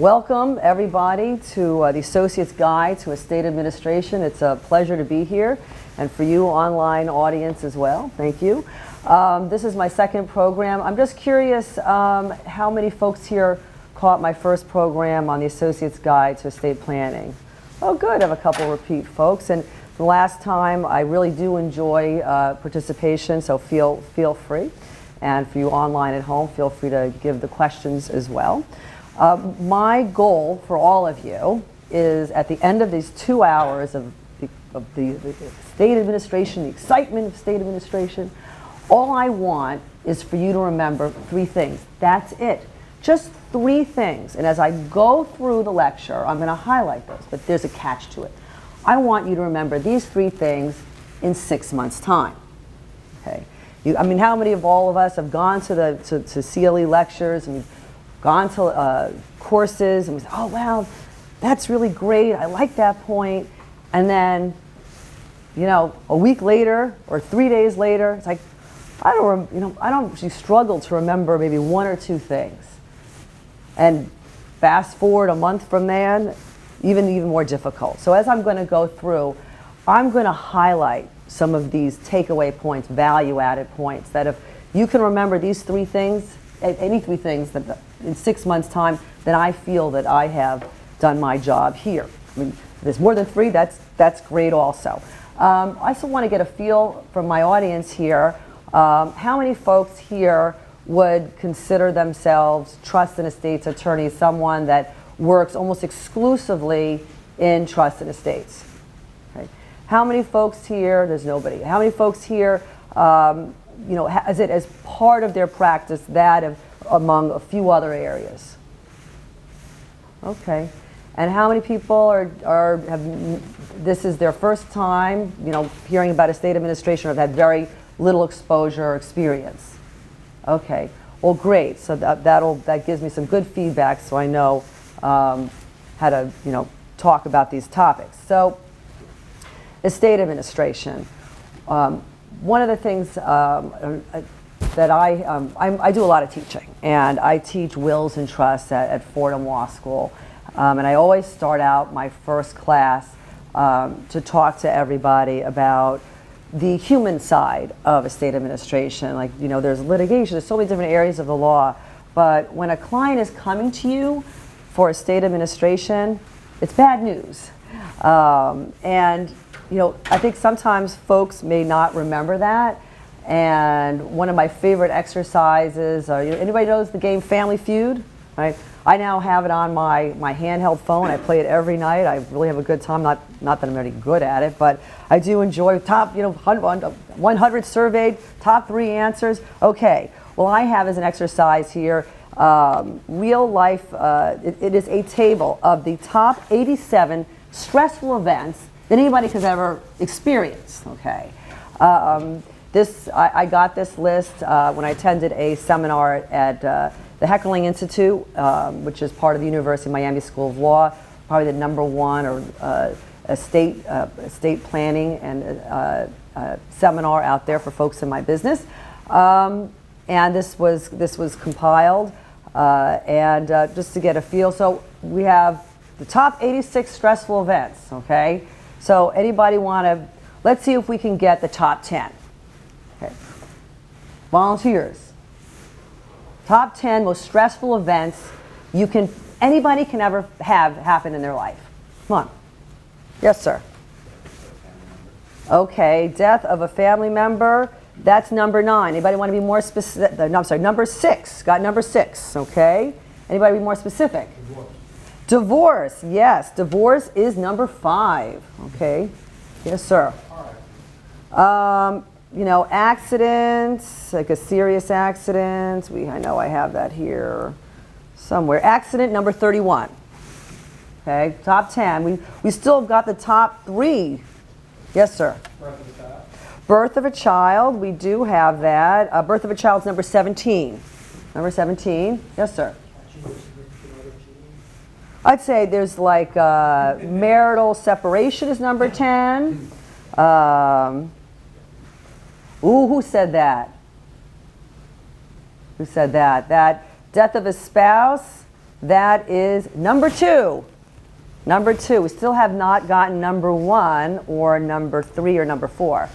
Welcome, everybody, to the Associate's Guide to Estate Administration. It's a pleasure to be here, and for you online audience as well. Thank you. This is my second program. I'm just curious how many folks here caught my first program on the Associate's Guide to Estate Planning. Oh, good. I have a couple repeat folks. And the last time, I really do enjoy participation, so feel free. And for you online at home, feel free to give the questions as well. My goal for all of you is at the end of these 2 hours of the state administration, the excitement of state administration, all I want is for you to remember 3 things. That's it. Just 3 things. And as I go through the lecture, I'm going to highlight those, but there's a catch to it. I want you to remember these 3 things in 6 months' time. Okay? I mean, how many of all of us have gone to CLE lectures and gone to courses and we say, oh wow, that's really great, I like that point, and then, you know, a week later or 3 days later, it's like, I don't actually struggle to remember maybe 1 or 2 things, and fast forward a month from then, even more difficult. So as I'm going to go through, I'm going to highlight some of these takeaway points, value-added points, that if you can remember these 3 things, any 3 things that in 6 months' time, then I feel that I have done my job here. I mean, if there's more than 3, that's great also. I also want to get a feel from my audience here, how many folks here would consider themselves trust and estates attorneys, someone that works almost exclusively in trust and estates? Okay. How many folks here, there's nobody, how many folks here you know, has it as part of their practice that of among a few other areas? Okay. And how many people have this is their first time, you know, hearing about estate administration, or have had very little exposure or experience? Okay. Well, great. So that gives me some good feedback, so I know how to, you know, talk about these topics. So, estate administration. One of the things that I do a lot of teaching, and I teach wills and trusts at Fordham Law School, and I always start out my first class to talk to everybody about the human side of estate administration. Like, you know, there's litigation, there's so many different areas of the law, but when a client is coming to you for estate administration, it's bad news. And you know, I think sometimes folks may not remember that. And one of my favorite exercises, you know, anybody knows the game Family Feud? Right? I now have it on my handheld phone. I play it every night. I really have a good time. Not that I'm very good at it, but I do enjoy top, you know, 100 surveyed, top 3 answers. Okay. Well, I have as an exercise here, real life, it is a table of the top 87 stressful events that anybody has ever experienced. Okay. I got this list when I attended a seminar at the Heckling Institute, which is part of the University of Miami School of Law, probably the #1 or estate planning and seminar out there for folks in my business. And this was compiled, and just to get a feel. So we have the top 86 stressful events. Okay. So anybody want to, let's see if we can get the top 10. Okay. Volunteers. Top 10 most stressful events anybody can ever have happen in their life. Come on. Yes, sir. Okay, death of a family member. That's number 9. Anybody want to be more specific? No, I'm sorry, number 6. Got number 6, okay? Anybody be more specific? Divorce, yes. Divorce is number 5. Okay. Yes, sir. You know, accidents, like a serious accident. I know I have that here somewhere. Accident number 31. Okay. Top 10. We still have got the top 3. Yes, sir. Birth of a child. Birth of a child. We do have that. Birth of a child is number 17. Number 17. Yes, sir. I'd say there's like marital separation is number 10. Who said that? Who said that? That death of a spouse That is number 2. Number 2. We still have not gotten number 1 or number 3 or number 4.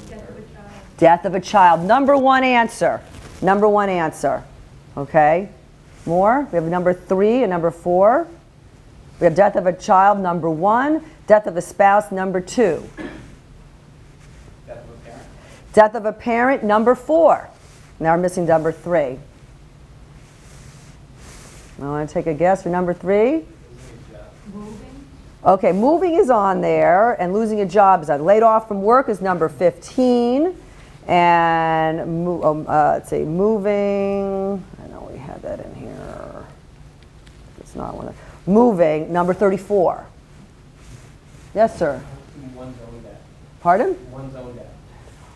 Death of a child. Death of a child. Number 1 answer. Number 1 answer. Okay. More. We have number 3 and number 4. We have death of a child, number 1. Death of a spouse, number 2. Death of a parent. Death of a parent, number 4. Now we're missing number 3. I want to take a guess for number 3. Moving. Okay, moving is on there, and losing a job is on. Laid off from work is number 15. And let's see, moving. I know we had that in here. It's not one of moving, number 34. Yes, sir. One's own death. Pardon? One's own death.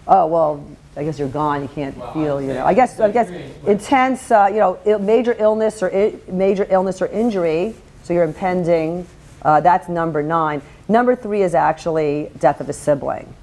Oh, well, I guess you're gone. You can't Well, feel, I'm you know. saying I guess agree, but- intense, you know, major illness or injury. So you're impending. That's number 9. Number 3 is actually death of a sibling.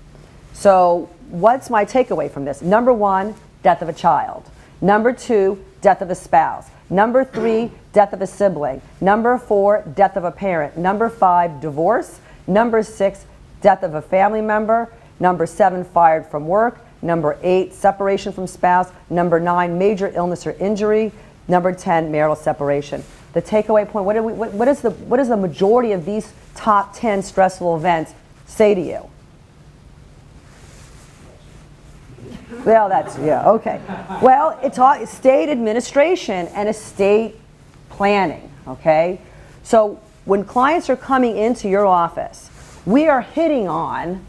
So what's my takeaway from this? Number 1, death of a child. Number 2, death of a spouse. Number 3, death of a sibling. Number 4, death of a parent. Number 5, divorce. Number 6, death of a family member. Number 7, fired from work. Number 8, separation from spouse. Number 9, major illness or injury. Number 10, marital separation. The takeaway point, what does the majority of these top 10 stressful events say to you? Well, that's, yeah, okay. Well, it's state administration and estate planning, okay? So when clients are coming into your office, we are hitting on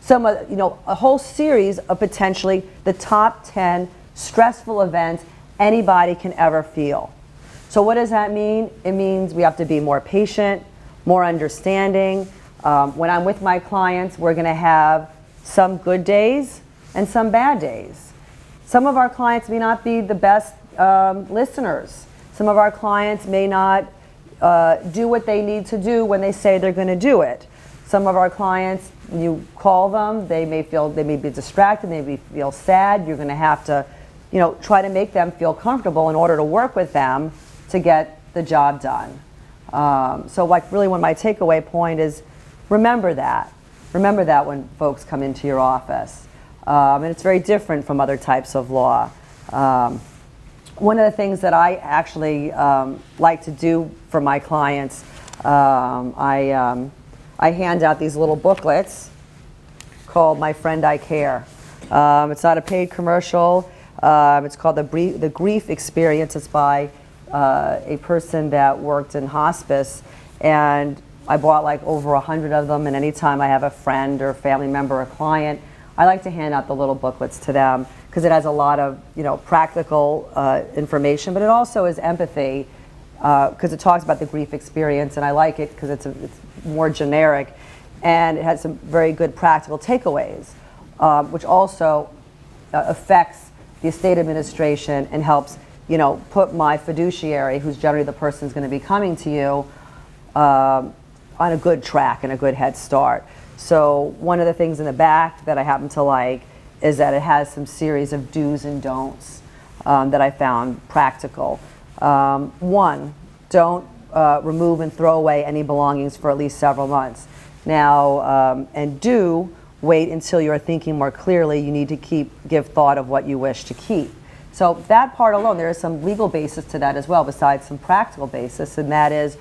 some of, you know, a whole series of potentially the top 10 stressful events anybody can ever feel. So what does that mean? It means we have to be more patient, more understanding. When I'm with my clients, we're going to have some good days and some bad days. Some of our clients may not be the best listeners. Some of our clients may not do what they need to do when they say they're going to do it. Some of our clients, you call them, they may be distracted, they may feel sad. You're going to have to, you know, try to make them feel comfortable in order to work with them to get the job done. So like really when my takeaway point is remember that. Remember that when folks come into your office. And it's very different from other types of law. One of the things that I actually like to do for my clients, I hand out these little booklets called My Friend I Care. It's not a paid commercial. It's called the Grief Experience. It's by a person that worked in hospice, and I bought like over 100 of them, and anytime I have a friend or family member or client, I like to hand out the little booklets to them because it has a lot of, you know, practical information, but it also is empathy because it talks about the grief experience, and I like it because it's more generic, and it has some very good practical takeaways, which also affects the estate administration and helps, you know, put my fiduciary, who's generally the person who's going to be coming to you, on a good track and a good head start. So one of the things in the back that I happen to like is that it has some series of do's and don'ts that I found practical. 1, don't remove and throw away any belongings for at least several months. Now, and do wait until you're thinking more clearly. You need to give thought of what you wish to keep. So that part alone, there is some legal basis to that as well, besides some practical basis, and that is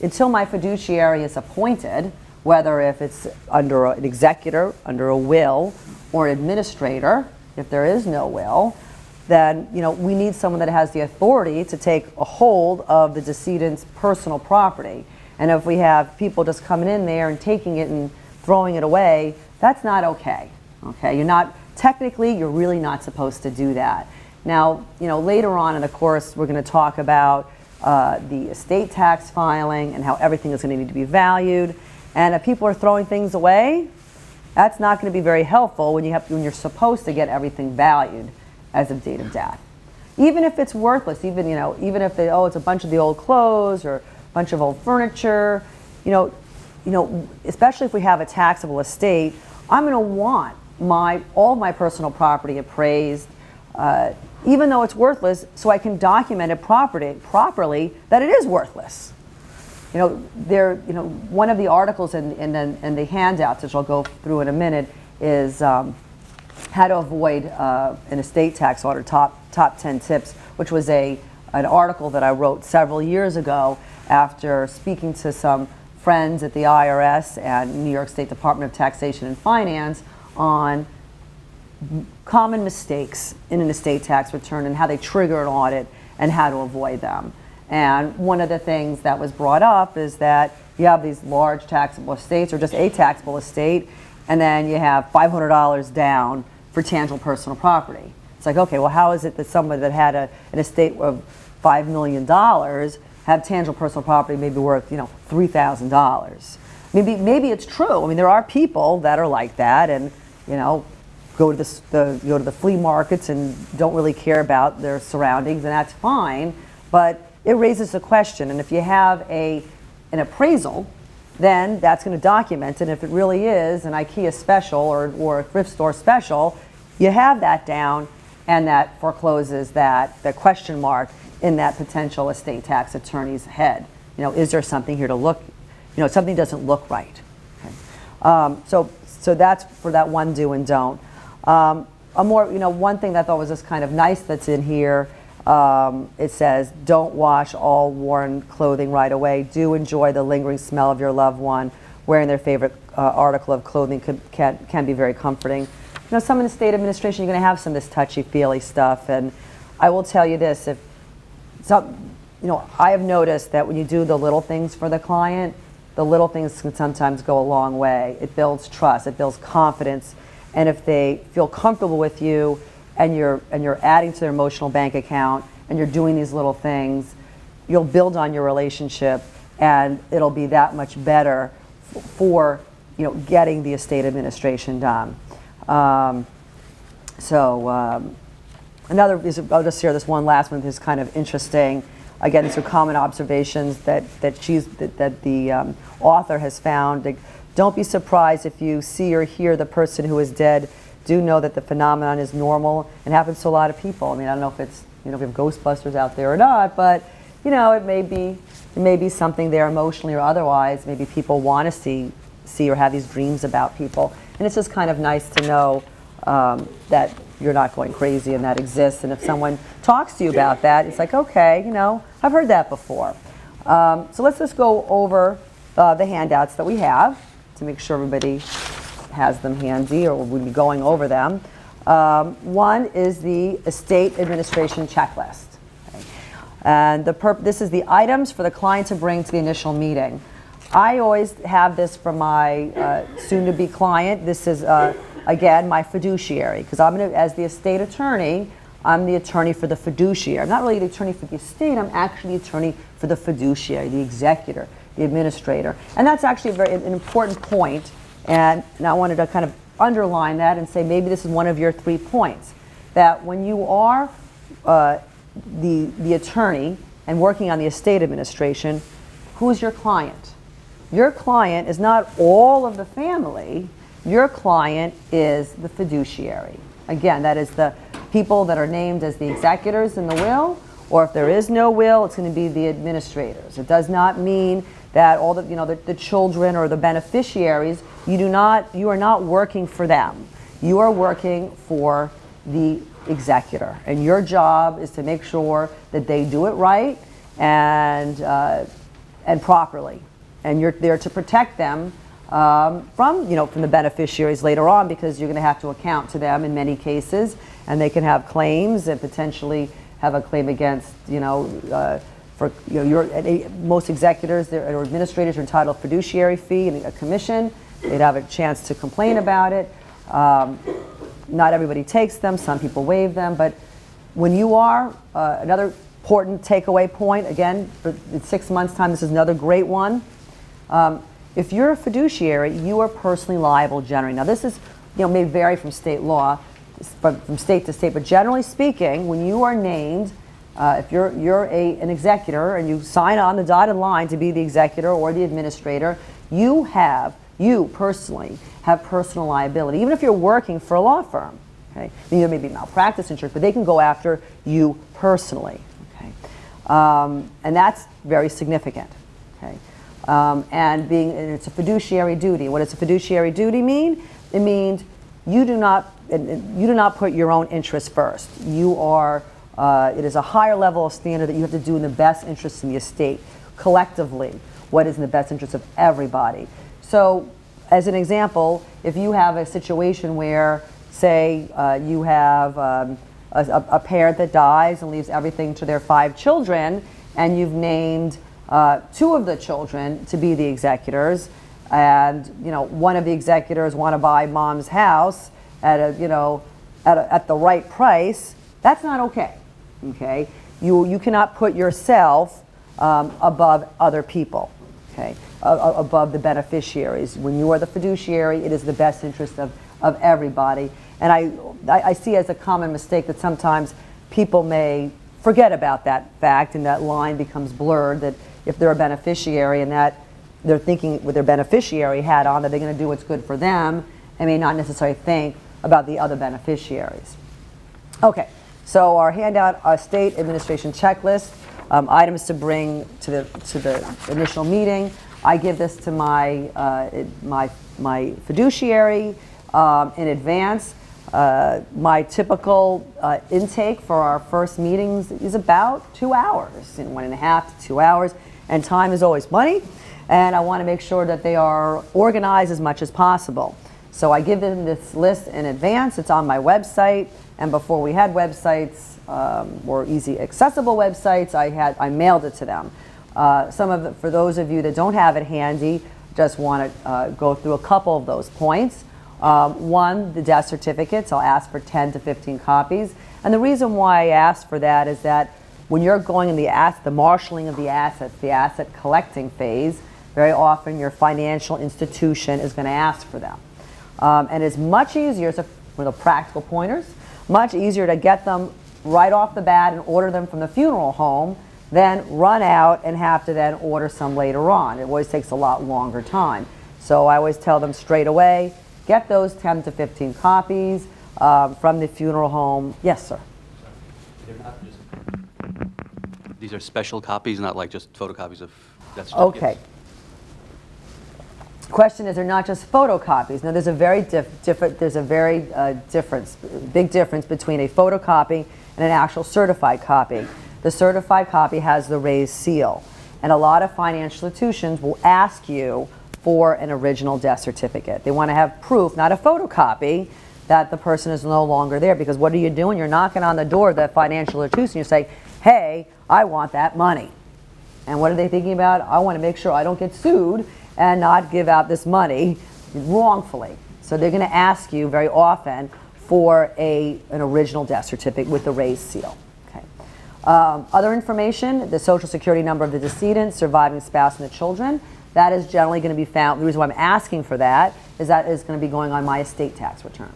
until my fiduciary is appointed, whether if it's under an executor, under a will, or an administrator, if there is no will, then, you know, we need someone that has the authority to take a hold of the decedent's personal property. And if we have people just coming in there and taking it and throwing it away, that's not okay. Okay, you're really not supposed to do that. Now, you know, later on in the course, we're going to talk about the estate tax filing and how everything is going to need to be valued. And if people are throwing things away, that's not going to be very helpful when you're supposed to get everything valued as of date of death. Even if it's worthless, even if it's a bunch of the old clothes or a bunch of old furniture, especially if we have a taxable estate, I'm going to want all of my personal property appraised. even though it's worthless, so I can document it properly that it is worthless. One of the articles in the handouts, which I'll go through in a minute, is how to avoid an estate tax audit, top 10 tips, which was an article that I wrote several years ago after speaking to some friends at the IRS and New York State Department of Taxation and Finance on common mistakes in an estate tax return and how they trigger an audit and how to avoid them. And one of the things that was brought up is that you have these large taxable estates or just a taxable estate, and then you have $500 down for tangible personal property. It's like, okay, well, how is it that somebody that had an estate of $5 million have tangible personal property maybe worth, $3,000? Maybe it's true. I mean, there are people that are like that, and go to the flea markets and don't really care about their surroundings, and that's fine. But it raises a question, and if you have an appraisal, then that's going to document it. And if it really is an IKEA special or a thrift store special, you have that down, and that forecloses the question mark in that potential estate tax attorney's head. Is there something here to look? Something doesn't look right. Okay. So that's for that one do and don't. One thing that I thought was just kind of nice that's in here. It says, don't wash all worn clothing right away. Do enjoy the lingering smell of your loved one. Wearing their favorite article of clothing can be very comforting. Some in the state administration, you're going to have some of this touchy-feely stuff. And I will tell you this, I have noticed that when you do the little things for the client, the little things can sometimes go a long way. It builds trust, it builds confidence. And if they feel comfortable with you, and you're adding to their emotional bank account, and you're doing these little things, you'll build on your relationship, and it'll be that much better for getting the estate administration done. I'll just share this one last one. This is kind of interesting. Again, these are common observations that the author has found. Don't be surprised if you see or hear the person who is dead. Do know that the phenomenon is normal and happens to a lot of people. I mean, I don't know if it's, if we have Ghostbusters out there or not, but, it may be something there emotionally or otherwise. Maybe people want to see or have these dreams about people. And it's just kind of nice to know that you're not going crazy and that exists. And if someone talks to you about that, it's like, okay, I've heard that before. So let's just go over the handouts that we have to make sure everybody has them handy, or we'll be going over them. One is the estate administration checklist. Okay. And this is the items for the client to bring to the initial meeting. I always have this for my soon-to-be client. This is, again, my fiduciary, because as the estate attorney, I'm the attorney for the fiduciary. I'm not really the attorney for the estate, I'm actually the attorney for the fiduciary, the executor, the administrator. And that's actually an important point. And I wanted to kind of underline that and say maybe this is one of your 3 points, that when you are the attorney and working on the estate administration, who's your client? Your client is not all of the family. Your client is the fiduciary. Again, that is the people that are named as the executors in the will, or if there is no will, it's going to be the administrators. It does not mean that all the children or the beneficiaries, you are not working for them. You are working for the executor, and your job is to make sure that they do it right and properly, and you're there to protect them from the beneficiaries later on, because you're going to have to account to them in many cases, and they can have claims and potentially have a claim against most executors or administrators are entitled to a fiduciary fee and a commission. They'd have a chance to complain about it. Not everybody takes them. Some people waive them. But when you are, another important takeaway point, again, in 6 months' time, this is another great one. If you're a fiduciary, you are personally liable generally. Now, this is, may vary from state law, from state to state, but generally speaking, when you are named, if you're an executor and you sign on the dotted line to be the executor or the administrator, you personally have personal liability, even if you're working for a law firm. Okay? There may be malpractice insurance, but they can go after you personally. Okay? And that's very significant. Okay? And it's a fiduciary duty. What does a fiduciary duty mean? It means you do not put your own interests first. You are. It is a higher level of standard that you have to do in the best interests in the estate, collectively, what is in the best interest of everybody. So, as an example, if you have a situation where, say, you have a parent that dies and leaves everything to their 5 children, and you've named 2 of the children to be the executors, and one of the executors want to buy mom's house at at the right price, that's not okay. Okay, you cannot put yourself above other people. Okay, above the beneficiaries. When you are the fiduciary, it is the best interest of everybody. And I see as a common mistake that sometimes people may forget about that fact, and that line becomes blurred, that if they're a beneficiary and that they're thinking with their beneficiary hat on that they're going to do what's good for them and may not necessarily think about the other beneficiaries. Okay. So our handout, our state administration checklist, items to bring to the initial meeting. I give this to my fiduciary in advance. My typical intake for our first meetings is about 2 hours, 1.5 to 2 hours, and time is always money. And I want to make sure that they are organized as much as possible. So I give them this list in advance. It's on my website. And before we had websites or easy accessible websites, I mailed it to them. For those of you that don't have it handy, just want to go through a couple of those points. One, the death certificates. I'll ask for 10 to 15 copies. And the reason why I ask for that is that when you're going in the marshaling of the assets, the asset collecting phase, very often your financial institution is going to ask for them. And it's much easier, so for the practical pointers, much easier to get them right off the bat and order them from the funeral home than run out and have to then order some later on. It always takes a lot longer time. So I always tell them straight away, get those 10 to 15 copies from the funeral home. Yes, sir. They're not just, these are special copies, not like just photocopies of death certificates. Okay. Question is, they're not just photocopies. Now, there's a very big difference between a photocopy and an actual certified copy. The certified copy has the raised seal, and a lot of financial institutions will ask you for an original death certificate. They want to have proof, not a photocopy, that the person is no longer there. Because what are you doing? You're knocking on the door of that financial institution. You say, "Hey, I want that money." And what are they thinking about? I want to make sure I don't get sued and not give out this money wrongfully. So they're going to ask you very often for an original death certificate with the raised seal. Okay. Other information, the social security number of the decedent, surviving spouse, and the children. That is generally going to be found. The reason why I'm asking for that is going to be going on my estate tax return.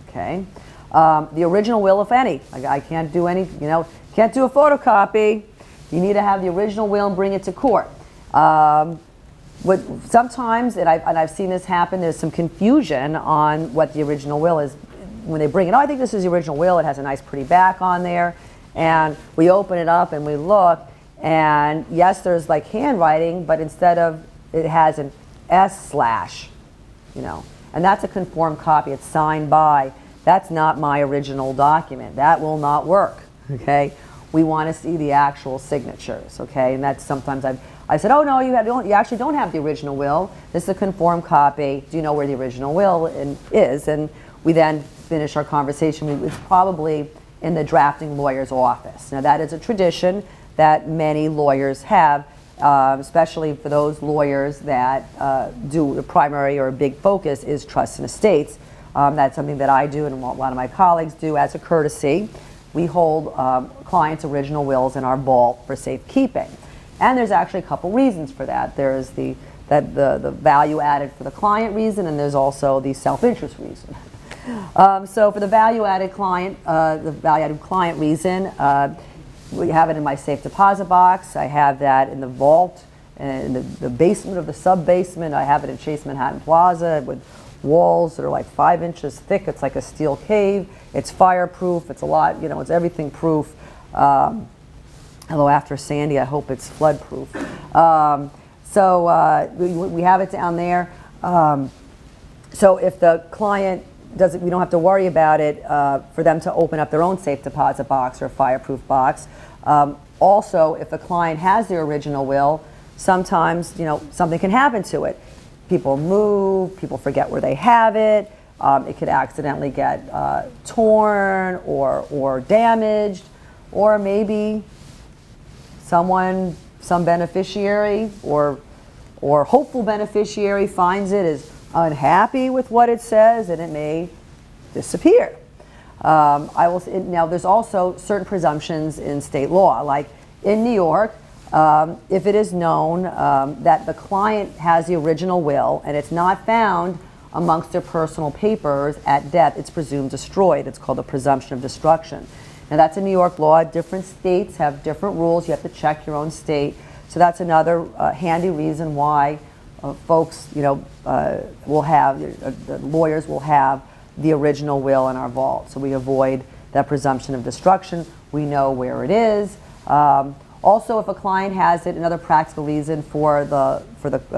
Okay. The original will, if any. I can't do any, can't do a photocopy. You need to have the original will and bring it to court. Sometimes, and I've seen this happen, there's some confusion on what the original will is. When they bring it, I think this is the original will. It has a nice pretty back on there. And we open it up and we look, and yes, there's like handwriting, but instead of, it has an S/, and that's a conformed copy. It's signed by. That's not my original document. That will not work, okay? We want to see the actual signatures, okay? And that's sometimes I said, oh no, you actually don't have the original will. This is a conformed copy. Do you know where the original will is? And we then finish our conversation. It's probably in the drafting lawyer's office. Now that is a tradition that many lawyers have, especially for those lawyers that do the primary or a big focus is trusts and estates. That's something that I do and a lot of my colleagues do as a courtesy. We hold clients' original wills in our vault for safekeeping. And there's actually a couple reasons for that. There's the value added for the client reason, and there's also the self-interest reason. So for the value-added client reason, we have it in my safe deposit box. I have that in the vault, in the basement of the sub-basement. I have it in Chase Manhattan Plaza with walls that are like 5 inches thick. It's like a steel cave. It's fireproof. It's a lot, it's everything proof. Although after Sandy, I hope it's flood proof. We have it down there. So if the client doesn't, we don't have to worry about it for them to open up their own safe deposit box or a fireproof box. Also, if the client has their original will, sometimes something can happen to it. People move, people forget where they have it. It could accidentally get torn or damaged, or maybe some beneficiary or hopeful beneficiary finds it is unhappy with what it says, and it may disappear. Now, there's also certain presumptions in state law, like in New York, if it is known that the client has the original will and it's not found amongst their personal papers at death, it's presumed destroyed. It's called the presumption of destruction. Now, that's a New York law. Different states have different rules. You have to check your own state. So that's another handy reason why folks, will have, the lawyers will have the original will in our vault. So we avoid that presumption of destruction. We know where it is. Also, if a client has it, another practical reason for the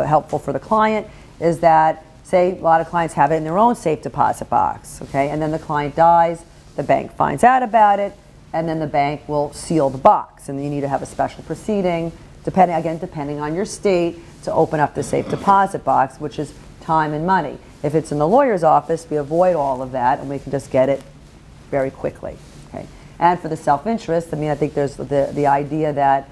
helpful for the client is that, say, a lot of clients have it in their own safe deposit box, okay? And then the client dies, the bank finds out about it, and then the bank will seal the box. And you need to have a special proceeding, depending on your state, to open up the safe deposit box, which is time and money. If it's in the lawyer's office, we avoid all of that, and we can just get it very quickly, okay? And for the self-interest, I think there's the idea that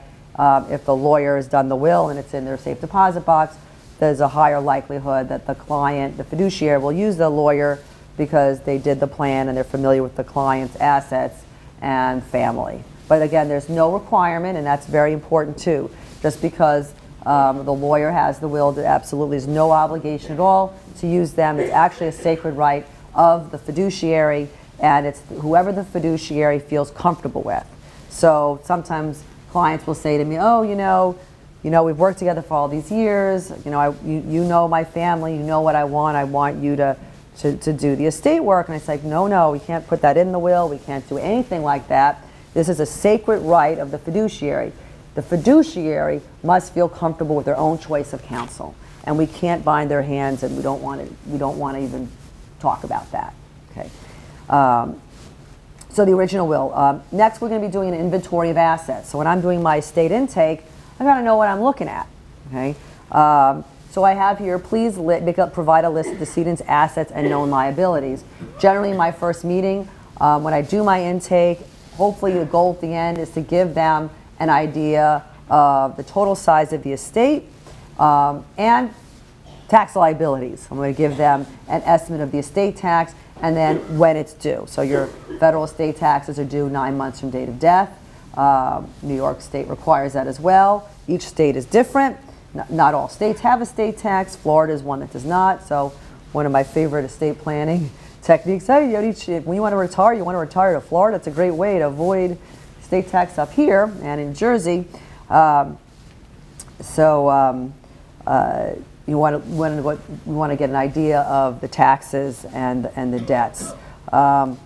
if the lawyer has done the will and it's in their safe deposit box, there's a higher likelihood that the client, the fiduciary, will use the lawyer because they did the plan and they're familiar with the client's assets and family. But again, there's no requirement, and that's very important too. Just because the lawyer has the will, there absolutely is no obligation at all to use them. It's actually a sacred right of the fiduciary, and it's whoever the fiduciary feels comfortable with. So sometimes clients will say to me, oh, we've worked together for all these years, you know my family, you know what I want you to do the estate work. And it's like, no, we can't put that in the will, we can't do anything like that. This is a sacred right of the fiduciary. The fiduciary must feel comfortable with their own choice of counsel, and we can't bind their hands, and we don't want to even talk about that. Okay. So the original will. Next, we're going to be doing an inventory of assets. So when I'm doing my estate intake, I got to know what I'm looking at. Okay. So I have here, please provide a list of decedent's assets and known liabilities. Generally, my first meeting, when I do my intake, hopefully the goal at the end is to give them an idea of the total size of the estate and tax liabilities. I'm going to give them an estimate of the estate tax and then when it's due. So your federal estate taxes are due 9 months from date of death. New York State requires that as well. Each state is different. Not all states have estate tax. Florida is one that does not. So one of my favorite estate planning techniques, when you want to retire to Florida. It's a great way to avoid estate tax up here and in Jersey. You want to get an idea of the taxes and the debts. I'm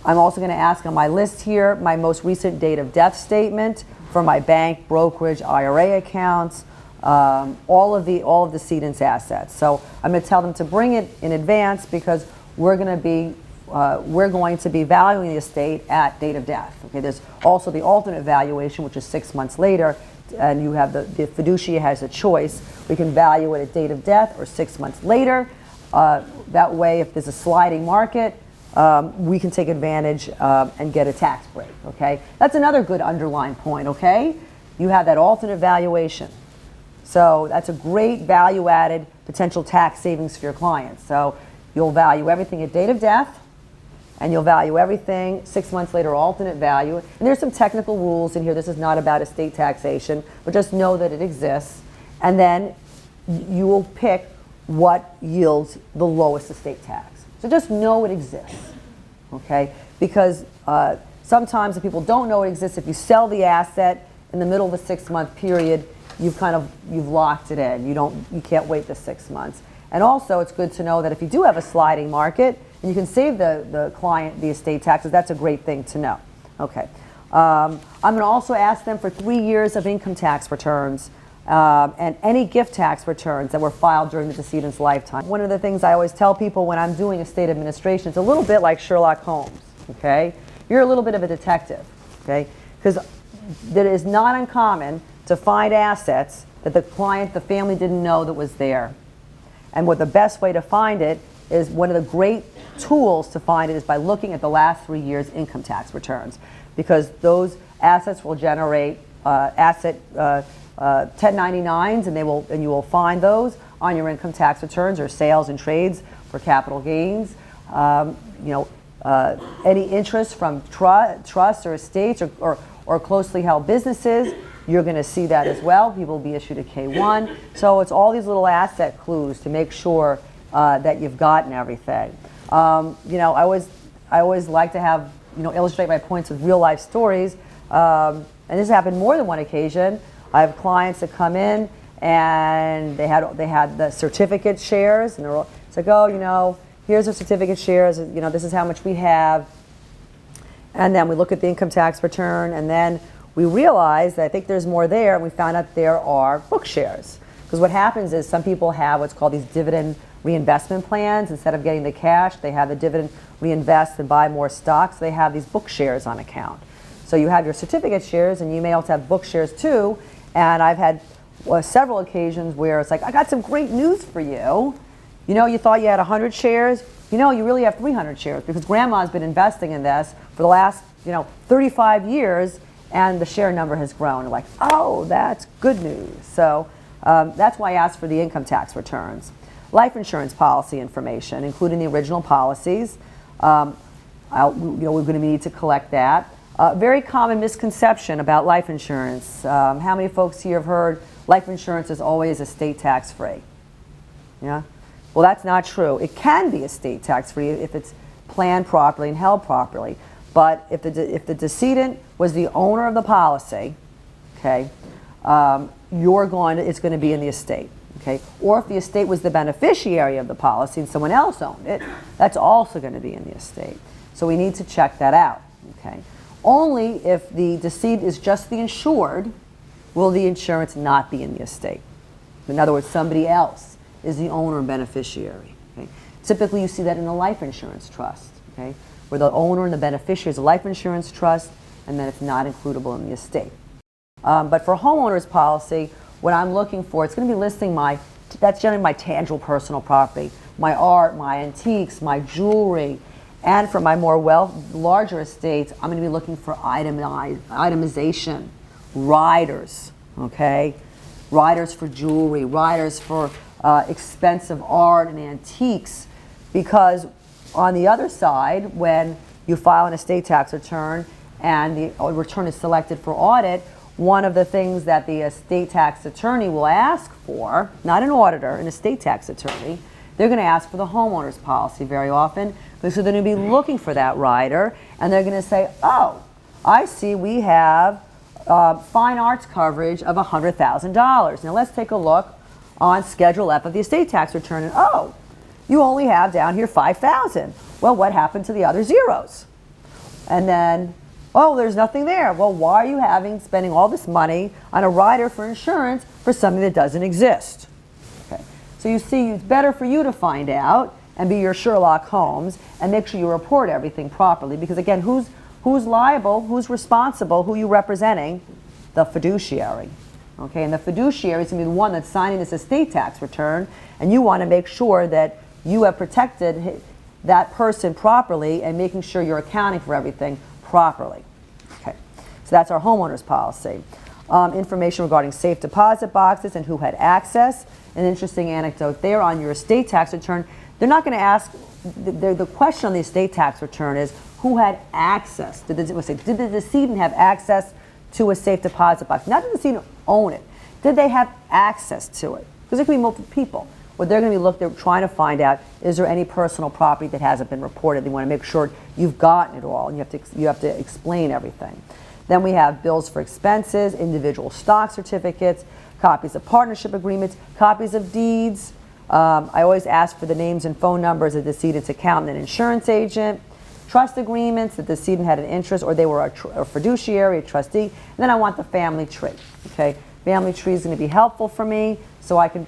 also going to ask on my list here my most recent date of death statement for my bank, brokerage, IRA accounts, all of the decedent's assets. So I'm going to tell them to bring it in advance because we're going to be valuing the estate at date of death. Okay, there's also the alternate valuation, which is 6 months later, and you have the fiduciary has a choice. We can value it at date of death or 6 months later. That way, if there's a sliding market, we can take advantage and get a tax break. Okay, that's another good underlying point. Okay, you have that alternate valuation, so that's a great value-added potential tax savings for your clients. So you'll value everything at date of death, and you'll value everything 6 months later, alternate value. And there's some technical rules in here. This is not about estate taxation, but just know that it exists. And then you will pick what yields the lowest estate tax. So just know it exists, okay? Because sometimes if people don't know it exists, if you sell the asset in the middle of a 6 month period, you've locked it in. You can't wait the 6 months. And also, it's good to know that if you do have a sliding market and you can save the client the estate taxes, that's a great thing to know. Okay. I'm going to also ask them for 3 years of income tax returns and any gift tax returns that were filed during the decedent's lifetime. One of the things I always tell people when I'm doing estate administration, it's a little bit like Sherlock Holmes, okay? You're a little bit of a detective, okay? Because it is not uncommon to find assets that the client, the family didn't know that was there. And what the best way to find it is, one of the great tools to find it is by looking at the last 3 years' income tax returns, because those assets will generate 1099s, and you will find those on your income tax returns, or sales and trades for capital gains. Any interest from trusts or estates or closely held businesses, you're going to see that as well. People will be issued a K-1. So it's all these little asset clues to make sure that you've gotten everything. I always like to have, illustrate my points with real life stories. And this happened more than one occasion. I have clients that come in and they had the certificate shares, and it's like, oh, here's the certificate shares, this is how much we have. And then we look at the income tax return, and then we realize that I think there's more there, and we found out there are book shares. Because what happens is some people have what's called these dividend reinvestment plans. Instead of getting the cash, they have the dividend reinvest and buy more stocks. So they have these book shares on account. So you have your certificate shares, and you may also have book shares too. And I've had several occasions where it's like, I got some great news for you. You thought you had 100 shares. You really have 300 shares, because grandma's been investing in this for the last, 35 years, and the share number has grown. You're like, oh, that's good news. So that's why I asked for the income tax returns. Life insurance policy information, including the original policies. We're going to need to collect that. Very common misconception about life insurance. How many folks here have heard life insurance is always estate tax free? Yeah? Well, that's not true. It can be estate tax free if it's planned properly and held properly. But if the decedent was the owner of the policy, okay, it's going to be in the estate. Okay? Or if the estate was the beneficiary of the policy and someone else owned it, that's also going to be in the estate. So we need to check that out. Okay? Only if the decedent is just the insured will the insurance not be in the estate. In other words, somebody else is the owner and beneficiary. Okay? Typically, you see that in a life insurance trust, okay, where the owner and the beneficiary is a life insurance trust, and then it's not includable in the estate. But for homeowners policy, what I'm looking for, it's going to be listing that's generally my tangible personal property, my art, my antiques, my jewelry. And for my more larger estates, I'm going to be looking for itemization, riders, okay? Riders for jewelry, riders for expensive art and antiques. Because on the other side, when you file an estate tax return and the return is selected for audit, one of the things that the estate tax attorney will ask for, not an auditor, an estate tax attorney, they're going to ask for the homeowner's policy very often, because they're going to be looking for that rider, and they're going to say, oh, I see we have fine arts coverage of $100,000. Now let's take a look on Schedule F of the estate tax return, and oh, you only have down here $5,000. Well, what happened to the other zeros? And then, oh, there's nothing there. Well, why are you spending all this money on a rider for insurance for something that doesn't exist? Okay. So you see, it's better for you to find out and be your Sherlock Holmes and make sure you report everything properly, because again, who's liable, who's responsible, who are you representing? The fiduciary. Okay, and the fiduciary is going to be the one that's signing this estate tax return, and you want to make sure that you have protected that person properly and making sure you're accounting for everything properly. Okay, so that's our homeowner's policy. Information regarding safe deposit boxes and who had access. An interesting anecdote there on your estate tax return. They're not going to ask, the question on the estate tax return is who had access. Did the decedent have access to a safe deposit box? Not did the decedent own it. Did they have access to it? Because there could be multiple people. What they're going to be they're trying to find out, is there any personal property that hasn't been reported? They want to make sure you've gotten it all, and you have to explain everything. Then we have bills for expenses, individual stock certificates, copies of partnership agreements, copies of deeds, I always ask for the names and phone numbers of the decedent's accountant and insurance agent, trust agreements that the decedent had an interest or they were a fiduciary, a trustee, and then I want the family tree. Okay, family tree is going to be helpful for me so I can,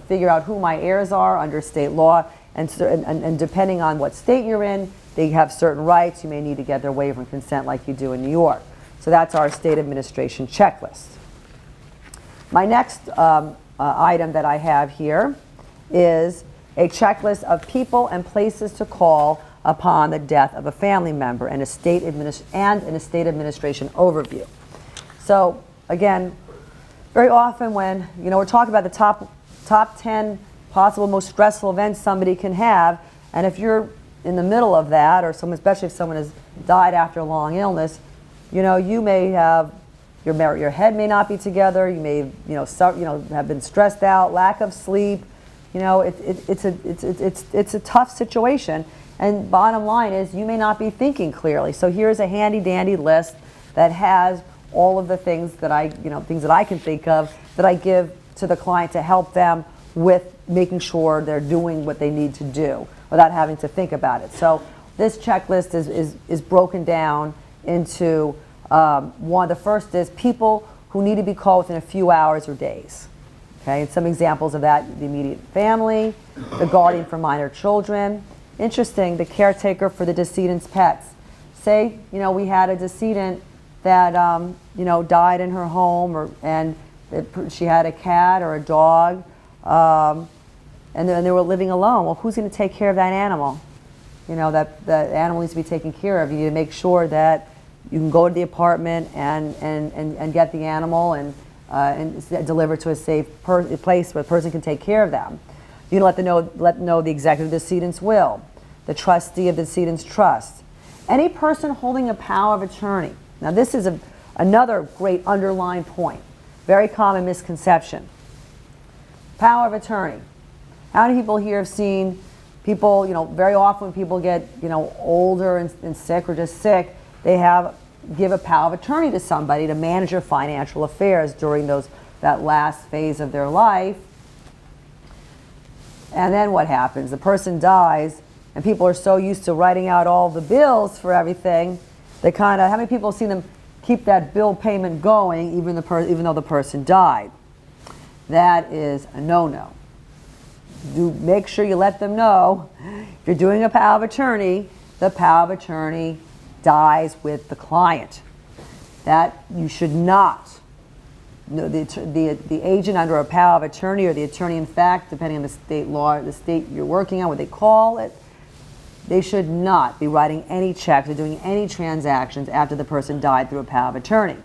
figure out who my heirs are under state law, and depending on what state you're in, they have certain rights. You may need to get their waiver and consent like you do in New York. So that's our state administration checklist. My next item that I have here is a checklist of people and places to call upon the death of a family member and an estate administration overview. So again, very often when we're talking about the top 10 possible most stressful events somebody can have, and if you're in the middle of that, or especially if someone has died after a long illness, you may have your head may not be together. You may have been stressed out, lack of sleep. It's a tough situation. And bottom line is you may not be thinking clearly. So here's a handy dandy list that has all of the things that things that I can think of that I give to the client to help them with making sure they're doing what they need to do without having to think about it. So this checklist is broken down into the first is people who need to be called within a few hours or days. Okay, and some examples of that: the immediate family, the guardian for minor children. Interesting, the caretaker for the decedent's pets. Say, we had a decedent that, died in her home, and she had a cat or a dog, and they were living alone. Well, who's going to take care of that animal? That animal needs to be taken care of. You need to make sure that you can go to the apartment and get the animal and deliver to a safe place where the person can take care of them. You let them know the executive of the decedent's will, the trustee of the decedent's trust, any person holding a power of attorney. Now this is another great underlying point, very common misconception. Power of attorney. How many people here have seen people, very often when people get, older and sick or just sick, they give a power of attorney to somebody to manage their financial affairs during that last phase of their life. And then what happens? The person dies, and people are so used to writing out all the bills for everything, how many people have seen them keep that bill payment going even though the person died? That is a no-no. Make sure you let them know if you're doing a power of attorney, the power of attorney dies with the client. That you should not. The agent under a power of attorney, or the attorney in fact, depending on the state law, the state you're working on, what they call it, they should not be writing any checks or doing any transactions after the person died through a power of attorney.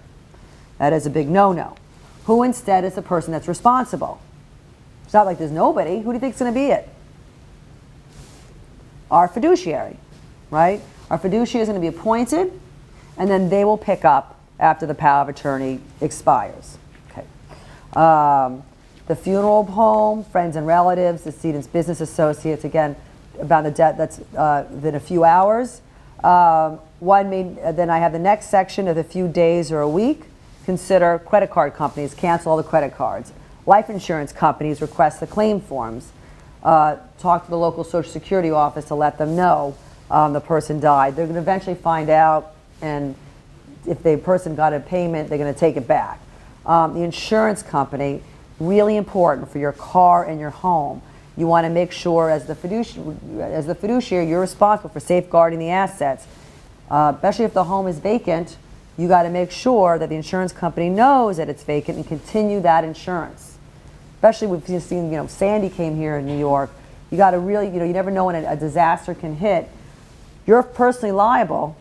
That is a big no-no. Who instead is the person that's responsible? It's not like there's nobody. Who do you think is going to be it? Our fiduciary, right? Our fiduciary is going to be appointed, and then they will pick up after the power of attorney expires. Okay. The funeral home, friends and relatives, the decedent's business associates, again, about the debt that's within a few hours. Then I have the next section of a few days or a week. Consider credit card companies, cancel all the credit cards. Life insurance companies request the claim forms. Talk to the local Social Security office to let them know the person died. They're going to eventually find out, and if the person got a payment, they're going to take it back. The insurance company, really important for your car and your home. You want to make sure, as the fiduciary, you're responsible for safeguarding the assets. Especially if the home is vacant, you got to make sure that the insurance company knows that it's vacant and continue that insurance. Especially we've seen, Sandy came here in New York. You got to really, you never know when a disaster can hit. You're personally liable.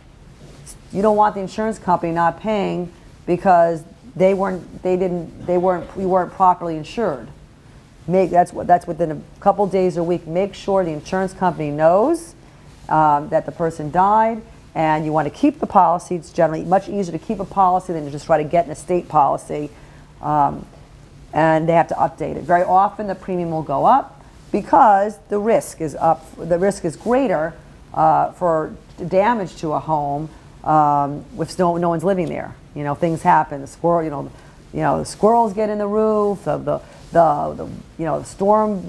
You don't want the insurance company not paying because you weren't properly insured. That's within a couple days or a week. Make sure the insurance company knows that the person died, and you want to keep the policy. It's generally much easier to keep a policy than to just try to get an estate policy, and they have to update it. Very often the premium will go up because the risk is up. The risk is greater for damage to a home if no one's living there. Things happen. The squirrels get in the roof. The storm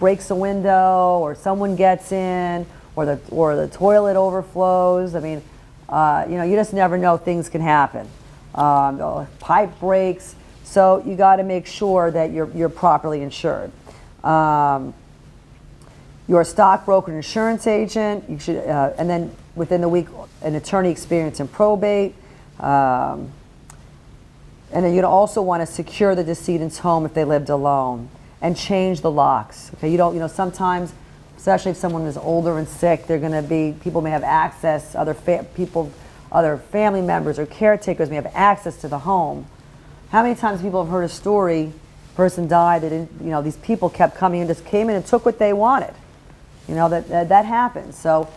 breaks a window, or someone gets in, or the toilet overflows. I mean, you just never know, things can happen. Pipe breaks, so you got to make sure that you're properly insured. You're a stockbroker and insurance agent. You should, and then within the week, an attorney experience in probate. And then you'd also want to secure the decedent's home if they lived alone, and change the locks. Okay, sometimes, especially if someone is older and sick, people may have access. Other family members or caretakers may have access to the home. How many times people have heard a story? Person died. These people kept coming and just came in and took what they wanted. That happens. So,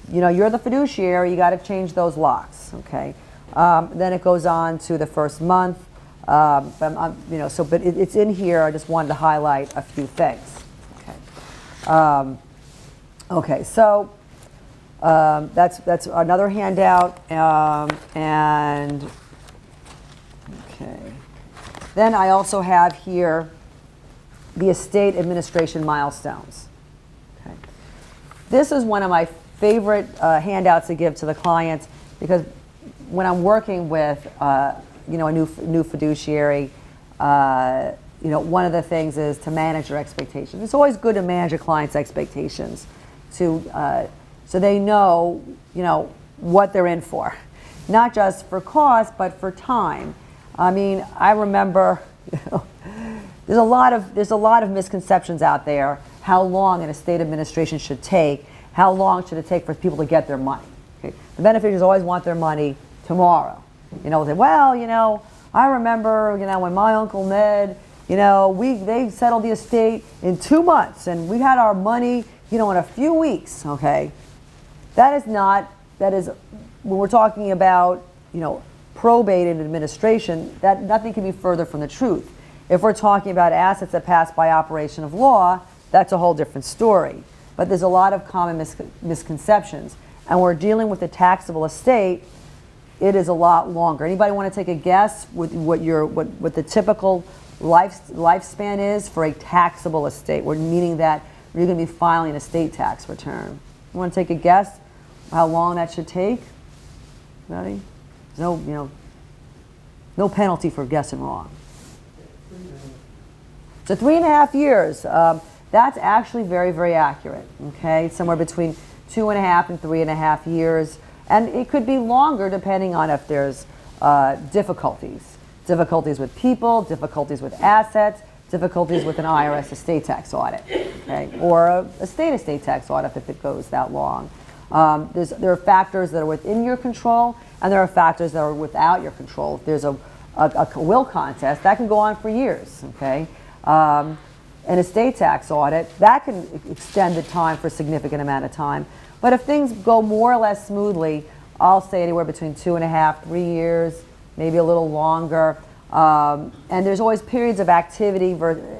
you're the fiduciary. You got to change those locks. Okay. Then it goes on to the first month. But it's in here. I just wanted to highlight a few things. Okay. Okay. So that's another handout. And okay. Then I also have here the estate administration milestones. Okay. This is one of my favorite handouts to give to the clients, because when I'm working with a new fiduciary, one of the things is to manage your expectations. It's always good to manage your client's expectations, so they know what they're in for, not just for cost but for time. I mean, I remember there's a lot of misconceptions out there how long an estate administration should take. How long should it take for people to get their money? Okay. The beneficiaries always want their money tomorrow. Say, well, I remember, when my Uncle Ned, they settled the estate in 2 months, and we had our money, in a few weeks. Okay, that is when we're talking about, probate and administration, that nothing can be further from the truth. If we're talking about assets that pass by operation of law, that's a whole different story. But there's a lot of common misconceptions, and we're dealing with a taxable estate. It is a lot longer. Anybody want to take a guess what the typical lifespan is for a taxable estate? We're meaning that you're going to be filing an estate tax return. You want to take a guess how long that should take? Anybody? There's no penalty for guessing wrong. So 3.5 years. That's actually very, very accurate. Okay, somewhere between 2.5 and 3.5 years. And it could be longer depending on if there's difficulties with people, difficulties with assets, difficulties with an IRS estate tax audit, okay, or a state estate tax audit if it goes that long. There are factors that are within your control, and there are factors that are without your control. If there's a will contest, that can go on for years. Okay, an estate tax audit, that can extend the time for a significant amount of time. But if things go more or less smoothly, I'll say anywhere between 2.5, 3 years, maybe a little longer. And there's always periods of activity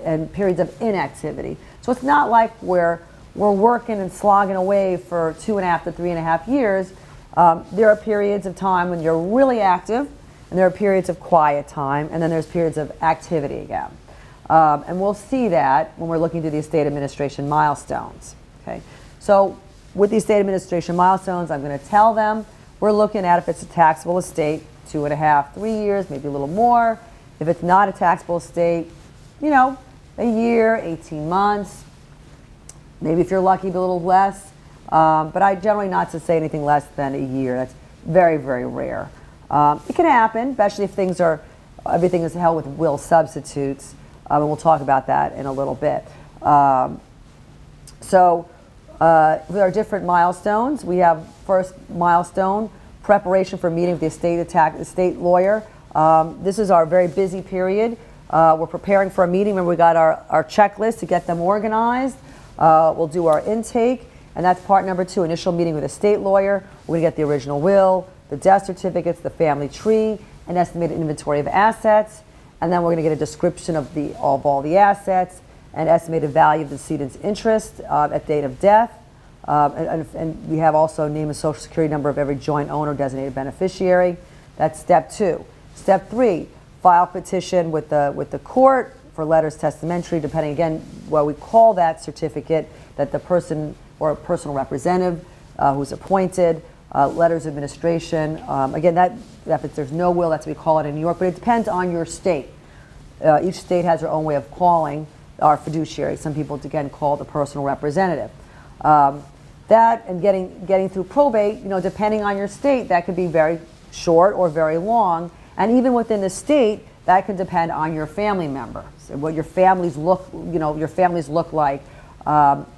and periods of inactivity. So it's not like we're working and slogging away for 2.5 to 3.5 years. There are periods of time when you're really active, and there are periods of quiet time, and then there's periods of activity again. And we'll see that when we're looking to the estate administration milestones. Okay, so with the estate administration milestones, I'm going to tell them we're looking at, if it's a taxable estate, 2.5, 3 years, maybe a little more. If it's not a taxable estate, a year, 18 months. Maybe if you're lucky, a little less. But I generally not to say anything less than a year. That's very, very rare. It can happen, especially if everything is held with will substitutes. And we'll talk about that in a little bit. With our different milestones, we have first milestone, preparation for meeting with the estate lawyer. This is our very busy period. We're preparing for a meeting. Remember, we got our checklist to get them organized. We'll do our intake, and that's part number 2, initial meeting with a estate lawyer. We're going to get the original will, the death certificates, the family tree, an estimated inventory of assets, and then we're going to get a description of all the assets, an estimated value of the decedent's interest at date of death, and we have also name and social security number of every joint owner, designated beneficiary. That's step 2. Step 3, file petition with the court for letters testamentary, depending, again, we call that certificate that the person or a personal representative who's appointed, letters of administration. Again, that if there's no will, that's what we call it in New York, but it depends on your state. Each state has their own way of calling our fiduciary. Some people, again, call the personal representative. That and getting through probate, depending on your state, that could be very short or very long. And even within the state, that can depend on your family member. So what your families look like,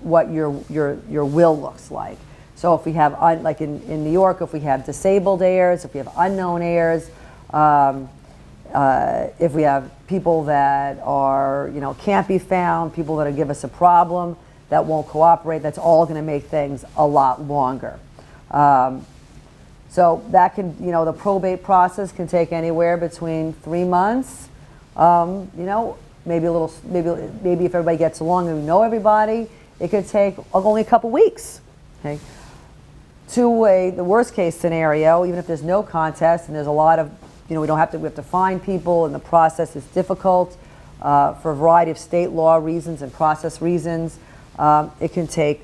what your will looks like. So if we have, like in New York, if we have disabled heirs, if we have unknown heirs, if we have people that are, can't be found, people that give us a problem, that won't cooperate, that's all going to make things a lot longer. So that can, the probate process can take anywhere between 3 months, maybe if everybody gets along and we know everybody, it could take only a couple weeks. Okay. The worst case scenario, even if there's no contest and there's a lot of, we have to find people and the process is difficult for a variety of state law reasons and process reasons, it can take,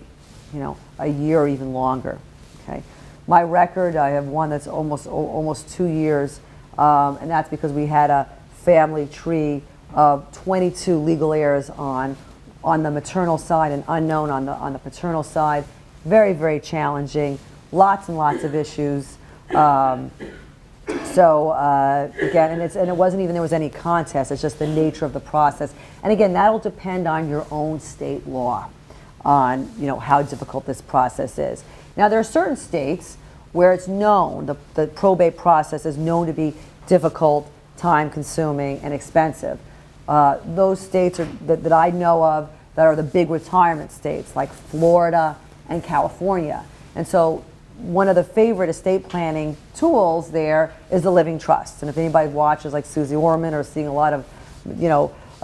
a year or even longer. Okay. My record, I have one that's almost 2 years, and that's because we had a family tree of 22 legal heirs on the maternal side and unknown on the paternal side. Very, very challenging. Lots and lots of issues. Again, and it wasn't even there was any contest. It's just the nature of the process. And again, that'll depend on your own state law, on how difficult this process is. Now, there are certain states where it's known, the probate process is known to be difficult, time-consuming, and expensive. Those states that I know of that are the big retirement states, like Florida and California. And so one of the favorite estate planning tools there is the living trust. And if anybody watches like Susie Orman or seeing a lot of,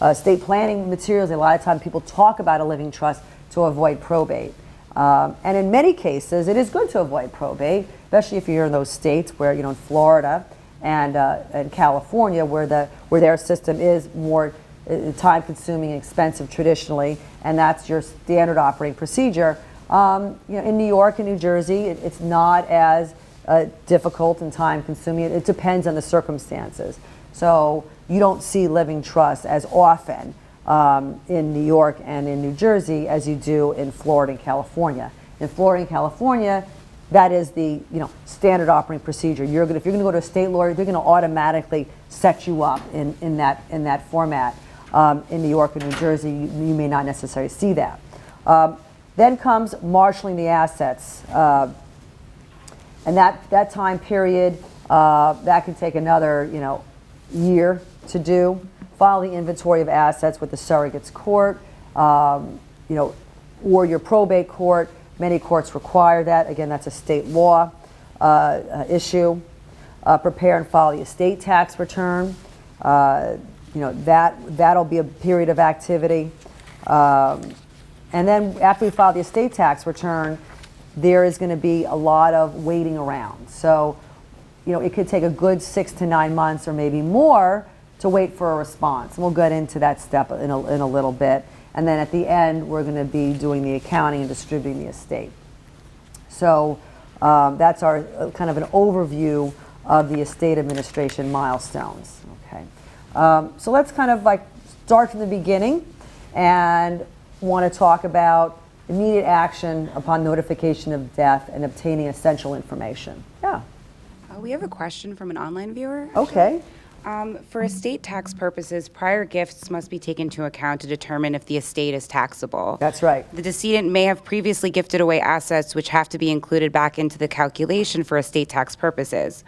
estate planning materials, a lot of times people talk about a living trust to avoid probate. And in many cases, it is good to avoid probate, especially if you're in those states where, in Florida and California, where their system is more time-consuming and expensive traditionally, and that's your standard operating procedure. In New York and New Jersey, it's not as difficult and time-consuming. It depends on the circumstances. So you don't see living trusts as often in New York and in New Jersey as you do in Florida and California. In Florida and California, that is the standard operating procedure. If you're going to go to a state lawyer, they're going to automatically set you up in that format. In New York and New Jersey, you may not necessarily see that. Then comes marshaling the assets, and that time period that can take another year to do. File the inventory of assets with the surrogate's court, or your probate court. Many courts require that. Again, that's a state law issue. Prepare and file the estate tax return. That'll be a period of activity. And then after we file the estate tax return, there is going to be a lot of waiting around. So, it could take a good 6 to 9 months or maybe more to wait for a response. And we'll get into that step in a little bit. And then at the end, we're going to be doing the accounting and distributing the estate. So that's our kind of an overview of the estate administration milestones. Okay. So let's kind of like start from the beginning and want to talk about immediate action upon notification of death and obtaining essential information. Yeah. We have a question from an online viewer. Okay. For estate tax purposes, prior gifts must be taken into account to determine if the estate is taxable. That's right. The decedent may have previously gifted away assets which have to be included back into the calculation for estate tax purposes.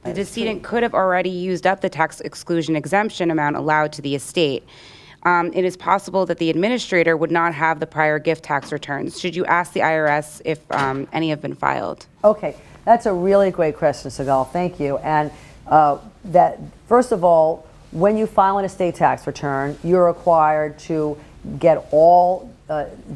The decedent could have already used up the tax exclusion exemption amount allowed to the estate. It is possible that the administrator would not have the prior gift tax returns. Should you ask the IRS if any have been filed? Okay, that's a really great question, Sigal. Thank you. And that first of all, when you file an estate tax return, you're required to get all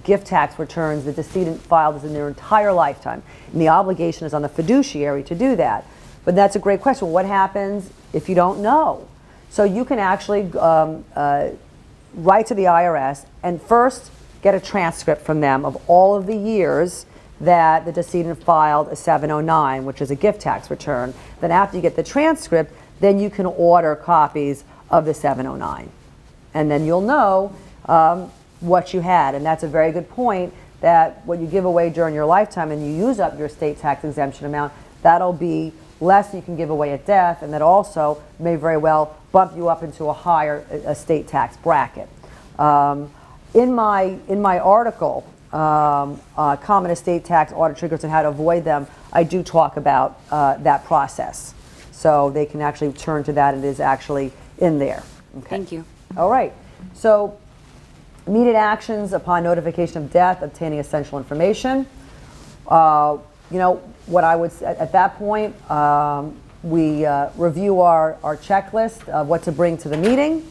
gift tax returns the decedent filed in their entire lifetime. And the obligation is on the fiduciary to do that. But that's a great question. What happens if you don't know? So you can actually write to the IRS and first get a transcript from them of all of the years that the decedent filed a 709, which is a gift tax return. Then after you get the transcript, then you can order copies of the 709. And then you'll know what you had. And that's a very good point, that what you give away during your lifetime and you use up your state tax exemption amount, that'll be less than you can give away at death, and that also may very well bump you up into a higher estate tax bracket. In my article, Common Estate Tax Audit Triggers and How to Avoid Them, I do talk about that process. So they can actually turn to that. It is actually in there. Okay. Thank you. All right. So immediate actions upon notification of death, obtaining essential information. You know, what I would, at that point, we review our checklist of what to bring to the meeting.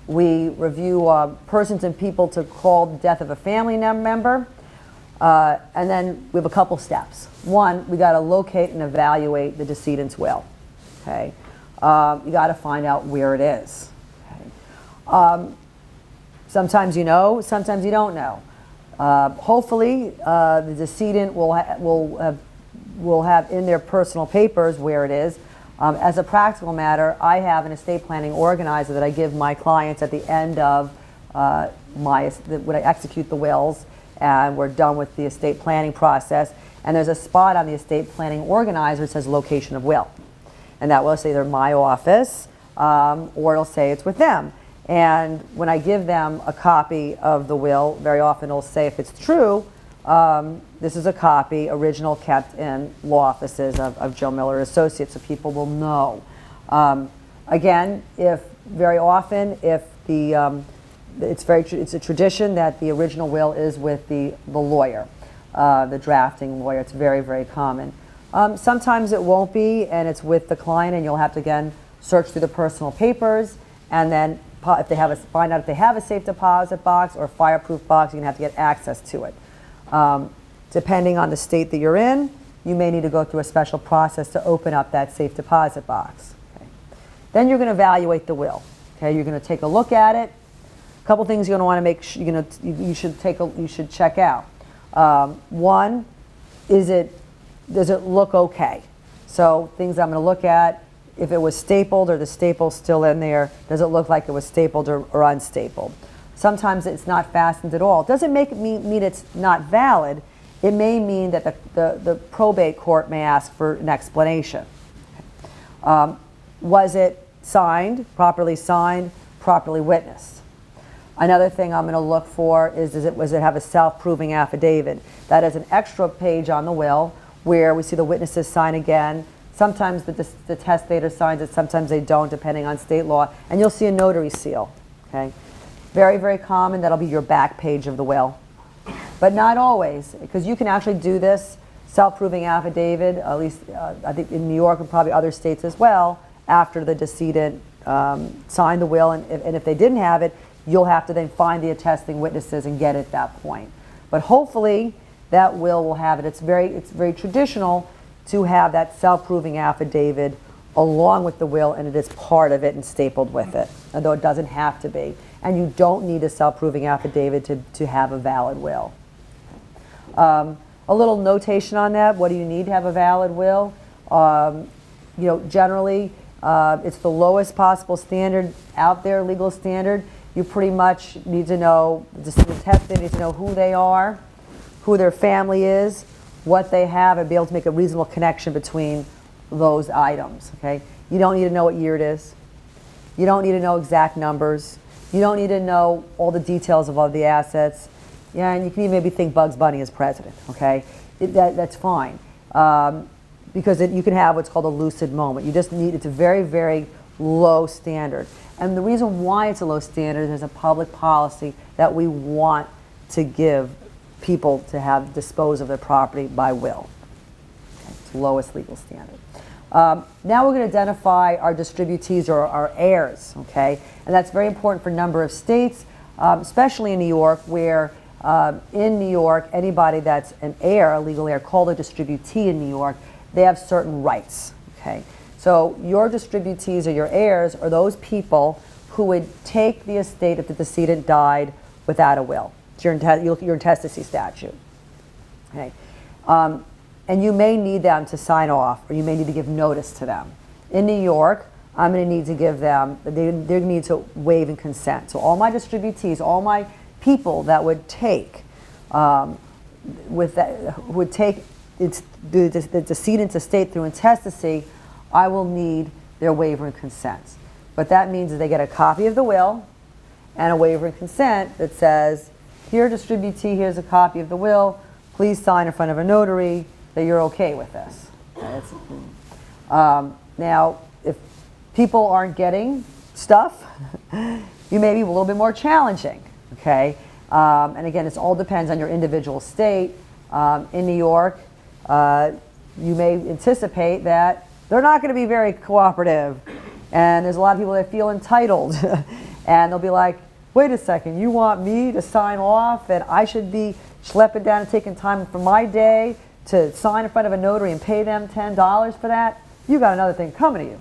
We review persons and people to call the death of a family member. And then we have a couple steps. One, we got to locate and evaluate the decedent's will. Okay. You got to find out where it is. Okay. Sometimes you know, sometimes you don't know. Hopefully, the decedent will have in their personal papers where it is. As a practical matter, I have an estate planning organizer that I give my clients at the end of when I execute the wills and we're done with the estate planning process. And there's a spot on the estate planning organizer that says location of will. And that will say either my office or it'll say it's with them. And when I give them a copy of the will, very often it'll say, if it's true, this is a copy, original, kept in law offices of Joe Miller Associates, so people will know. Again, very often, it's a tradition that the original will is with the lawyer, the drafting lawyer. It's very, very common. Sometimes it won't be, and it's with the client, and you'll have to again search through the personal papers, and then if they have find out if they have a safe deposit box or a fireproof box, you're gonna have to get access to it. Depending on the state that you're in, you may need to go through a special process to open up that safe deposit box. Okay. Then you're going to evaluate the will. Okay, you're going to take a look at it. A couple things you're going to want to make sure you should check out. One, does it look okay? So things I'm going to look at: if it was stapled, or the staple's still in there, does it look like it was stapled or unstapled? Sometimes it's not fastened at all. It doesn't mean it's not valid. It may mean that the probate court may ask for an explanation. Was it signed, properly witnessed? Another thing I'm going to look for is, does it have a self-proving affidavit? That is an extra page on the will where we see the witnesses sign again. Sometimes the testator signs it, sometimes they don't, depending on state law. And you'll see a notary seal. Okay. Very, very common. That'll be your back page of the will. But not always, because you can actually do this self-proving affidavit, at least I think in New York and probably other states as well, after the decedent signed the will. And if they didn't have it, you'll have to then find the attesting witnesses and get it at that point. But hopefully that will have it. It's very traditional to have that self-proving affidavit along with the will, and it is part of it and stapled with it, although it doesn't have to be. And you don't need a self-proving affidavit to have a valid will. A little notation on that: what do you need to have a valid will? Generally, it's the lowest possible standard out there, legal standard. You pretty much need to know, the testator needs to know who they are, who their family is, what they have, and be able to make a reasonable connection between those items. Okay, you don't need to know what year it is. You don't need to know exact numbers. You don't need to know all the details of all the assets. Yeah, and you can even maybe think Bugs Bunny as president. Okay, that's fine, because you can have what's called a lucid moment. You just need, it's a very, very low standard. And the reason why it's a low standard is there's a public policy that we want to give people to dispose of their property by will. Okay, it's the lowest legal standard. Now we're going to identify our distributees or our heirs, okay? And that's very important for a number of states, especially in New York, where in New York, anybody that's an heir, a legal heir, called a distributee in New York, they have certain rights, okay? So your distributees or your heirs are those people who would take the estate if the decedent died without a will. It's your intestacy statute. Okay. And you may need them to sign off, or you may need to give notice to them. In New York, I'm going to need to give them, they need to waive and consent. So all my distributees, all my people that would take, would take the decedent's estate through intestacy, I will need their waiver and consent. What that means is they get a copy of the will and a waiver and consent that says, here, distributee, here's a copy of the will. Please sign in front of a notary that you're okay with this. Now, if people aren't getting stuff, you may be a little bit more challenging, okay? And again, it all depends on your individual state. In New York, you may anticipate that they're not going to be very cooperative, and there's a lot of people that feel entitled, and they'll be like, wait a second, you want me to sign off, and I should be schlepping down and taking time from my day to sign in front of a notary and pay them $10 for that? You got another thing coming to you.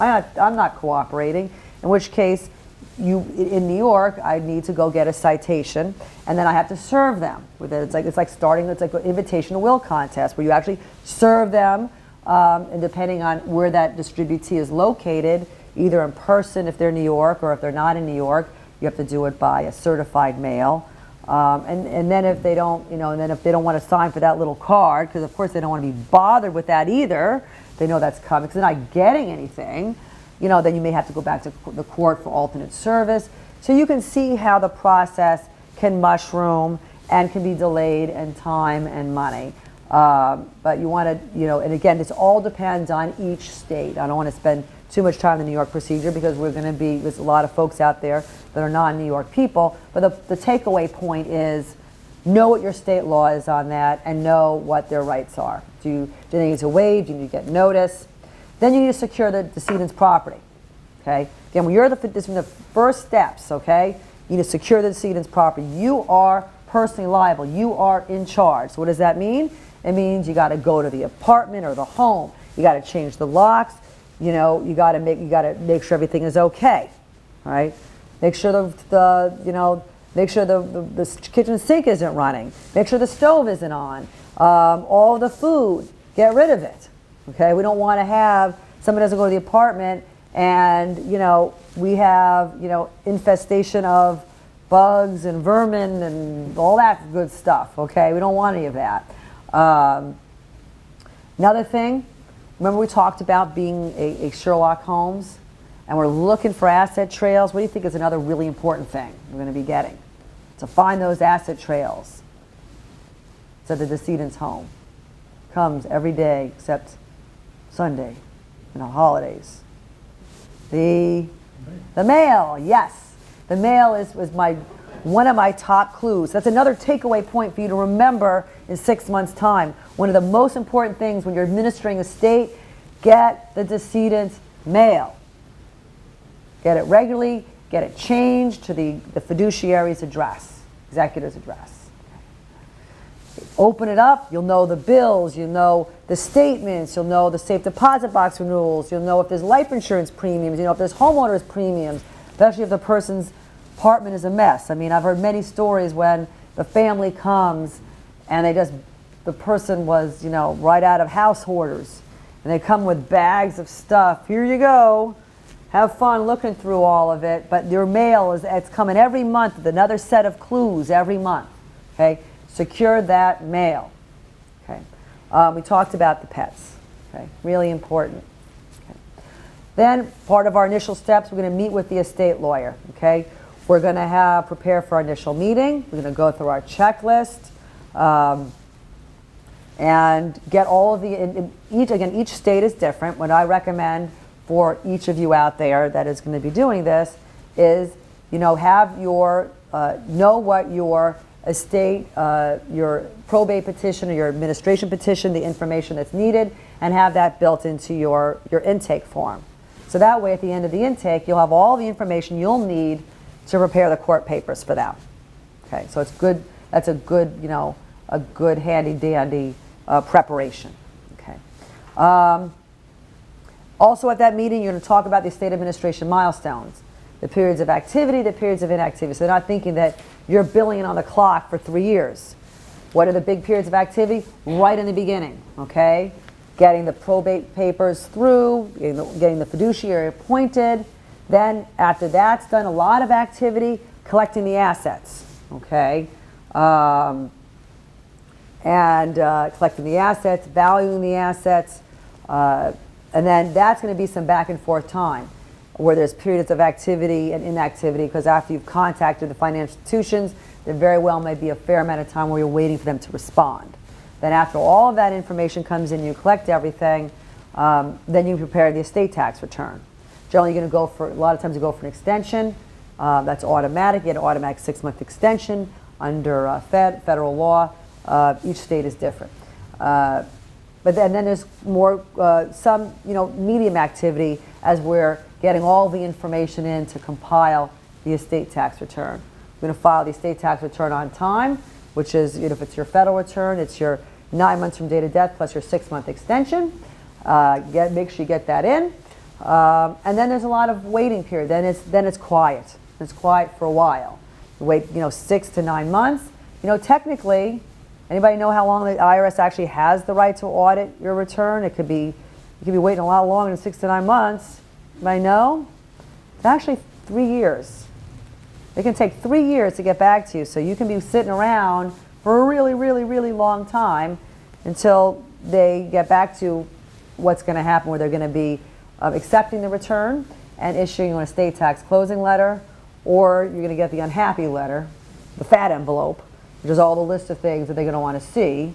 I'm not cooperating, in which case, in New York, I need to go get a citation, and then I have to serve them with it. It's like an invitation to will contest where you actually serve them, and depending on where that distributee is located, either in person if they're in New York, or if they're not in New York, you have to do it by a certified mail. And then if they don't, and then if they don't want to sign for that little card, because of course they don't want to be bothered with that either, they know that's coming because they're not getting anything, then you may have to go back to the court for alternate service. So you can see how the process can mushroom and can be delayed in time and money. But you want to, and again, this all depends on each state. I don't want to spend too much time in the New York procedure because there's a lot of folks out there that are non-New York people. But the takeaway point is know what your state law is on that and know what their rights are. Do they need to waive? Do you need to get notice? Then you need to secure the decedent's property. Okay? Again, when this is one of the first steps, okay? You need to secure the decedent's property. You are personally liable. You are in charge. So what does that mean? It means you got to go to the apartment or the home. You got to change the locks. You got to make sure everything is okay. All right? Make sure the kitchen sink isn't running. Make sure the stove isn't on. All the food, get rid of it. Okay? We don't want to have somebody doesn't go to the apartment and we have infestation of bugs and vermin and all that good stuff. Okay? We don't want any of that. Another thing, remember we talked about being a Sherlock Holmes, and we're looking for asset trails. What do you think is another really important thing we're going to be getting? To find those asset trails to the decedent's home. Comes every day except Sunday, holidays. The mail, yes. The mail was one of my top clues. That's another takeaway point for you to remember in 6 months' time. One of the most important things when you're administering a estate, get the decedent's mail. Get it regularly, get it changed to the fiduciary's address, executor's address. Open it up, you'll know the bills, you'll know the statements, you'll know the safe deposit box renewals, you'll know if there's life insurance premiums, if there's homeowners premiums, especially if the person's apartment is a mess. I mean, I've heard many stories when the family comes and the person was, right out of house hoarders, and they come with bags of stuff. Here you go. Have fun looking through all of it, but your mail it's coming every month with another set of clues every month. Okay, secure that mail. Okay, we talked about the pets. Okay, really important. Okay. Then part of our initial steps, we're going to meet with the estate lawyer. Okay, we're going to prepare for our initial meeting. We're going to go through our checklist and get all of the. Each state is different. What I recommend for each of you out there that is going to be doing this is, have your, know what your estate, your probate petition or your administration petition, the information that's needed, and have that built into your intake form. So that way at the end of the intake, you'll have all the information you'll need to prepare the court papers for them. Okay, so it's good, that's a good, a good handy dandy preparation. Okay. Also at that meeting, you're going to talk about the estate administration milestones. the periods of activity, the periods of inactivity. So they're not thinking that you're billing on the clock for 3 years. What are the big periods of activity? Right in the beginning, okay? Getting the probate papers through, getting the fiduciary appointed. Then after that's done, a lot of activity, collecting the assets, okay? Collecting the assets, valuing the assets, and then that's going to be some back and forth time where there's periods of activity and inactivity, because after you've contacted the financial institutions, there very well may be a fair amount of time where you're waiting for them to respond. Then after all of that information comes in, you collect everything, then you prepare the estate tax return. Generally, you're going to go for, a lot of times you go for an extension. That's automatic. You get an automatic 6-month extension under federal law. Each state is different. But then there's more, some medium activity as we're getting all the information in to compile the estate tax return. We're going to file the estate tax return on time, which is, if it's your federal return, it's your 9 months from date of death plus your 6-month extension. Make sure you get that in. And then there's a lot of waiting period. Then it's quiet. It's quiet for a while. You wait, 6 to 9 months. Technically, anybody know how long the IRS actually has the right to audit your return? It could be, you could be waiting a lot longer than 6 to 9 months. Anybody know? It's actually 3 years. It can take 3 years to get back to you, so you can be sitting around for a really, really, really long time until they get back to what's going to happen, where they're going to be accepting the return and issuing you an estate tax closing letter, or you're going to get the unhappy letter, the fat envelope, which is all the list of things that they're going to want to see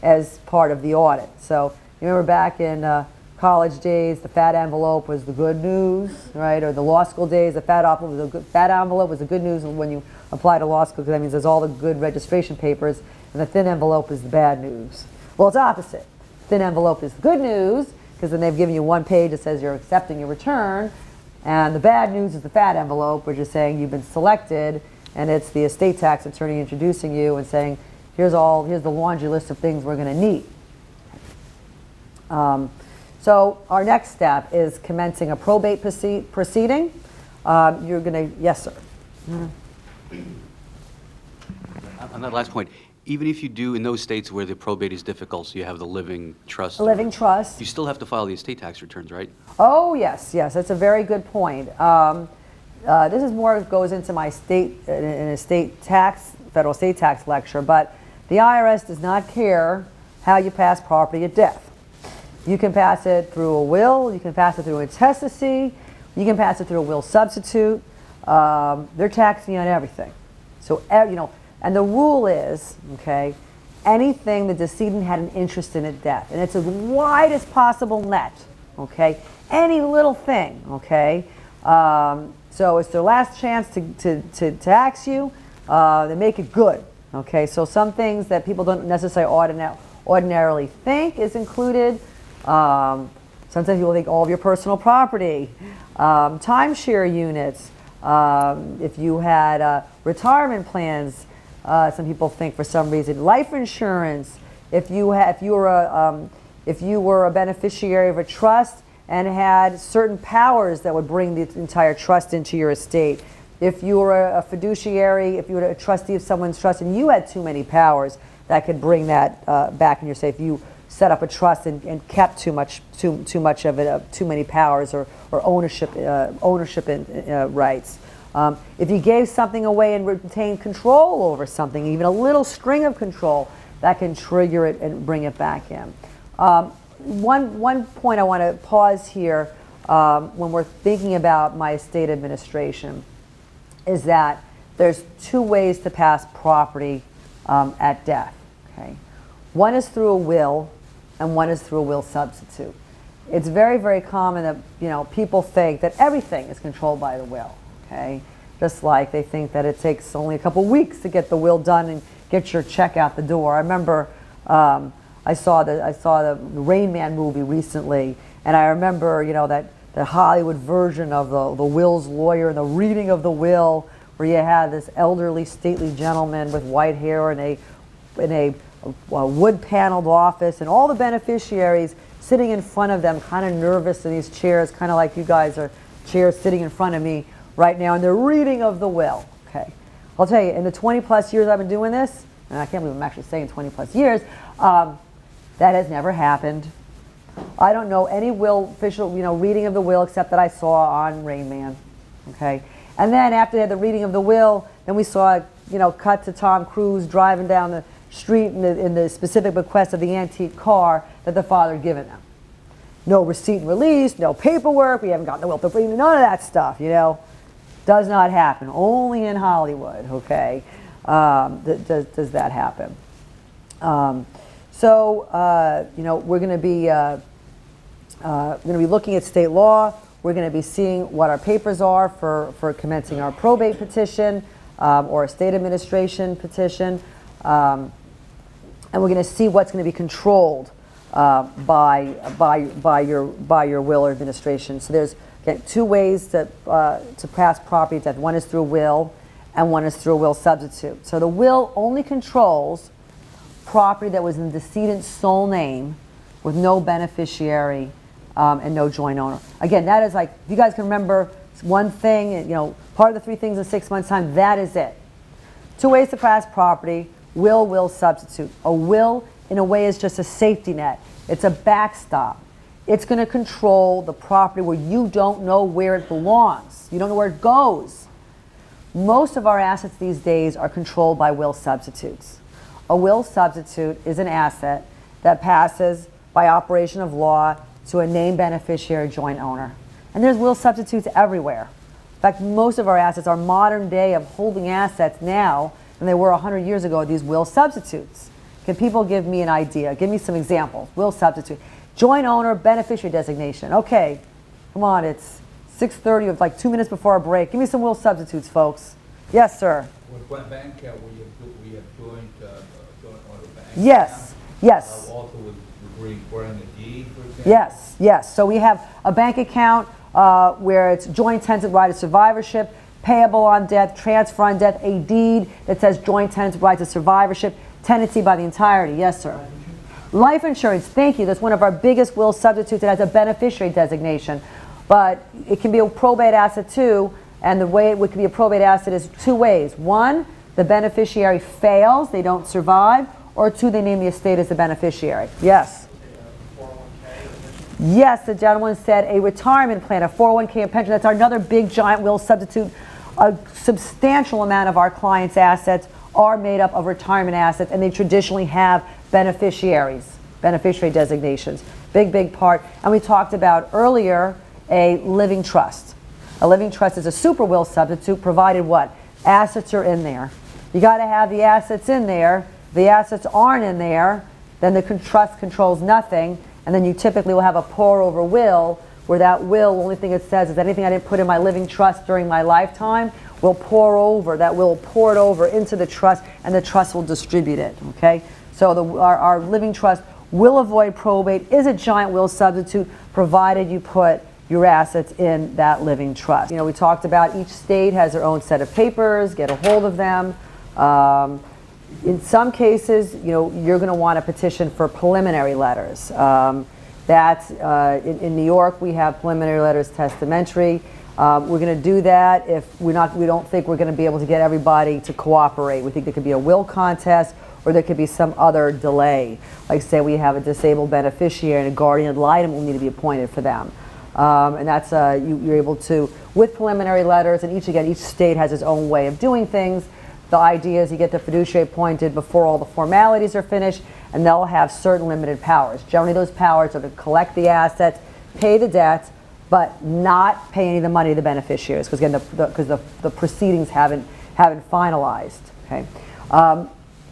as part of the audit. So you remember back in college days, the fat envelope was the good news, right? Or the law school days, the fat envelope was the good news when you apply to law school, because that means there's all the good registration papers, and the thin envelope is the bad news. Well, it's opposite. Thin envelope is the good news, because then they've given you one page that says you're accepting your return, and the bad news is the fat envelope, which is saying you've been selected, and it's the estate tax attorney introducing you and saying, here's the laundry list of things we're going to need. So our next step is commencing a probate proceeding. You're going to, yes, sir. On that last point, even if you do in those states where the probate is difficult, so you have the living trust. A living trust. You still have to file the estate tax returns, right? Oh, yes, that's a very good point. This is more goes into my federal estate tax lecture, but the IRS does not care how you pass property at death. You can pass it through a will, you can pass it through a intestacy, you can pass it through a will substitute. They're taxing you on everything. So, and the rule is, okay, anything the decedent had an interest in at death, and it's as wide as possible net, okay? Any little thing, okay? So it's their last chance to tax you. They make it good, okay? So some things that people don't necessarily ordinarily think is included. Sometimes people think all of your personal property, timeshare units. If you had retirement plans, some people think for some reason life insurance. If you were a beneficiary of a trust and had certain powers that would bring the entire trust into your estate. If you were a fiduciary, if you were a trustee of someone's trust and you had too many powers, that could bring that back in your estate. If you set up a trust and kept too much of it, too many powers or ownership rights. If you gave something away and retained control over something, even a little string of control, that can trigger it and bring it back in. One point I want to pause here when we're thinking about my estate administration is that there's 2 ways to pass property at death. Okay, one is through a will, and one is through a will substitute. It's very, very common that people think that everything is controlled by the will. Okay, just like they think that it takes only a couple weeks to get the will done and get your check out the door. I remember I saw the Rain Man movie recently, and I remember that the Hollywood version of the will's lawyer and the reading of the will, where you had this elderly, stately gentleman with white hair in a wood-paneled office, and all the beneficiaries sitting in front of them, kind of nervous in these chairs, kind of like you guys are chairs sitting in front of me, right now in the reading of the will. Okay, I'll tell you, in the 20 plus years I've been doing this, and I can't believe I'm actually saying 20 plus years, that has never happened. I don't know any will official, reading of the will except that I saw on Rain Man. Okay, and then after they had the reading of the will, then we saw, cut to Tom Cruise driving down the street in the specific bequest of the antique car that the father had given them. No receipt and release, no paperwork, we haven't gotten the will to none of that stuff, Does not happen. Only in Hollywood, okay, does that happen. We're going to be looking at state law. We're going to be seeing what our papers are for commencing our probate petition or a state administration petition. And we're going to see what's going to be controlled by your will or administration. So there's two ways to pass property death. One is through will, and one is through a will substitute. So the will only controls property that was in the decedent's sole name with no beneficiary and no joint owner. Again, that is like, if you guys can remember one thing, part of the 3 things in 6 months' time, that is it. 2 ways to pass property: will substitute. A will, in a way, is just a safety net. It's a backstop. It's going to control the property where you don't know where it belongs. You don't know where it goes. Most of our assets these days are controlled by will substitutes. A will substitute is an asset that passes by operation of law to a named beneficiary joint owner. And there's will substitutes everywhere. In fact, most of our assets are modern day of holding assets now than they were 100 years ago, these will substitutes. Can people give me an idea? Give me some examples. Will substitute. Joint owner beneficiary designation. Okay, come on, it's 6:30 of like 2 minutes before our break. Give me some will substitutes, folks. Yes, sir. With what bank we have joint owner bank? Yes, yes. Also with recording a deed, for example? Yes. So we have a bank account where it's joint tenant right of survivorship, payable on death, transfer on death, a deed that says joint tenant right to survivorship, tenancy by the entirety. Yes, sir. Life insurance, thank you. That's one of our biggest will substitutes. It has a beneficiary designation. But it can be a probate asset too, and the way it could be a probate asset is 2 ways. 1, the beneficiary fails, they don't survive, or 2, they name the estate as the beneficiary. Yes? Yes, the gentleman said a retirement plan, a 401k, a pension. That's another big giant will substitute. A substantial amount of our clients' assets are made up of retirement assets, and they traditionally have beneficiary designations. Big part. And we talked about earlier a living trust. A living trust is a super will substitute, provided what? Assets are in there. You got to have the assets in there. If the assets aren't in there, then the trust controls nothing, and then you typically will have a pour-over will, where that will, the only thing it says is anything I didn't put in my living trust during my lifetime will pour over. That will pour it over into the trust, and the trust will distribute it, okay? So our living trust will avoid probate, is a giant will substitute, provided you put your assets in that living trust. We talked about each state has their own set of papers, get a hold of them. In some cases, you're going to want a petition for preliminary letters. In New York, we have preliminary letters testamentary. We're going to do that if we don't think we're going to be able to get everybody to cooperate. We think there could be a will contest, or there could be some other delay. Like say we have a disabled beneficiary and a guardian ad litem will need to be appointed for them. And that's you're able to, with preliminary letters, and each state has its own way of doing things. The idea is you get the fiduciary appointed before all the formalities are finished, and they'll have certain limited powers. Generally, those powers are to collect the assets, pay the debts, but not pay any of the money to the beneficiaries, because again, the proceedings haven't finalized. Okay,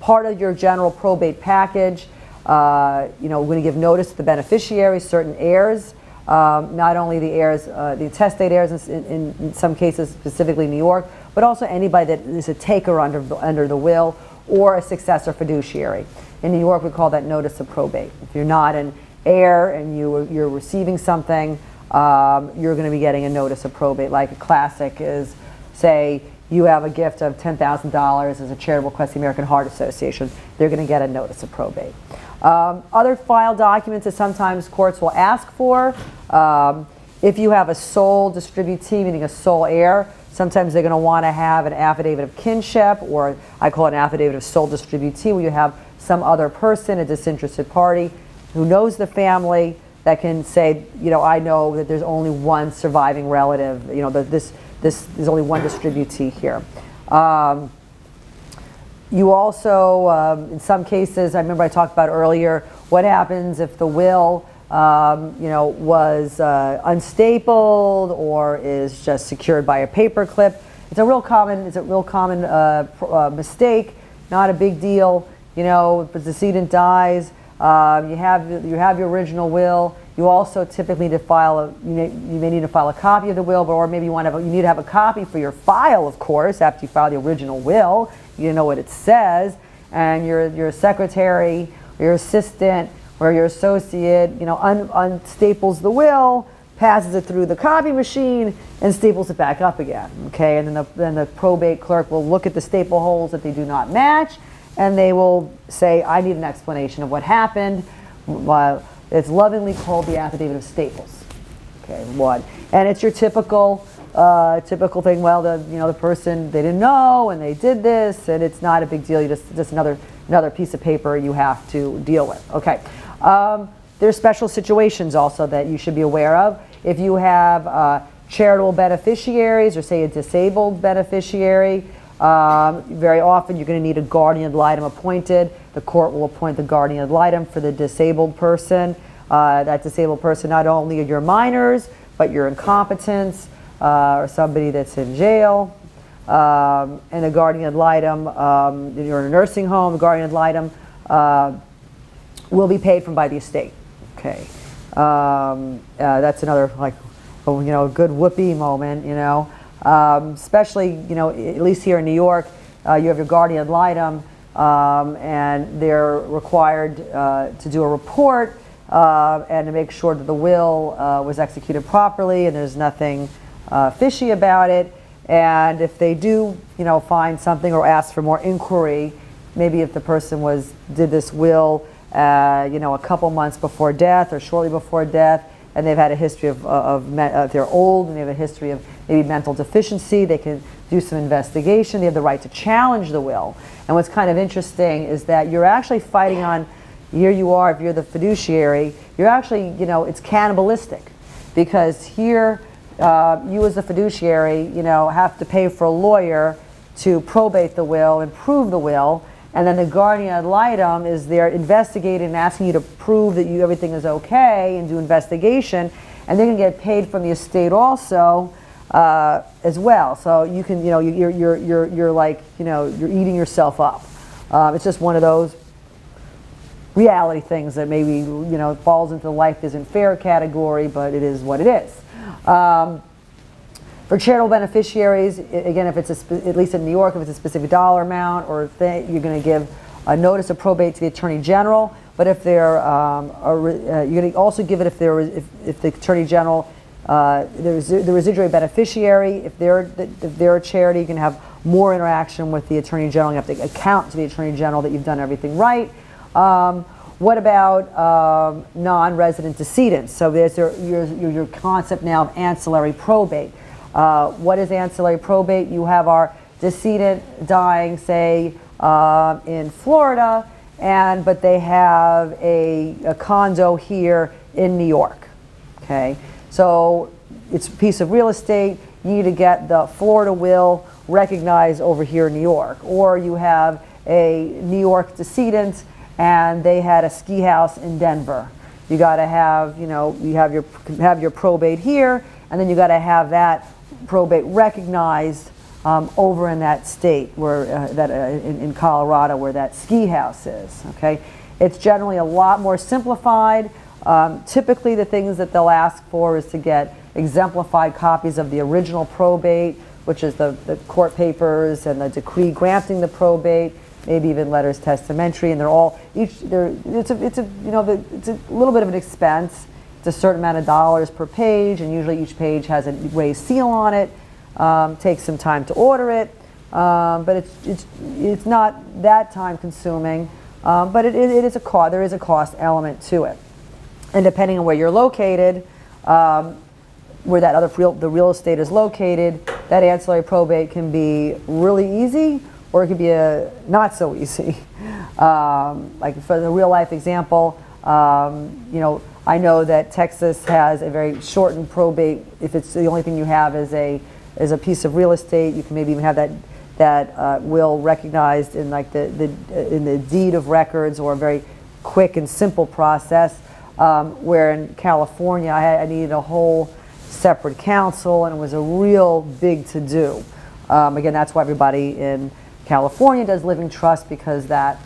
part of your general probate package, we're going to give notice to the beneficiaries, certain heirs. Not only the heirs, the intestate heirs in some cases, specifically New York, but also anybody that is a taker under the will or a successor fiduciary. In New York, we call that notice of probate. If you're not an heir and you're receiving something, you're going to be getting a notice of probate. Like a classic is, say, you have a gift of $10,000 as a charitable request to the American Heart Association. They're going to get a notice of probate. Other file documents that sometimes courts will ask for, if you have a sole distributee, meaning a sole heir, Sometimes they're going to want to have an affidavit of kinship, or I call it an affidavit of sole distributee, where you have some other person, a disinterested party, who knows the family, that can say, you know, I know that there's only one surviving relative, you know, that there's only one distributee here. You also, in some cases, I remember I talked about earlier, what happens if the will, you know, was unstapled or is just secured by a paper clip. It's a real common mistake, not a big deal. You know, if the decedent dies, you have your original will. You also typically need to file you may need to file a copy of the will, or maybe you need to have a copy for your file, of course, after you file the original will. You know what it says, and your secretary, or your assistant, or your associate, you know, unstaples the will, passes it through the copy machine, and staples it back up again. Okay, and then the probate clerk will look at the staple holes that they do not match, and they will say, I need an explanation of what happened. It's lovingly called the affidavit of staples. Okay, one, and it's your typical thing. Well, the person, they didn't know, and they did this, and it's not a big deal. You just another piece of paper you have to deal with. Okay, there's special situations also that you should be aware of. If you have charitable beneficiaries, or say a disabled beneficiary, very often you're going to need a guardian ad litem appointed. The court will appoint the guardian ad litem for the disabled person. That disabled person, not only are your minors, but your incompetents, or somebody that's in jail. And a guardian ad litem, if you're in a nursing home, the guardian ad litem will be paid from by the estate. Okay, that's another, like, you know, a good whoopee moment. You know, especially, you know, at least here in New York, you have your guardian ad litem, and they're required to do a report and to make sure that the will was executed properly and there's nothing fishy about it. And if they do, you know, find something or ask for more inquiry, maybe if the person did this will, you know, a couple months before death or shortly before death, and they've had a history if they're old and they have a history of maybe mental deficiency, they can do some investigation. They have the right to challenge the will. And what's kind of interesting is that you're actually fighting on, here you are, if you're the fiduciary, you're actually, you know, it's cannibalistic, because here you as the fiduciary, you know, have to pay for a lawyer to probate the will and prove the will, and then the guardian ad litem is there investigating and asking you to prove that everything is okay and do investigation, and they're going to get paid from the estate also as well. So you can, you know, you're like, you know, you're eating yourself up. It's just one of those reality things that maybe, you know, falls into the life isn't fair category, but it is what it is. For charitable beneficiaries, again, if it's at least in New York, if it's a specific dollar amount or thing, you're going to give a notice of probate to the Attorney General. But if they're, you're going to also give it if the Attorney General, the residuary beneficiary, if they're a charity, you can have more interaction with the Attorney General. You have to account to the Attorney General that you've done everything right. What about non-resident decedents? So there's your concept now of ancillary probate. What is ancillary probate? You have our decedent dying, say, in Florida, but they have a condo here in New York. Okay, so it's a piece of real estate. You need to get the Florida will recognized over here in New York. Or you have a New York decedent and they had a ski house in Denver. You got to have, you know, you have your probate here, and then you got to have that probate recognized over in that state where in Colorado where that ski house is. Okay, it's generally a lot more simplified. Typically, the things that they'll ask for is to get exemplified copies of the original probate, which is the court papers and the decree granting the probate, maybe even letters testamentary, and they're all it's a little bit of an expense. It's a certain amount of dollars per page, and usually each page has a raised seal on it. Takes some time to order it, but it's not that time consuming. But it is a cost. There is a cost element to it, and depending on where you're located, where the real estate is located, that ancillary probate can be really easy, or it could be not so easy. Like for the real life example, you know, I know that Texas has a very shortened probate. If it's the only thing you have is a piece of real estate, you can maybe even have that will recognized in like in the deed of records, or a very quick and simple process. Where in California, I needed a whole separate counsel, and it was a real big to-do. Again, that's why everybody in California does living trust, because that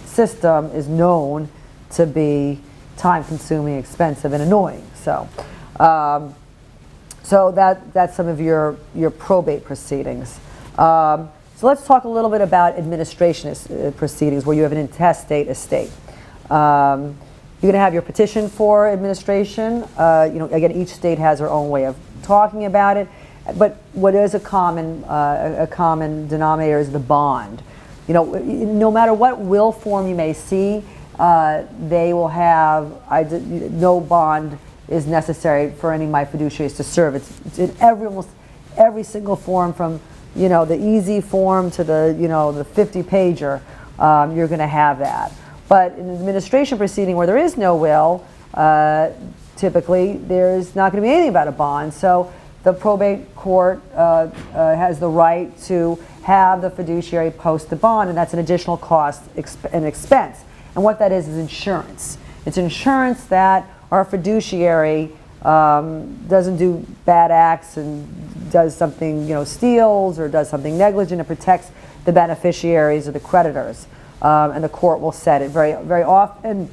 system is known to be time-consuming, expensive, and annoying. So, so that's some of your probate proceedings. So let's talk a little bit about administration proceedings, where you have an intestate estate. You're going to have your petition for administration. You know, again, each state has their own way of talking about it. But what is a common denominator is the bond. You know, no matter what will form you may see, they will have, no bond is necessary for any of my fiduciaries to serve. It's in almost every single form, from, you know, the easy form to the, you know, the 50-pager, you're going to have that. But in an administration proceeding where there is no will, typically there's not going to be anything about a bond. So the probate court has the right to have the fiduciary post the bond, and that's an additional cost and expense. And what that is insurance. It's insurance that our fiduciary doesn't do bad acts and does something, you know, steals or does something negligent. It protects the beneficiaries or the creditors. And the court will set it. Very, very often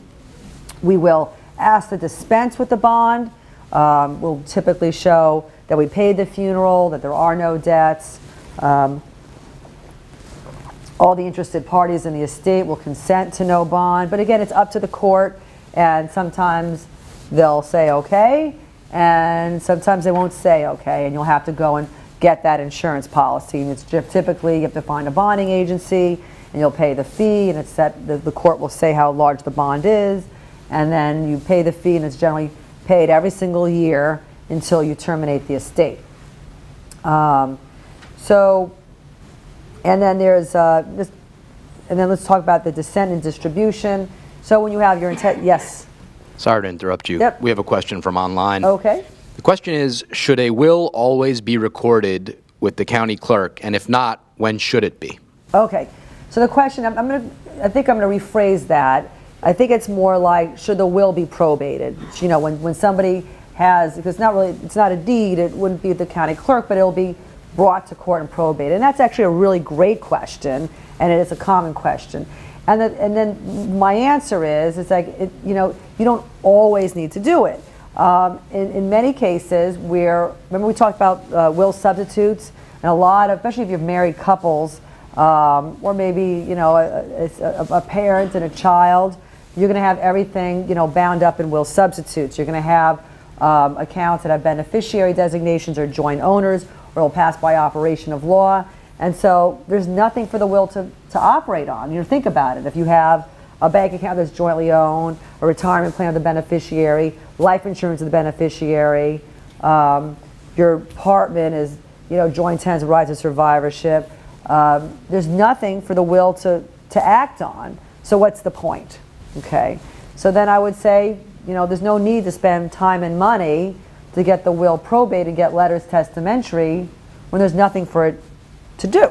we will ask to dispense with the bond. We'll typically show that we paid the funeral, that there are no debts. All the interested parties in the estate will consent to no bond. But again, it's up to the court, and sometimes they'll say okay, and sometimes they won't say okay, and you'll have to go and get that insurance policy. And it's typically you have to find a bonding agency, and you'll pay the fee, and it's set, the court will say how large the bond is, and then you pay the fee, and it's generally paid every single year until you terminate the estate. And then there's and then let's talk about the descent and distribution. So when you have your intent, yes. Sorry to interrupt you. Yep. We have a question from online. Okay. The question is, should a will always be recorded with the county clerk? And if not, when should it be? Okay. So the question, I think I'm going to rephrase that. I think it's more like, should the will be probated? You know, when somebody has, because it's not a deed, it wouldn't be the county clerk, but it'll be brought to court and probated. And that's actually a really great question, and it is a common question. And then my answer is, it's like, you know, you don't always need to do it. In many cases, remember we talked about will substitutes, and a lot of, especially if you have married couples, or maybe, you know, a parent and a child, you're going to have everything, you know, bound up in will substitutes. You're going to have accounts that have beneficiary designations or joint owners, or it'll pass by operation of law. And so there's nothing for the will to operate on. You know, think about it. If you have a bank account that's jointly owned, a retirement plan of the beneficiary, life insurance of the beneficiary, your apartment is, you know, joint tenants, rights of survivorship, there's nothing for the will to act on. So what's the point? Okay. So then I would say, you know, there's no need to spend time and money to get the will probated and get letters testamentary when there's nothing for it to do.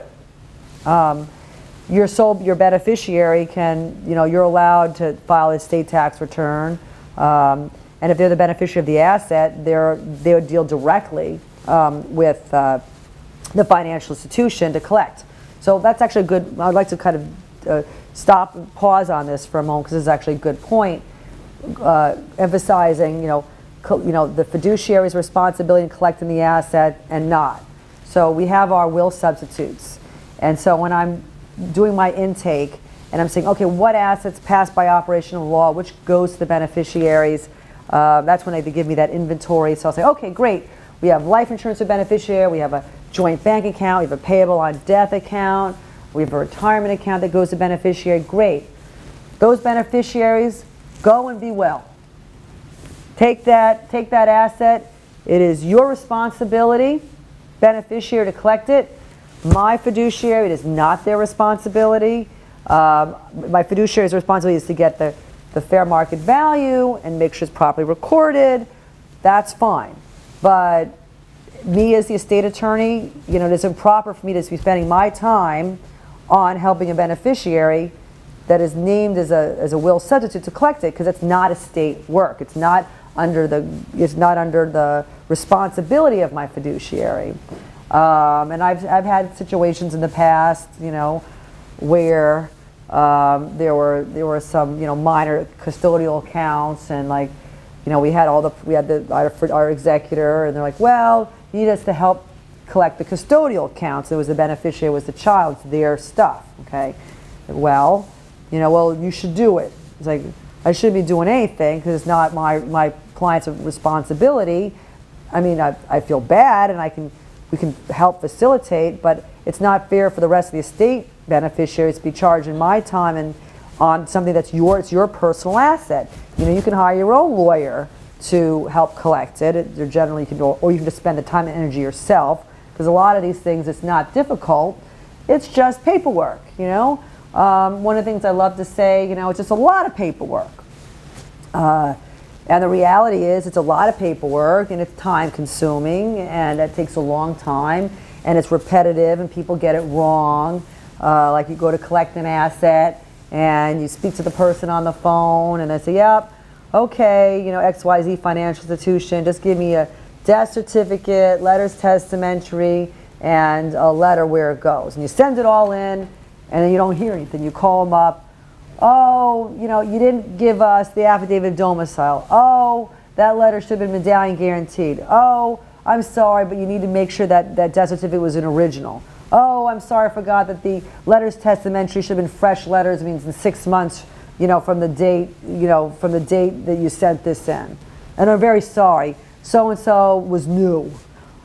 Your beneficiary can, you know, you're allowed to file a state tax return, and if they're the beneficiary of the asset, they would deal directly with the financial institution to collect. So that's actually a good, I'd like to kind of stop and pause on this for a moment, because this is actually a good point, emphasizing, you know, the fiduciary's responsibility in collecting the asset and not. So we have our will substitutes. And so when I'm doing my intake and I'm saying, okay, what assets passed by operation of law, which goes to the beneficiaries, that's when they give me that inventory. So I'll say, okay, great. We have life insurance for beneficiary, we have a joint bank account, we have a payable on death account, we have a retirement account that goes to beneficiary. Great. Those beneficiaries, go and be well. Take that asset. It is your responsibility beneficiary to collect it. My fiduciary, it is not their responsibility. My fiduciary's responsibility is to get the fair market value and make sure it's properly recorded. That's fine. But me as the estate attorney, you know, it is improper for me to be spending my time on helping a beneficiary that is named as a will substitute to collect it, because it's not estate work. It's not under the responsibility of my fiduciary. And I've had situations in the past, you know, where there were some, you know, minor custodial accounts, and like, you know, we had our executor, and they're like, well, you need us to help collect the custodial accounts. It was the beneficiary, was the child, it's their stuff. Okay, well, you know, well, you should do it. It's like, I shouldn't be doing anything because it's not my client's responsibility. I mean, I feel bad, and we can help facilitate, but it's not fair for the rest of the estate beneficiaries to be charging my time and on something that's it's your personal asset. You know, you can hire your own lawyer to help collect it. Generally, you can do, or you can just spend the time and energy yourself, because a lot of these things, it's not difficult. It's just paperwork, you know. One of the things I love to say, you know, it's just a lot of paperwork. And the reality is, it's a lot of paperwork, and it's time consuming, and it takes a long time, and it's repetitive, and people get it wrong. Like, you go to collect an asset, and you speak to the person on the phone, and they say, yep, okay, you know, XYZ financial institution, just give me a death certificate, letters testamentary, and a letter where it goes. And you send it all in, and then you don't hear anything. You call them up. Oh, you know, you didn't give us the affidavit of domicile. Oh, that letter should have been medallion guaranteed. Oh, I'm sorry, but you need to make sure that that death certificate was an original. Oh, I'm sorry, I forgot that the letters testamentary should have been fresh letters. It means in 6 months, you know, from the date that you sent this in. And I'm very sorry, so-and-so was new,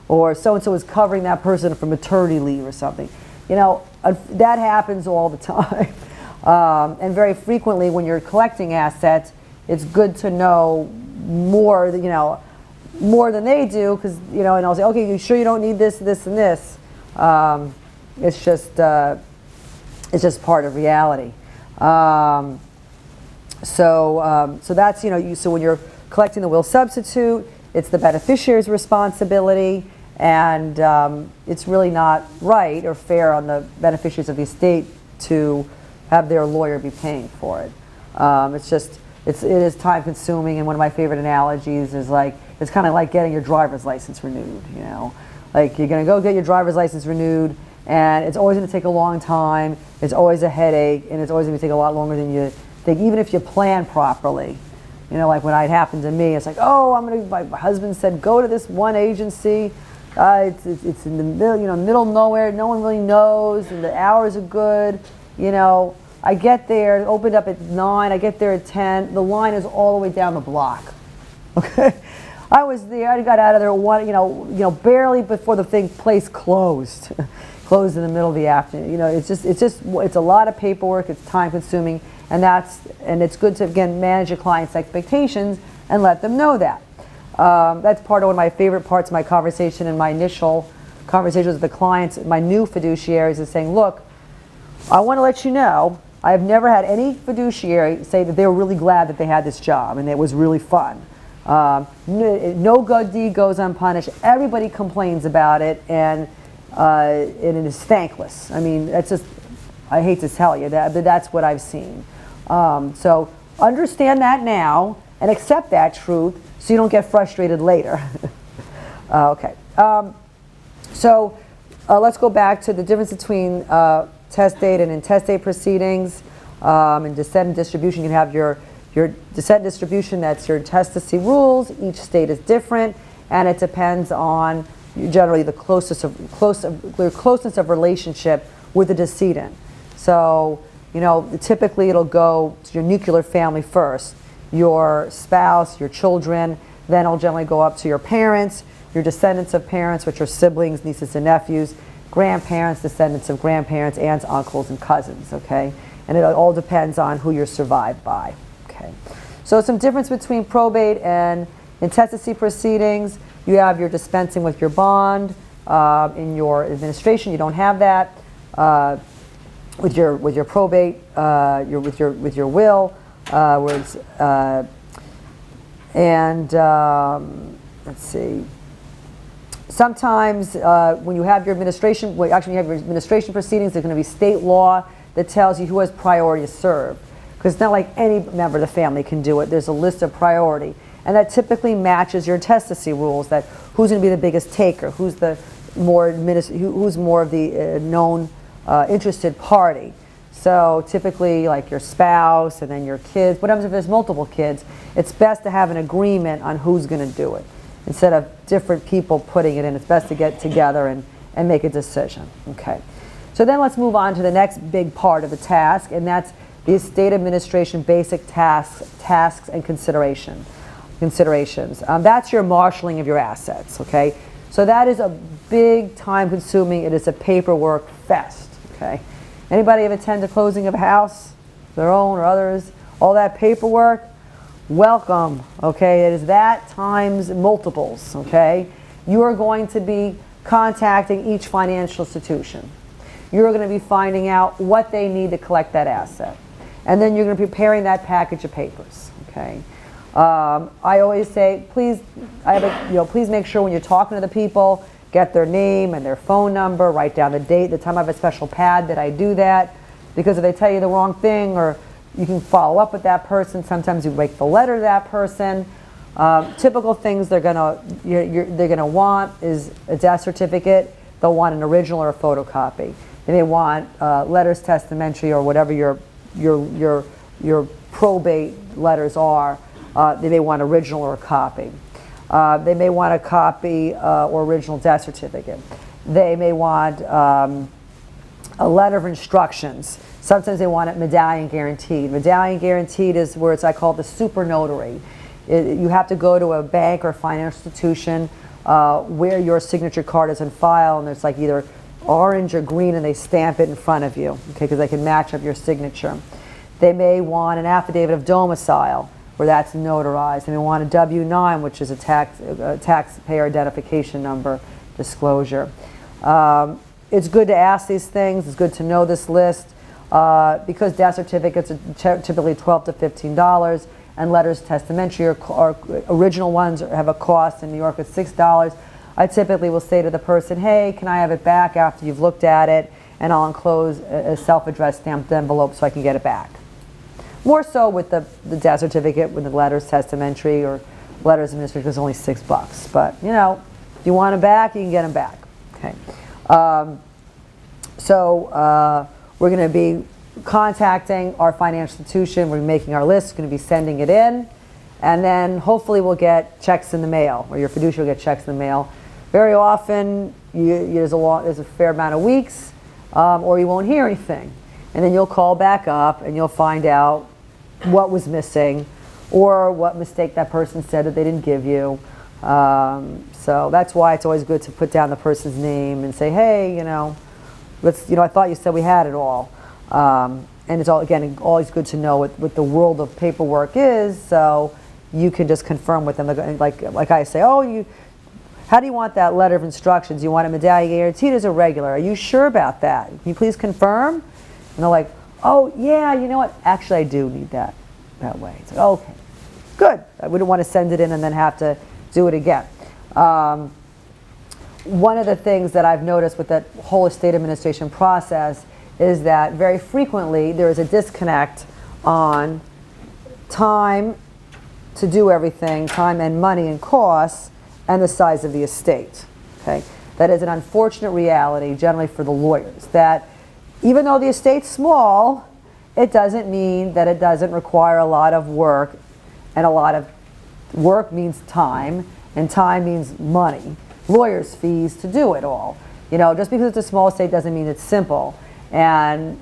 or so-and-so was covering that person for maternity leave or something. You know, that happens all the time. And very frequently when you're collecting assets, it's good to know more, you know, more than they do, because, you know, and I'll say, okay, you sure you don't need this, this, and this? It's just part of reality. So that's, you know, so when you're collecting the will substitute, it's the beneficiary's responsibility, and it's really not right or fair on the beneficiaries of the estate to have their lawyer be paying for it. It is time consuming, and one of my favorite analogies is like, it's kind of like getting your driver's license renewed, you know? Like, you're gonna go get your driver's license renewed, and it's always gonna take a long time, it's always a headache, and it's always gonna take a lot longer than you think, even if you plan properly. You know, like when it happened to me, it's like, oh, my husband said, go to this one agency, it's in the middle, you know, middle of nowhere, no one really knows, and the hours are good. You know, I get there, it opened up at 9, I get there at 10, the line is all the way down the block. Okay? I was there, I got out of there at 1, you know, barely before the place closed. Closed in the middle of the afternoon. You know, it's a lot of paperwork, it's time consuming, and it's good to, again, manage your client's expectations and let them know that. That's part of one of my favorite parts of my conversation, and my initial conversations with the clients, my new fiduciaries, is saying, look, I want to let you know, I have never had any fiduciary say that they were really glad that they had this job and it was really fun. No good deed goes unpunished. Everybody complains about it, and it is thankless. I mean, that's just, I hate to tell you that, but that's what I've seen. So understand that now and accept that truth so you don't get frustrated later. Okay. So let's go back to the difference between testate and intestate proceedings. In descent and distribution, you have your descent and distribution, that's your intestacy rules. Each state is different, and it depends on generally the closeness of relationship with the decedent. So, you know, typically it'll go to your nuclear family first, your spouse, your children, then it'll generally go up to your parents, your descendants of parents, which are siblings, nieces and nephews, grandparents, descendants of grandparents, aunts, uncles, and cousins, okay? And it all depends on who you're survived by, okay? So some difference between probate and intestacy proceedings. You have your dispensing with your bond, in your administration. You don't have that with your probate, with your will, let's see. Sometimes when you have your administration, well, actually you have your administration proceedings, there's going to be state law that tells you who has priority to serve. Because it's not like any member of the family can do it. There's a list of priority. And that typically matches your testacy rules, that who's going to be the biggest taker, who's more of the known interested party. So typically like your spouse and then your kids. What happens if there's multiple kids? It's best to have an agreement on who's going to do it. Instead of different people putting it in, it's best to get together and make a decision. Okay. So then let's move on to the next big part of the task, and that's the estate administration basic tasks and considerations. That's your marshaling of your assets, okay? So that is a big time consuming, it is a paperwork fest, okay? Anybody ever attend a closing of a house, their own or others? All that paperwork, welcome, okay? It is that times multiples, okay? You are going to be contacting each financial institution. You're going to be finding out what they need to collect that asset. And then you're going to be preparing that package of papers, okay? I always say, please make sure when you're talking to the people, get their name and their phone number, write down the date, the time I have a special pad that I do that, because if they tell you the wrong thing, or you can follow up with that person, sometimes you write the letter to that person. Typical things they're gonna want is a death certificate. They'll want an original or a photocopy. They may want letters testamentary or whatever your probate letters are. They may want original or a copy. They may want a copy or original death certificate. They may want a letter of instructions. Sometimes they want it medallion guaranteed. Medallion guaranteed is where I call it the super notary. You have to go to a bank or financial institution where your signature card is in file, and it's like either orange or green, and they stamp it in front of you, okay, because they can match up your signature. They may want an affidavit of domicile, where that's notarized. They may want a W-9, which is a taxpayer identification number disclosure. It's good to ask these things. It's good to know this list because death certificates are typically $12 to $15, and letters testamentary are original ones have a cost in New York of $6. I typically will say to the person, hey, can I have it back after you've looked at it, and I'll enclose a self-addressed stamped envelope so I can get it back. More so with the death certificate, with the letters testamentary or letters administrative, it's only $6. But you know, if you want them back, you can get them back. Okay. We're going to be contacting our financial institution. We're making our list. We're going to be sending it in, and then hopefully we'll get checks in the mail, or your fiduciary will get checks in the mail. Very often, there's a fair amount of weeks, or you won't hear anything, and then you'll call back up and you'll find out what was missing, or what mistake that person said that they didn't give you. So that's why it's always good to put down the person's name and say, hey, I thought you said we had it all. And it's always good to know what the world of paperwork is, so you can just confirm with them. Like I say, how do you want that letter of instructions? You want a medallion guaranteed as a regular? Are you sure about that? Can you please confirm? And they're like, oh yeah, you know what? Actually, I do need that way. It's like, okay, good. I wouldn't want to send it in and then have to do it again. One of the things that I've noticed with that whole estate administration process is that very frequently there is a disconnect on time to do everything, time and money and costs, and the size of the estate. Okay, that is an unfortunate reality generally for the lawyers, that even though the estate's small, it doesn't mean that it doesn't require a lot of work, and a lot of work means time, and time means money, lawyers' fees to do it all. Just because it's a small estate doesn't mean it's simple. And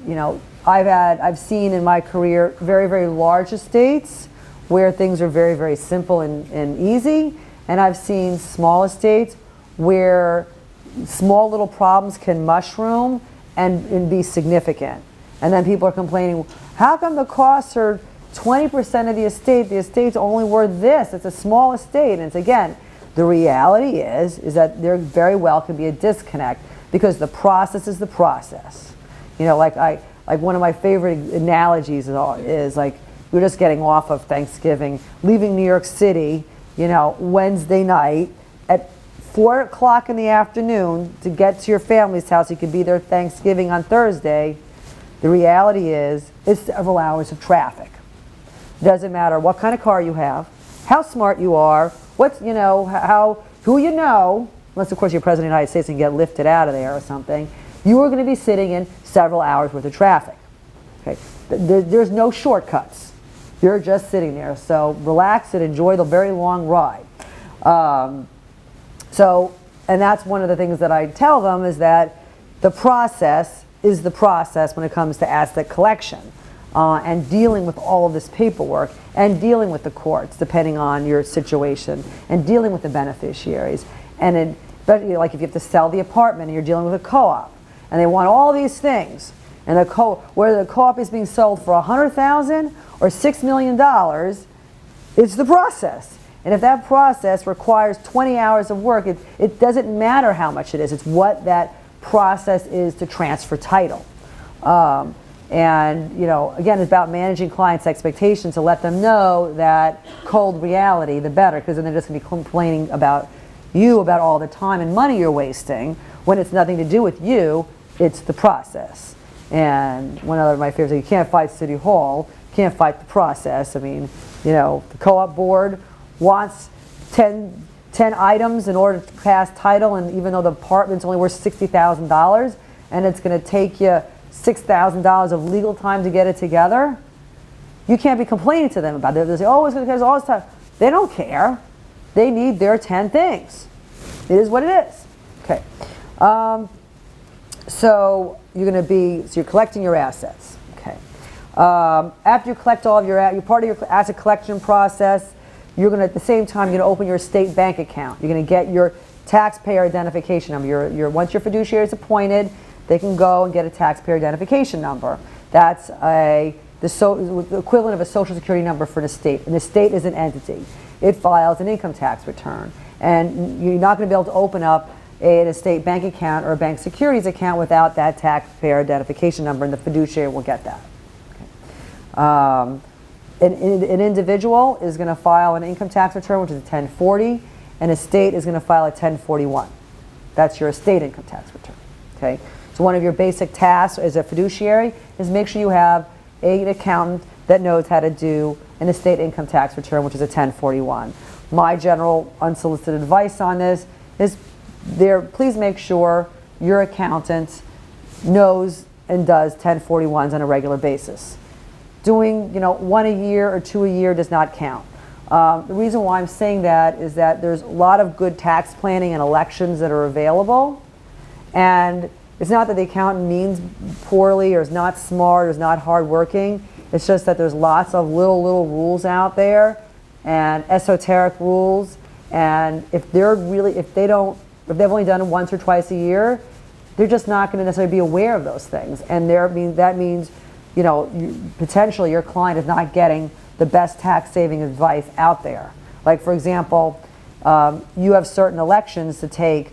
I've seen in my career very, very large estates where things are very, very simple and easy, and I've seen small estates where small little problems can mushroom and be significant. And then people are complaining, how come the costs are 20% of the estate? The estate's only worth this. It's a small estate. And it's, again, The reality is that there very well can be a disconnect because the process is the process. You know, like one of my favorite analogies is like we're just getting off of Thanksgiving, leaving New York City, you know, Wednesday night at 4 o'clock in the afternoon to get to your family's house. You could be there Thanksgiving on Thursday. The reality is it's several hours of traffic. Doesn't matter what kind of car you have, how smart you are, who you know, unless of course you're President of the United States and get lifted out of there or something, you are going to be sitting in several hours worth of traffic. Okay, there's no shortcuts. You're just sitting there. So relax and enjoy the very long ride. And that's one of the things that I tell them is that the process is the process when it comes to asset collection and dealing with all of this paperwork and dealing with the courts depending on your situation and dealing with the beneficiaries. And especially like if you have to sell the apartment and you're dealing with a co-op and they want all these things and whether the co-op is being sold for $100,000 or $6 million, it's the process. And if that process requires 20 hours of work, it doesn't matter how much it is. It's what that process is to transfer title. And, you know, again, it's about managing clients' expectations to let them know that cold reality, the better, because then they're just going to be complaining about you about all the time and money you're wasting when it's nothing to do with you, it's the process. And one of my favorites, you can't fight City Hall, you can't fight the process. I mean, you know, the co-op board wants 10 items in order to pass title, and even though the apartment's only worth $60,000 and it's going to take you $6,000 of legal time to get it together, you can't be complaining to them about it. They say, oh, it's going to take all this time. They don't care. They need their 10 things. It is what it is. Okay. So you're collecting your assets. Okay. After you collect all of you're part of your asset collection process, you're going to, at the same time, you're going to open your state bank account. You're going to get your taxpayer identification number. Once your fiduciary is appointed, they can go and get a taxpayer identification number. That's the equivalent of a social security number for an estate. An estate is an entity. It files an income tax return. And you're not going to be able to open up an estate bank account or a bank securities account without that taxpayer identification number, and the fiduciary will get that. Okay. An individual is going to file an income tax return, which is a 1040. An estate is going to file a 1041. That's your estate income tax return. Okay. So one of your basic tasks as a fiduciary is make sure you have an accountant that knows how to do an estate income tax return, which is a 1041. My general unsolicited advice on this is please make sure your accountant knows and does 1041s on a regular basis. Doing, one a year or two a year does not count. The reason why I'm saying that is that there's a lot of good tax planning and elections that are available, and it's not that the accountant means poorly or is not smart or is not hardworking. It's just that there's lots of little rules out there and esoteric rules, and if they've only done it once or twice a year, they're just not going to necessarily be aware of those things, and that means potentially your client is not getting the best tax saving advice out there. Like, for example, you have certain elections to take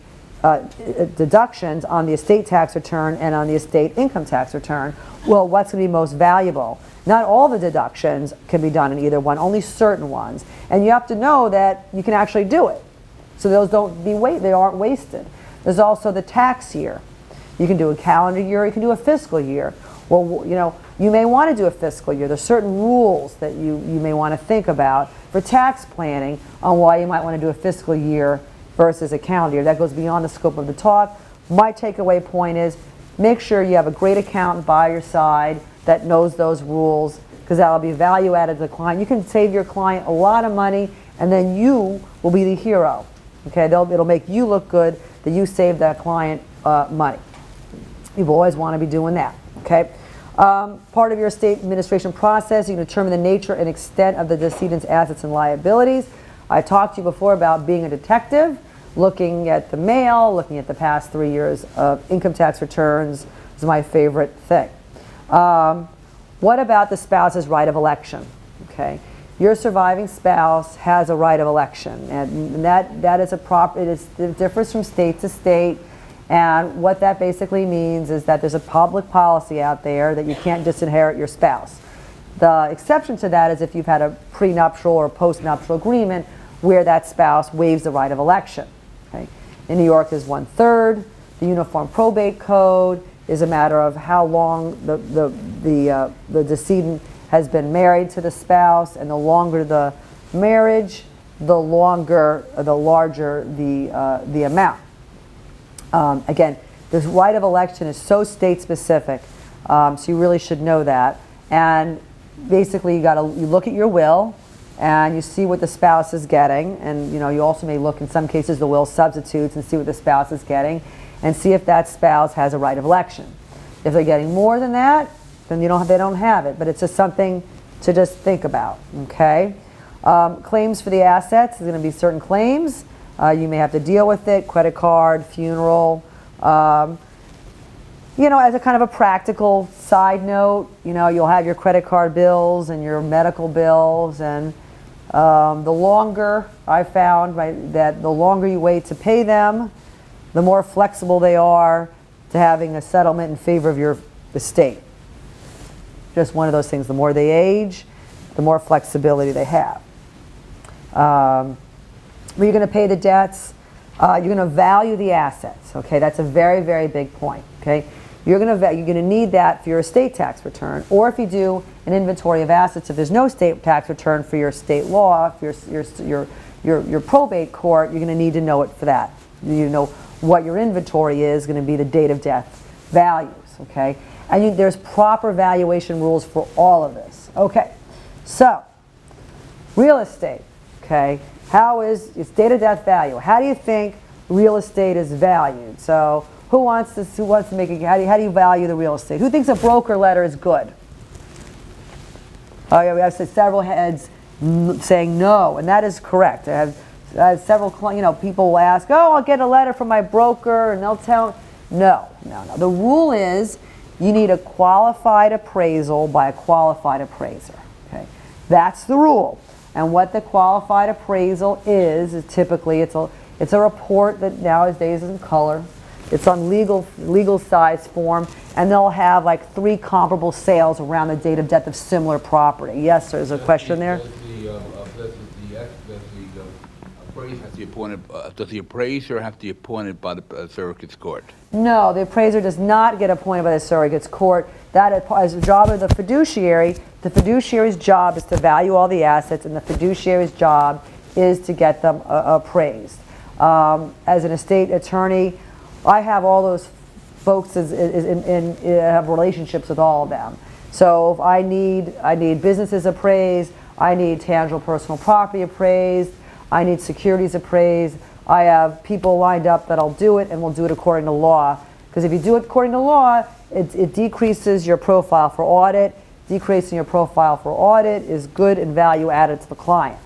deductions on the estate tax return and on the estate income tax return. Well, what's going to be most valuable? Not all the deductions can be done in either one, only certain ones. And you have to know that you can actually do it. So those they aren't wasted. There's also the tax year. You can do a calendar year, you can do a fiscal year. Well, you may want to do a fiscal year. There's certain rules that you may want to think about for tax planning on why you might want to do a fiscal year versus a calendar year. That goes beyond the scope of the talk. My takeaway point is make sure you have a great accountant by your side that knows those rules, because that will be value added to the client. You can save your client a lot of money, and then you will be the hero. Okay, it'll make you look good that you saved that client money. You always want to be doing that. Okay. Part of your estate administration process, you can determine the nature and extent of the decedent's assets and liabilities. I talked to you before about being a detective, looking at the mail, looking at the past 3 years of income tax returns is my favorite thing. What about the spouse's right of election? Okay. your surviving spouse has a right of election, and that is it differs from state to state. And what that basically means is that there's a public policy out there that you can't disinherit your spouse. The exception to that is if you've had a prenuptial or postnuptial agreement where that spouse waives the right of election. Okay? In New York is 1/3. The Uniform Probate Code is a matter of how long the decedent has been married to the spouse, and the longer the marriage, the larger the amount. Again, this right of election is so state specific, so you really should know that. And basically, you look at your will, and you see what the spouse is getting, and you also may look in some cases the will substitutes and see what the spouse is getting, and see if that spouse has a right of election. If they're getting more than that, then they don't have it. But it's just something to just think about. Okay. Claims for the assets, there's going to be certain claims. You may have to deal with it, credit card, funeral. As a kind of a practical side note, you'll have your credit card bills and your medical bills, and the longer I found that the longer you wait to pay them, the more flexible they are to having a settlement in favor of your estate. Just one of those things. The more they age, the more flexibility they have. Where you're going to pay the debts, you're going to value the assets. Okay, that's a very, very big point. Okay, you're going to need that for your estate tax return, or if you do an inventory of assets, if there's no state tax return for your state law, for your probate court, you're going to need to know it for that. You know what your inventory is going to be the date of death values. Okay, and there's proper valuation rules for all of this. Okay, so real estate. Okay. How is its date of death value? How do you think real estate is valued? So who wants to make it? How do you value the real estate? Who thinks a broker letter is good? Oh yeah, we have several heads saying no, and that is correct. I have several people will ask, oh, I'll get a letter from my broker, and they'll tell. No. The rule is you need a qualified appraisal by a qualified appraiser. Okay, that's the rule. And what the qualified appraisal is typically it's a report that nowadays is in color. It's on legal size form, and they'll have like 3 comparable sales around the date of death of similar property. Yes, there's a question there. Does the appraiser have to be appointed by the circuit's court? No, the appraiser does not get appointed by the surrogate's court. That is the job of the fiduciary. The fiduciary's job is to value all the assets, and the fiduciary's job is to get them appraised. As an estate attorney, I have all those folks have relationships with all of them. So if I need businesses appraised, I need tangible personal property appraised, I need securities appraised. I have people lined up that'll do it, and we'll do it according to law. Because if you do it according to law, it decreases your profile for audit. Decreasing your profile for audit is good and value added to the client.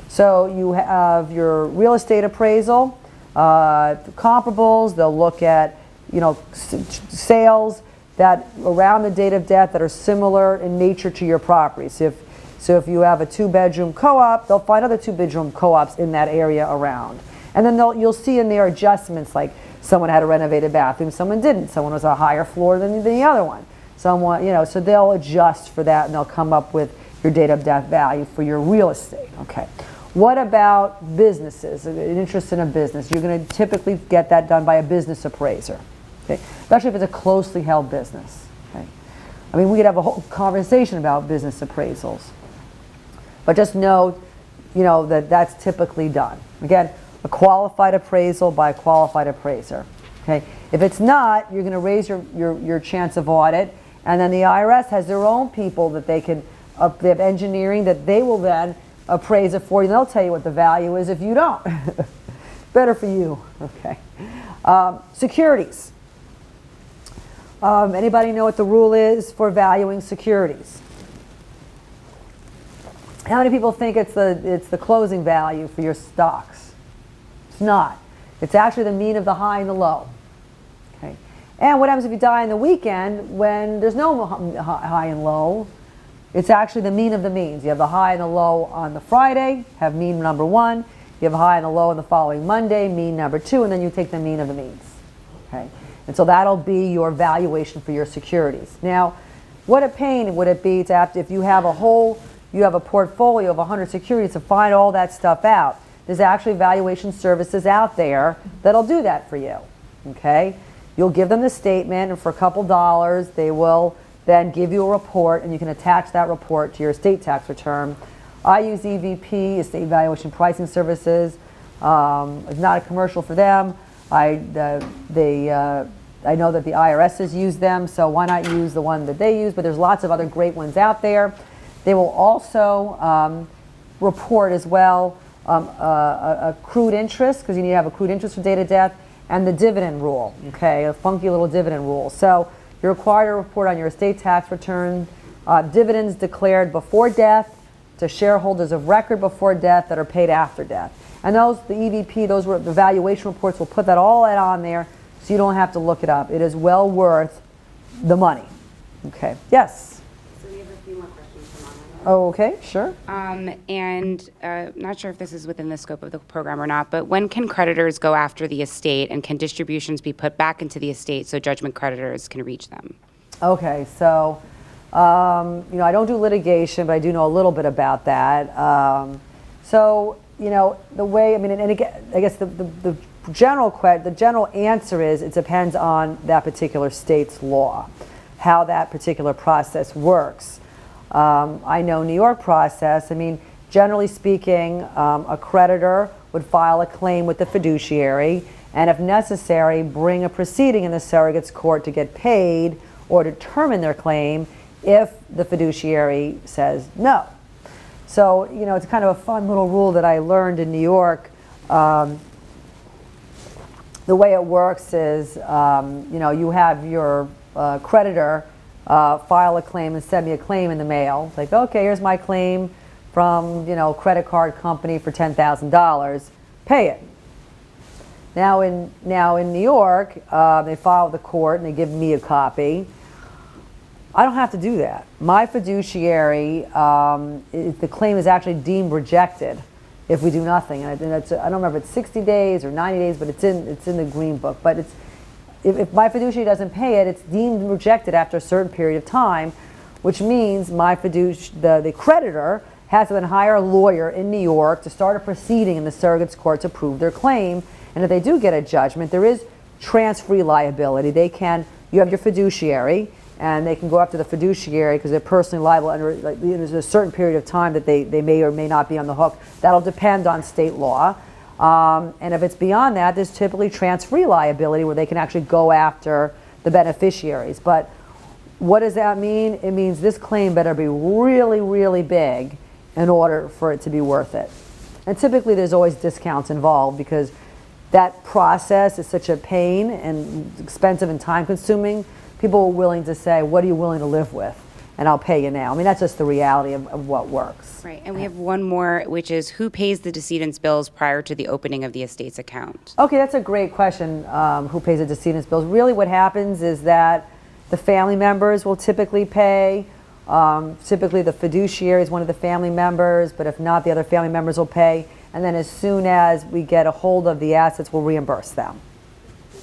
So you have your real estate appraisal, comparables. They'll look at sales that around the date of death that are similar in nature to your property. So if you have a 2-bedroom co-op, they'll find other 2-bedroom co-ops in that area around. And then you'll see in there adjustments, like someone had a renovated bathroom, someone didn't. Someone was a higher floor than the other one. Someone, so they'll adjust for that, and they'll come up with your date of death value for your real estate. Okay. What about businesses? An interest in a business. You're going to typically get that done by a business appraiser. Okay. Especially if it's a closely held business. Okay. I mean, we could have a whole conversation about business appraisals. But just know, that that's typically done. Again, a qualified appraisal by a qualified appraiser. Okay. If it's not, you're going to raise your chance of audit, and then the IRS has their own people that they have engineering that they will then appraise it for you. And they'll tell you what the value is if you don't. Better for you. Okay. Securities. Anybody know what the rule is for valuing securities? How many people think it's the closing value for your stocks? It's not. It's actually the mean of the high and the low. And what happens if you die on the weekend when there's no high and low? It's actually the mean of the means. You have the high and the low on the Friday, have mean number 1. You have a high and a low on the following Monday, mean number 2, and then you take the mean of the means. Okay? And so that'll be your valuation for your securities. Now, what a pain would it be to have to, if you have a portfolio of 100 securities, to find all that stuff out. There's actually valuation services out there that'll do that for you. Okay? You'll give them the statement, and for a couple dollars, they will then give you a report, and you can attach that report to your estate tax return. I use EVP, Estate Valuation Pricing Services. It's not a commercial for them. I know that the IRS has used them, so why not use the one that they use? But there's lots of other great ones out there. They will also report as well accrued interest, because you need to have accrued interest for date of death, and the dividend rule, okay, a funky little dividend rule. So you're required to report on your estate tax return dividends declared before death to shareholders of record before death that are paid after death. And those, the EVP, those were the valuation reports, will put that all on there so you don't have to look it up. It is well worth the money. Okay, yes? So we have a few more questions from online. Oh, okay, sure. Not sure if this is within the scope of the program or not, but when can creditors go after the estate, and can distributions be put back into the estate so judgment creditors can reach them? Okay, so, I don't do litigation, but I do know a little bit about that. The way, and again, I guess the general answer is it depends on that particular state's law, how that particular process works. I know New York process. Generally speaking, a creditor would file a claim with the fiduciary, and if necessary, bring a proceeding in the surrogate's court to get paid or determine their claim if the fiduciary says no. So, it's kind of a fun little rule that I learned in New York. The way it works is, you have your creditor file a claim and send me a claim in the mail. It's like, okay, here's my claim from, credit card company for $10,000. Pay it. Now in New York, they file with the court and they give me a copy. I don't have to do that. My fiduciary, the claim is actually deemed rejected if we do nothing. And I don't remember if it's 60 days or 90 days, but it's in the green book. But if my fiduciary doesn't pay it, it's deemed rejected after a certain period of time, which means the creditor has to then hire a lawyer in New York to start a proceeding in the surrogate's court to prove their claim. And if they do get a judgment, there is transfer liability. You have your fiduciary, and they can go after the fiduciary because they're personally liable under, there's a certain period of time that they may or may not be on the hook. That'll depend on state law. And if it's beyond that, there's typically transfer liability where they can actually go after the beneficiaries. But what does that mean? It means this claim better be really, really big in order for it to be worth it. And typically there's always discounts involved because that process is such a pain and expensive and time consuming. People are willing to say, what are you willing to live with? And I'll pay you now. That's just the reality of what works. Right, and we have one more, which is who pays the decedent's bills prior to the opening of the estate's account? Okay, that's a great question, who pays the decedent's bills. Really what happens is that the family members will typically pay. Typically the fiduciary is one of the family members, but if not, the other family members will pay. And then as soon as we get a hold of the assets, we'll reimburse them.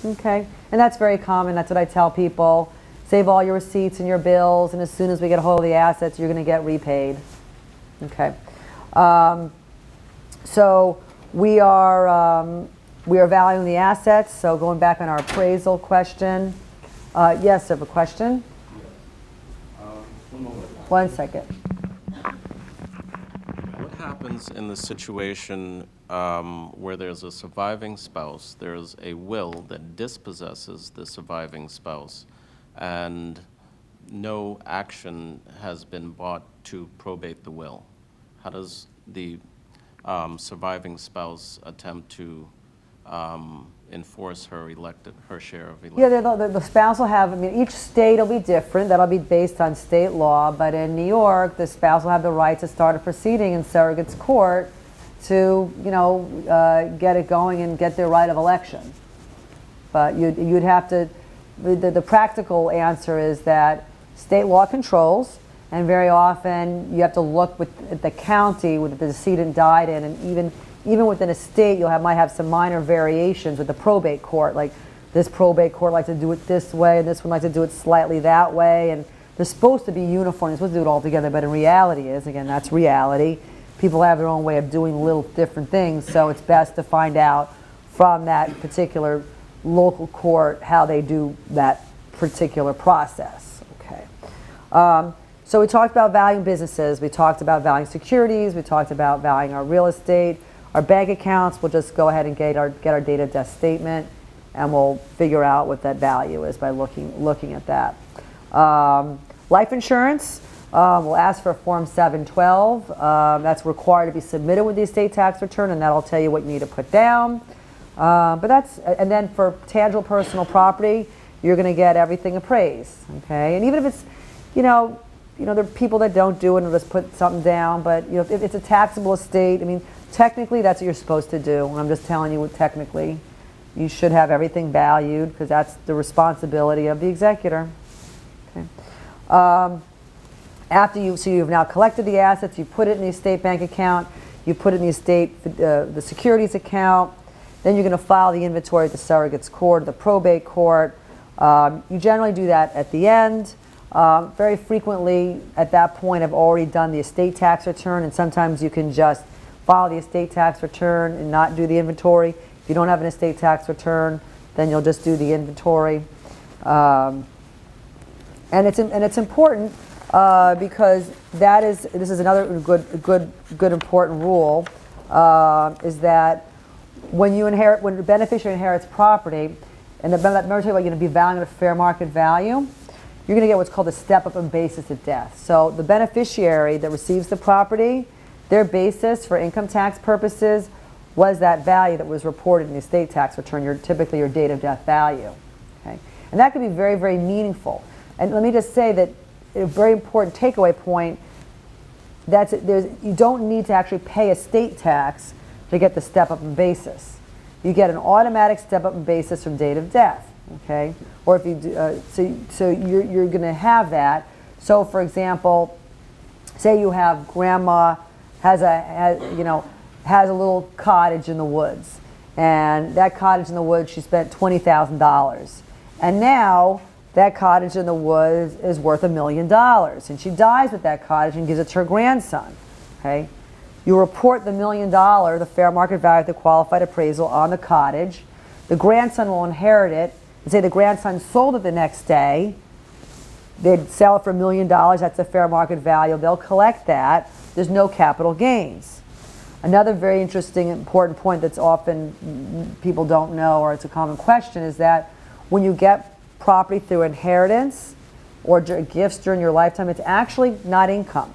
Okay, and that's very common. That's what I tell people. Save all your receipts and your bills, and as soon as we get a hold of the assets, you're going to get repaid. Okay, so we are valuing the assets. So going back on our appraisal question, yes, I have a question. One second. What happens in the situation where there's a surviving spouse, there's a will that dispossesses the surviving spouse, and no action has been brought to probate the will? How does the surviving spouse attempt to enforce her share of elected? Yeah, the spouse will have, each state will be different. That'll be based on state law. But in New York, the spouse will have the right to start a proceeding in surrogate's court to, get it going and get their right of election. But you'd have to, the practical answer is that state law controls, and very often you have to look at the county that the decedent died in, and even within a state, might have some minor variations with the probate court. Like this probate court likes to do it this way, and this one likes to do it slightly that way, and they're supposed to be uniform. They're supposed to do it all together, but in reality that's reality. People have their own way of doing little different things, so it's best to find out from that particular local court how they do that particular process. Okay. So we talked about valuing businesses, we talked about valuing securities, we talked about valuing our real estate, our bank accounts. We'll just go ahead and get our date of death statement, and we'll figure out what that value is by looking at that. Life insurance, we'll ask for a Form 712. That's required to be submitted with the estate tax return, and that'll tell you what you need to put down. And then for tangible personal property, you're going to get everything appraised. Okay, and even if it's, there are people that don't do it and just put something down, but if it's a taxable estate, I mean, technically that's what you're supposed to do. I'm just telling you, technically, you should have everything valued because that's the responsibility of the executor. Okay. So you've now collected the assets, you put it in the estate bank account, you put it in the estate, the securities account, then you're going to file the inventory at the surrogate's court, the probate court. You generally do that at the end. Very frequently at that point I've already done the estate tax return, and sometimes you can just file the estate tax return and not do the inventory. If you don't have an estate tax return, then you'll just do the inventory. And it's important because this is another good important rule, is that when the beneficiary inherits property, and remember you're going to be valuing at a fair market value, you're going to get what's called a step-up in basis at death. So the beneficiary that receives the property, their basis for income tax purposes was that value that was reported in the estate tax return, typically your date of death value. Okay? And that can be very, very meaningful. And let me just say that a very important takeaway point, you don't need to actually pay estate tax to get the step-up in basis. You get an automatic step-up in basis from date of death. Okay, or if you do, so you're going to have that. So, for example, say you have grandma has a little cottage in the woods, and that cottage in the woods she spent $20,000, and now that cottage in the woods is worth $1 million, and she dies with that cottage and gives it to her grandson. Okay, you report the $1 million, the fair market value of the qualified appraisal on the cottage. The grandson will inherit it. And say the grandson sold it the next day, they'd sell it for $1 million, that's the fair market value, they'll collect that, there's no capital gains. Another very interesting, important point that's often people don't know, or it's a common question, is that when you get property through inheritance or gifts during your lifetime, it's actually not income.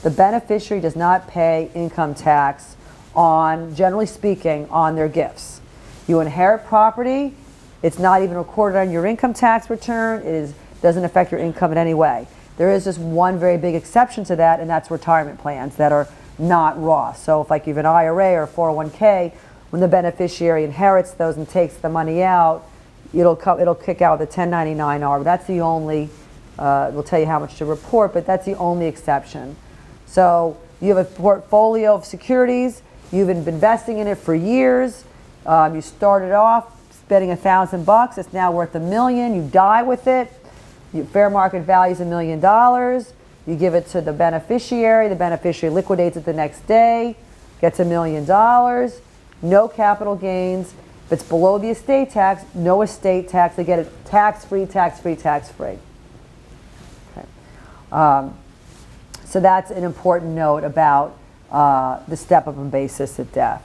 The beneficiary does not pay income tax generally speaking, on their gifts. You inherit property, it's not even recorded on your income tax return. It doesn't affect your income in any way. There is just one very big exception to that, and that's retirement plans that are not Roth. So if like you have an IRA or 401k, when the beneficiary inherits those and takes the money out, it'll kick out the 1099-R. That's the only, we'll tell you how much to report, but that's the only exception. So you have a portfolio of securities, you've been investing in it for years, you started off spending $1,000, it's now worth $1 million, you die with it, your fair market value is $1 million, you give it to the beneficiary liquidates it the next day, gets $1 million, no capital gains. If it's below the estate tax, no estate tax, they get it tax-free, tax-free, tax-free. Okay. So that's an important note about the step-up in basis at death.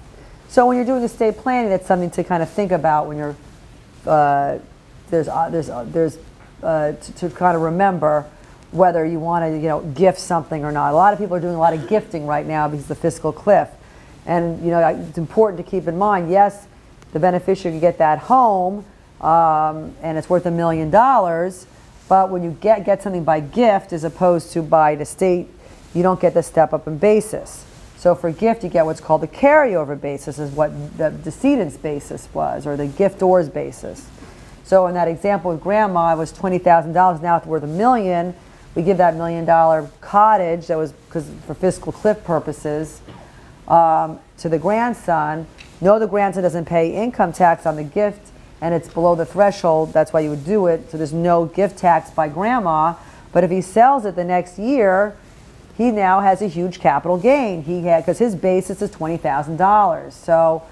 So when you're doing estate planning, that's something to kind of think about when you're to kind of remember whether you want to gift something or not. A lot of people are doing a lot of gifting right now because of the fiscal cliff, and it's important to keep in mind. Yes, the beneficiary can get that home, and it's worth $1 million. But when you get something by gift as opposed to by the estate, you don't get the step up in basis. So for gift, you get what's called the carryover basis, is what the decedent's basis was, or the giftor's basis. So in that example with grandma, it was $20,000, now it's worth $1 million, we give that $1 million cottage that was for fiscal cliff purposes to the grandson. No, the grandson doesn't pay income tax on the gift, and it's below the threshold. That's why you would do it. So there's no gift tax by grandma. But if he sells it the next year, he now has a huge capital gain. Because his basis is $20,000. So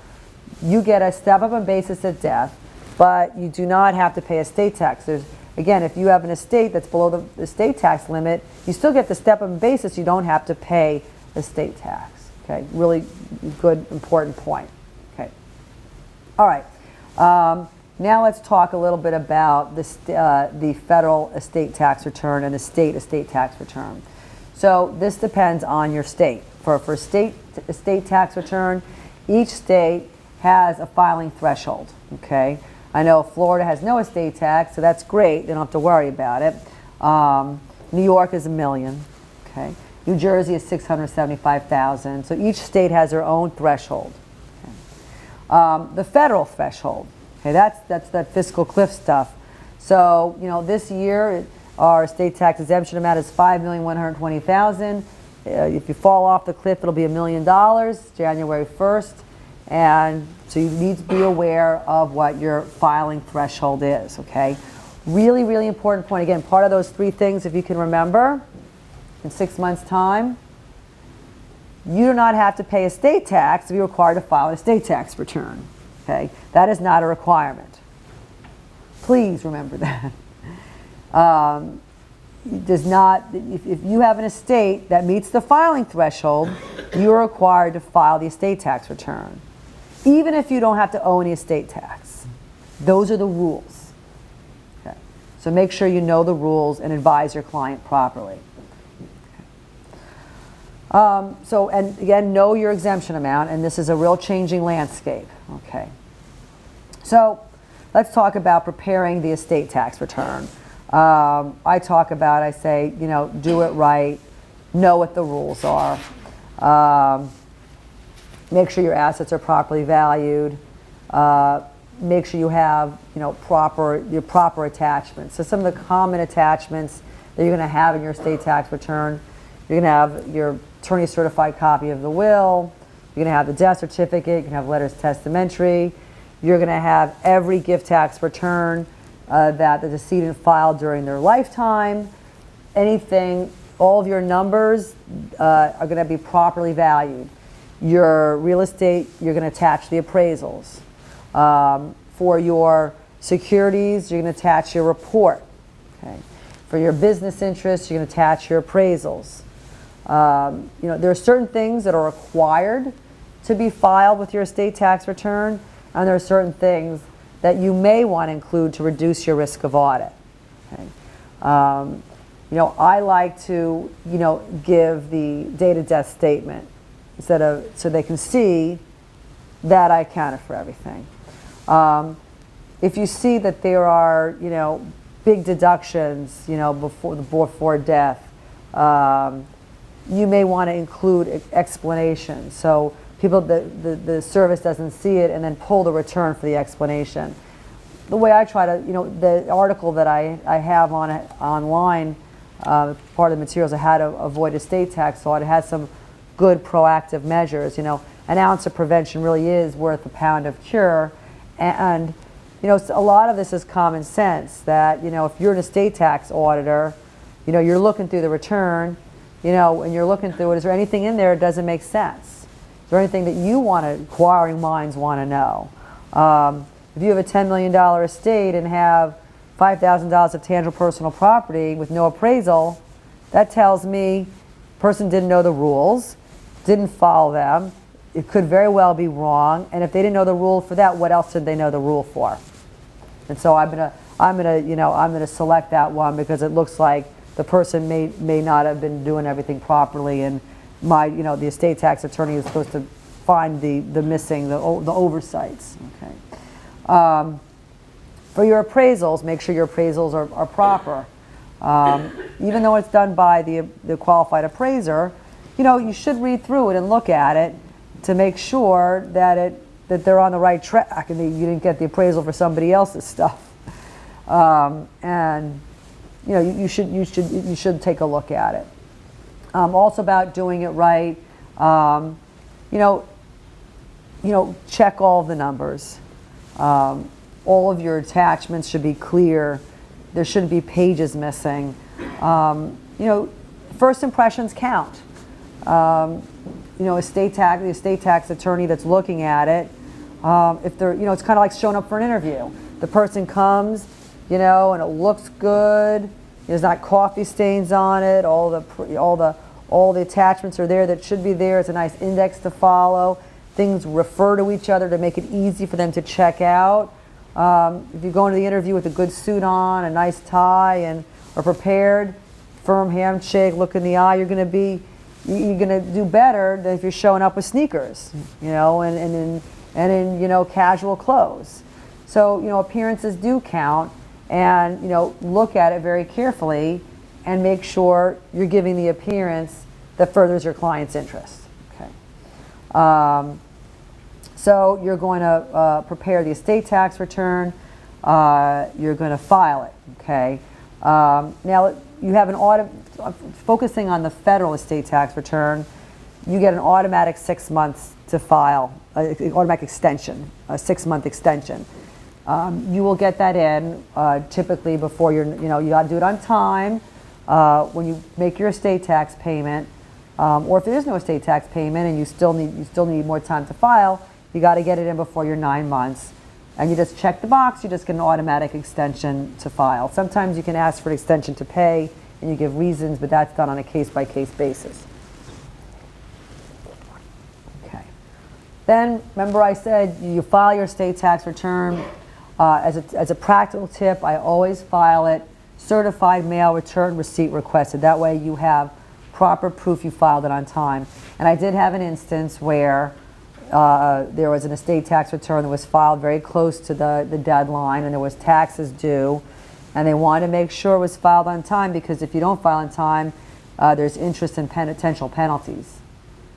you get a step up in basis at death, but you do not have to pay estate tax. Again, if you have an estate that's below the estate tax limit, you still get the step up in basis. You don't have to pay estate tax. Okay, really good, important point. Okay. All right. Now let's talk a little bit about the federal estate tax return and the state estate tax return. So this depends on your state. For state estate tax return, each state has a filing threshold. Okay. I know Florida has no estate tax, so that's great. They don't have to worry about it. New York is $1 million. Okay. New Jersey is $675,000. So each state has their own threshold. Okay. The federal threshold. Okay, that's that fiscal cliff stuff. So this year our estate tax exemption amount is $5,120,000. If you fall off the cliff, it'll be $1 million January 1st. And so you need to be aware of what your filing threshold is, okay? Really, really important point. Again, part of those 3 things, if you can remember, in 6 months' time, you do not have to pay estate tax to be required to file an estate tax return, okay? That is not a requirement. Please remember that. If you have an estate that meets the filing threshold, you are required to file the estate tax return, even if you don't have to owe any estate tax. Those are the rules. Okay. So make sure you know the rules and advise your client properly. And again, know your exemption amount, and this is a real changing landscape. Okay. So let's talk about preparing the estate tax return. I say, do it right, know what the rules are. Make sure your assets are properly valued. Make sure you have, your proper attachments. So some of the common attachments that you're going to have in your estate tax return, you're going to have your attorney certified copy of the will. You're going to have the death certificate. You're going to have letters testamentary. You're going to have every gift tax return that the decedent filed during their lifetime. Anything, all of your numbers are going to be properly valued. Your real estate, you're going to attach the appraisals. For your securities, you're going to attach your report. Okay. For your business interests, you're going to attach your appraisals. There are certain things that are required to be filed with your estate tax return, and there are certain things that you may want to include to reduce your risk of audit. Okay. I like to, give the date of death statement so they can see that I accounted for everything. If you see that there are, big deductions, before death, you may want to include explanations. So the service doesn't see it and then pull the return for the explanation. The way I try to, the article that I have on it online, part of the materials on how to avoid estate tax audit, has some good proactive measures. An ounce of prevention really is worth a pound of cure. And, a lot of this is common sense that, if you're an estate tax auditor, you're looking through the return, and you're looking through it, is there anything in there that doesn't make sense? Is there anything that inquiring minds want to know? If you have a $10 million estate and have $5,000 of tangible personal property with no appraisal, that tells me the person didn't know the rules, didn't follow them. It could very well be wrong. And if they didn't know the rule for that, what else did they know the rule for? And so I'm gonna select that one because it looks like the person may not have been doing everything properly, and the estate tax attorney is supposed to find the missing, the oversights. Okay. For your appraisals, make sure your appraisals are proper. Even though it's done by the qualified appraiser, you should read through it and look at it to make sure that they're on the right track and that you didn't get the appraisal for somebody else's stuff. And you should take a look at it. Also about doing it right, check all the numbers. All of your attachments should be clear. There shouldn't be pages missing. First impressions count. The estate tax attorney that's looking at it, if they're, it's kind of like showing up for an interview. The person comes, and it looks good. There's not coffee stains on it. All the attachments are there that should be there. It's a nice index to follow. Things refer to each other to make it easy for them to check out. If you go into the interview with a good suit on, a nice tie, and are prepared, firm handshake, look in the eye, you're going to do better than if you're showing up with sneakers, and in casual clothes. So appearances do count, and look at it very carefully and make sure you're giving the appearance that furthers your client's interest. Okay. So you're going to prepare the estate tax return. You're going to file it. Okay. Now you have focusing on the federal estate tax return. You get an automatic 6 months to file, automatic extension, a 6-month extension. You will get that in typically before you got to do it on time. When you make your estate tax payment, or if there is no estate tax payment and you still need more time to file, you got to get it in before your 9 months. And you just check the box, you just get an automatic extension to file. Sometimes you can ask for an extension to pay and you give reasons, but that's done on a case-by-case basis. Okay. Then, remember I said you file your estate tax return. As a practical tip, I always file it certified mail return receipt requested. That way you have proper proof you filed it on time. And I did have an instance where there was an estate tax return that was filed very close to the deadline, and there was taxes due, and they wanted to make sure it was filed on time, because if you don't file on time, there's interest and potential penalties,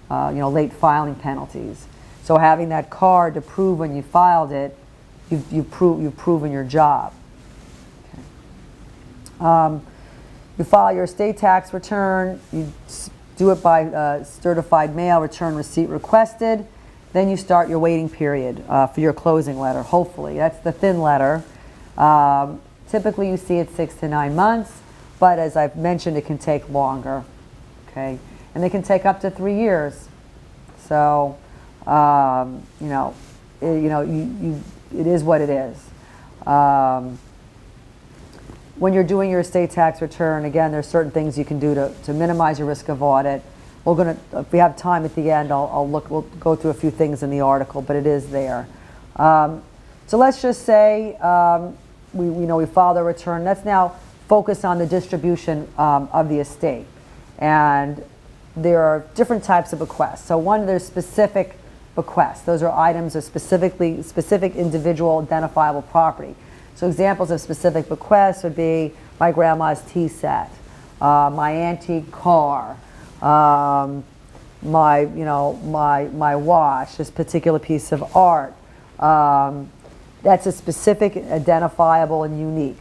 late filing penalties. So having that card to prove when you filed it, you've proven your job. Okay. You file your estate tax return. You do it by certified mail, return receipt requested. Then you start your waiting period for your closing letter, hopefully. That's the thin letter. Typically you see it 6 to 9 months, but as I've mentioned, it can take longer. Okay, and they can take up to 3 years. So, it is what it is. When you're doing your estate tax return, again, there's certain things you can do to minimize your risk of audit. If we have time at the end, we'll go through a few things in the article, but it is there. So let's just say we filed a return. Let's now focus on the distribution of the estate. And there are different types of bequests. So there's specific bequests. Those are items of specific individual identifiable property. So examples of specific bequests would be my grandma's tea set, my antique car, my watch, this particular piece of art. That's a specific, identifiable, and unique.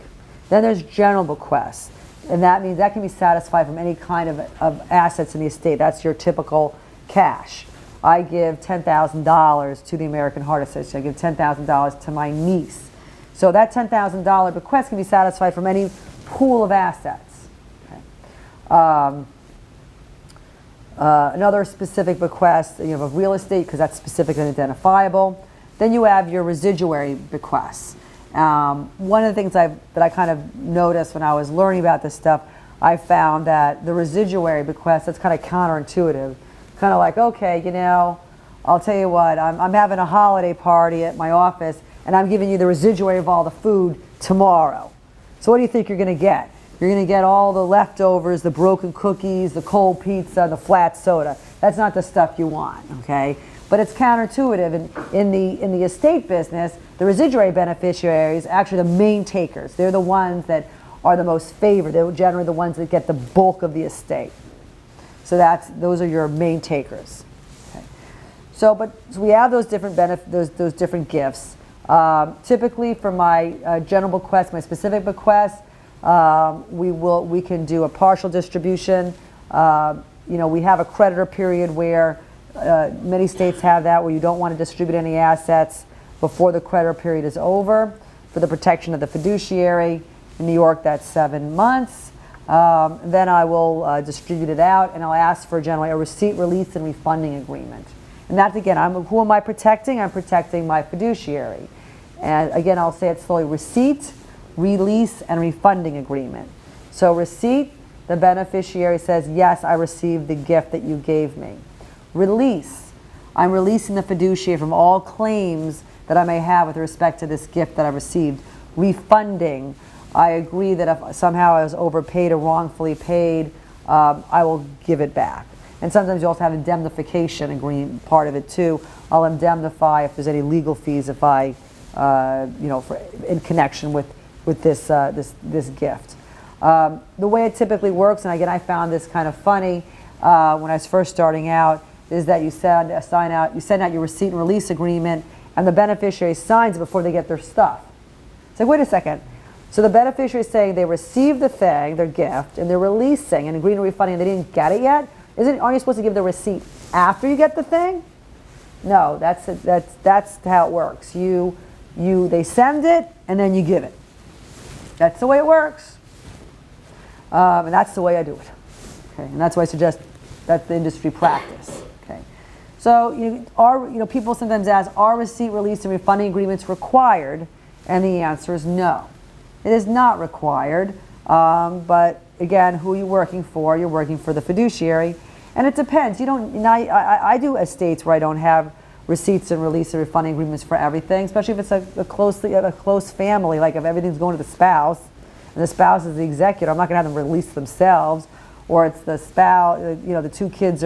Then there's general bequests, and that means that can be satisfied from any kind of assets in the estate. That's your typical cash. I give $10,000 to the American Heart Association. I give $10,000 to my niece. So that $10,000 bequest can be satisfied from any pool of assets. Okay. Another specific bequest, you have a real estate, because that's specific and identifiable. Then you have your residuary bequests. One of the things that I kind of noticed when I was learning about this stuff, I found that the residuary bequest, that's kind of counterintuitive. Kind of like, okay, I'll tell you what, I'm having a holiday party at my office, and I'm giving you the residuary of all the food tomorrow. So what do you think you're going to get? You're going to get all the leftovers, the broken cookies, the cold pizza, the flat soda. That's not the stuff you want, okay? But it's counterintuitive. In the estate business, the residuary beneficiaries are actually the main takers. They're the ones that are the most favored. They're generally the ones that get the bulk of the estate. So those are your main takers. Okay. So we have those different those different gifts. Typically, for my general bequest, my specific bequest, We can do a partial distribution. We have a creditor period where many states have that, where you don't want to distribute any assets before the creditor period is over for the protection of the fiduciary. In New York, that's 7 months. Then I will distribute it out, and I'll ask for generally a receipt, release, and refunding agreement. And that's, again, who am I protecting? I'm protecting my fiduciary. And again, I'll say it slowly: receipt, release, and refunding agreement. So receipt, the beneficiary says, yes, I received the gift that you gave me. Release, I'm releasing the fiduciary from all claims that I may have with respect to this gift that I received. Refunding, I agree that if somehow I was overpaid or wrongfully paid, I will give it back. And sometimes you also have indemnification agreement, part of it too. I'll indemnify if there's any legal fees if I, in connection with this gift. The way it typically works, and again, I found this kind of funny when I was first starting out, is that you send out your receipt and release agreement, and the beneficiary signs it before they get their stuff. It's like, wait a second. So the beneficiary is saying they received the thing, their gift, and they're releasing and agreeing to refunding, and they didn't get it yet. Aren't you supposed to give the receipt after you get the thing? No, that's how it works. They send it and then you give it. That's the way it works, and that's the way I do it. Okay, and that's why I suggest that's the industry practice. Okay, so people sometimes ask, are receipt, release, and refunding agreements required? And the answer is no. It is not required, but again, who are you working for? You're working for the fiduciary, and it depends. I do estates where I don't have receipts and release and refunding agreements for everything, especially if it's a close family, like if everything's going to the spouse, and the spouse is the executor. I'm not going to have them release themselves, or it's the spouse. The two kids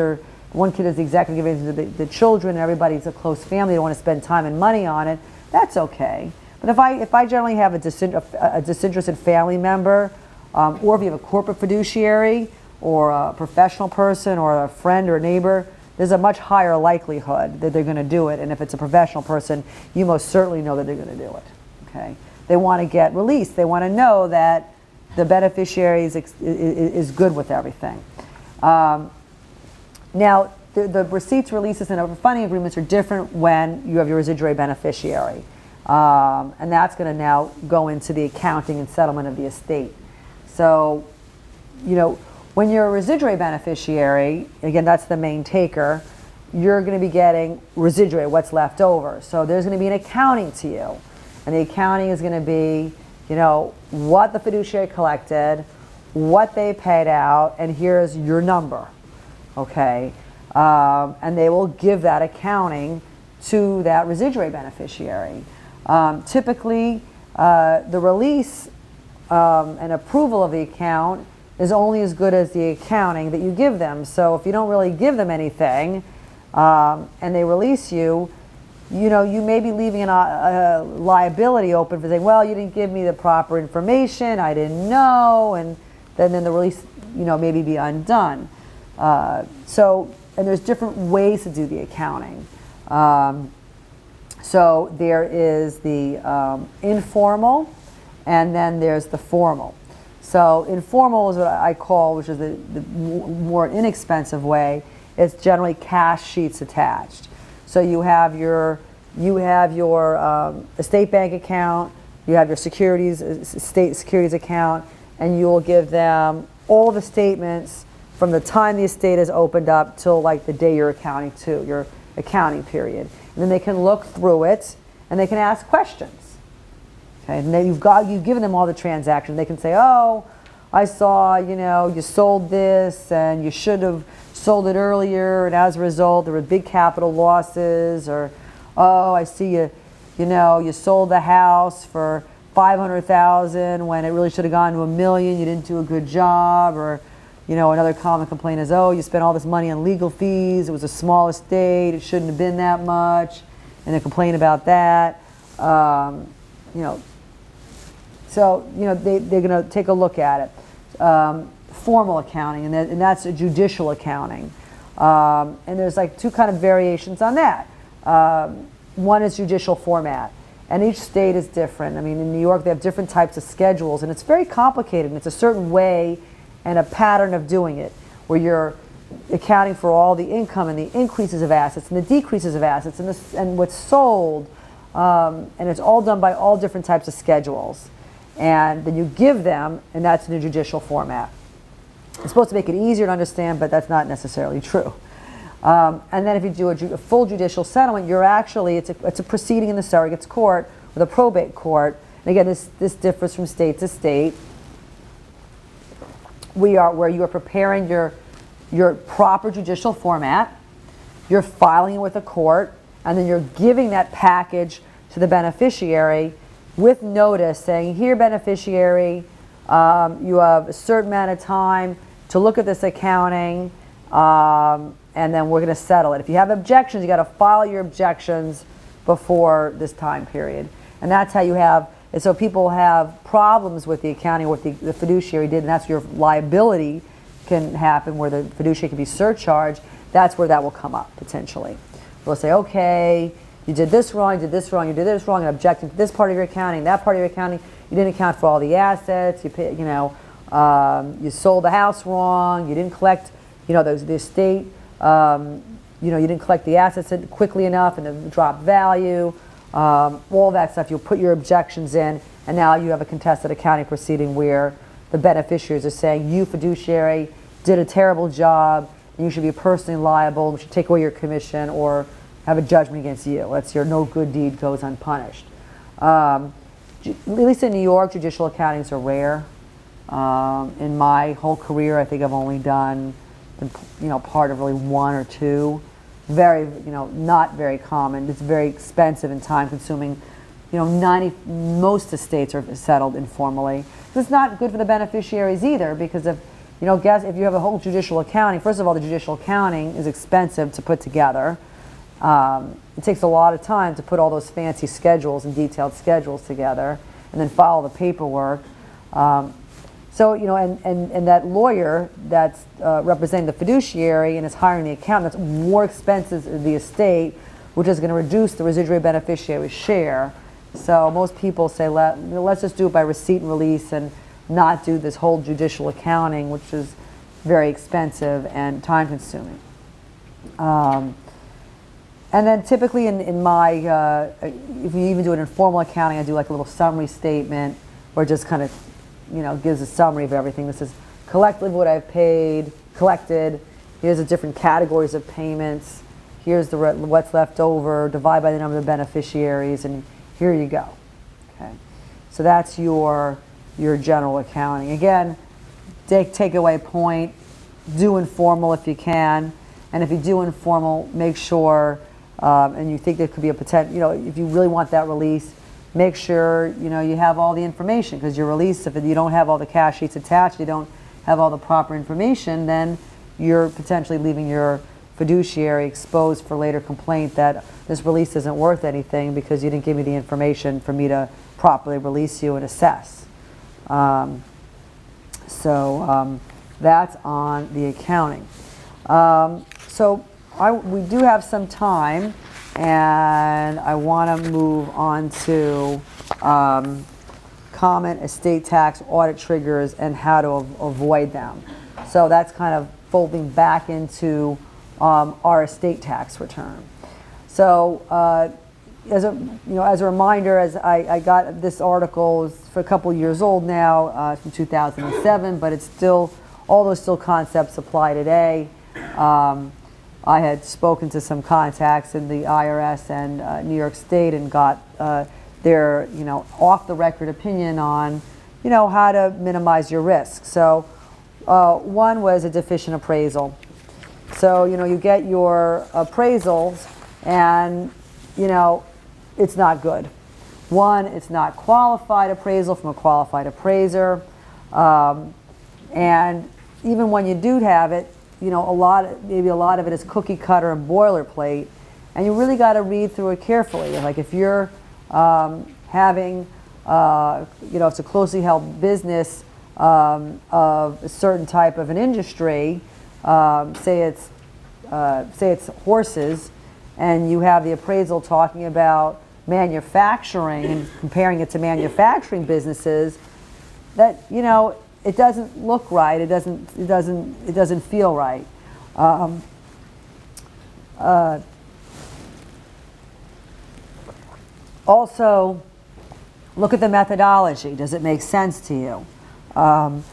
one kid is the executor giving it to the children, and everybody's a close family. They don't want to spend time and money on it. That's okay. But if I generally have a disinterested family member, or if you have a corporate fiduciary, or a professional person, or a friend or a neighbor, there's a much higher likelihood that they're going to do it. And if it's a professional person, you most certainly know that they're going to do it. Okay? They want to get released. They want to know that the beneficiary is good with everything. Now, the receipts, releases, and refunding agreements are different when you have your residuary beneficiary. And that's going to now go into the accounting and settlement of the estate. So, when you're a residuary beneficiary, again, that's the main taker, you're going to be getting residuary, what's left over. So there's going to be an accounting to you. And the accounting is going to be, what the fiduciary collected, what they paid out, and here's your number. Okay? And they will give that accounting to that residuary beneficiary. Typically, the release and approval of the account is only as good as the accounting that you give them. So if you don't really give them anything and they release you, you may be leaving a liability open for saying, well, you didn't give me the proper information, I didn't know, and then the release, maybe be undone. And there's different ways to do the accounting. So there is the informal, and then there's the formal. So informal is what I call, which is the more inexpensive way. It's generally cash sheets attached. So you have your estate bank account, you have your state securities account, and you will give them all the statements from the time the estate is opened up till like the day you're accounting to, your accounting period. And then they can look through it and they can ask questions. Okay, and then you've given them all the transactions. They can say, oh, I saw, you sold this and you should have sold it earlier, and as a result there were big capital losses, or oh, I see you sold the house for $500,000 when it really should have gone to $1 million. You didn't do a good job. Or another common complaint is, oh, you spent all this money on legal fees. It was a small estate. It shouldn't have been that much. And they complain about that. So, they're going to take a look at it. Formal accounting, and that's a judicial accounting. And there's like two kind of variations on that. One is judicial format. and each state is different. I mean, in New York, they have different types of schedules, and it's very complicated, and it's a certain way and a pattern of doing it, where you're accounting for all the income and the increases of assets and the decreases of assets and what's sold, and it's all done by all different types of schedules. And then you give them, and that's in a judicial format. It's supposed to make it easier to understand, but that's not necessarily true. And then if you do a full judicial settlement, you're actually, it's a proceeding in the surrogate's court or the probate court. And again, this differs from state to state. Where you are preparing your proper judicial format, you're filing it with the court, and then you're giving that package to the beneficiary with notice saying, here, beneficiary, you have a certain amount of time to look at this accounting, and then we're going to settle it. If you have objections, you got to file your objections before this time period. And that's how you have, and so people have problems with the accounting, what the fiduciary did, and that's your liability can happen where the fiduciary can be surcharged. That's where that will come up potentially. They'll say, okay, you did this wrong, you did this wrong, you did this wrong, and objecting to this part of your accounting, that part of your accounting, you didn't account for all the assets, you sold the house wrong, you didn't collect, the estate, you didn't collect the assets quickly enough and it dropped value, all that stuff. You'll put your objections in, and now you have a contested accounting proceeding where the beneficiaries are saying, you fiduciary did a terrible job, and you should be personally liable, and we should take away your commission or have a judgment against you. That's your no good deed goes unpunished. At least in New York, judicial accountings are rare. In my whole career, I think I've only done, part of really one or two. Very, not very common. It's very expensive and time consuming. Most estates are settled informally. It's not good for the beneficiaries either, because if you have a whole judicial accounting, first of all, the judicial accounting is expensive to put together. It takes a lot of time to put all those fancy schedules and detailed schedules together and then file the paperwork. And that lawyer that's representing the fiduciary and is hiring the accountant, that's more expenses of the estate, which is going to reduce the residuary beneficiary share. So most people say, let's just do it by receipt and release and not do this whole judicial accounting, which is very expensive and time consuming. And then typically in my, if you even do an informal accounting, I do like a little summary statement where it just kind of, gives a summary of everything. This is collectively what I've collected. Here's the different categories of payments. Here's what's left over, divide by the number of beneficiaries, and here you go. Okay, so that's your general accounting. Again, takeaway point, do informal if you can, and if you do informal, make sure, and you think there could be a potential, if you really want that release, make sure you have all the information, because your release, if you don't have all the cash sheets attached, you don't have all the proper information, then you're potentially leaving your fiduciary exposed for later complaint that this release isn't worth anything because you didn't give me the information for me to properly release you and assess. So that's on the accounting. So we do have some time, and I want to move on to common estate tax audit triggers and how to avoid them. So that's kind of folding back into our estate tax return. So as a reminder, as I got this article, it's for a couple years old now, from 2007, but it's still, all those concepts apply today. I had spoken to some contacts in the IRS and New York State and got their off-the-record opinion on how to minimize your risk. So one was a deficient appraisal. So you get your appraisals and it's not good. One, it's not qualified appraisal from a qualified appraiser, and even when you do have it, maybe a lot of it is cookie cutter and boilerplate, and you really got to read through it carefully. Like if you're having, it's a closely held business of a certain type of an industry, say it's horses, and you have the appraisal talking about manufacturing and comparing it to manufacturing businesses, that, you know, it doesn't look right. It doesn't feel right. Also, look at the methodology. Does it make sense to you? And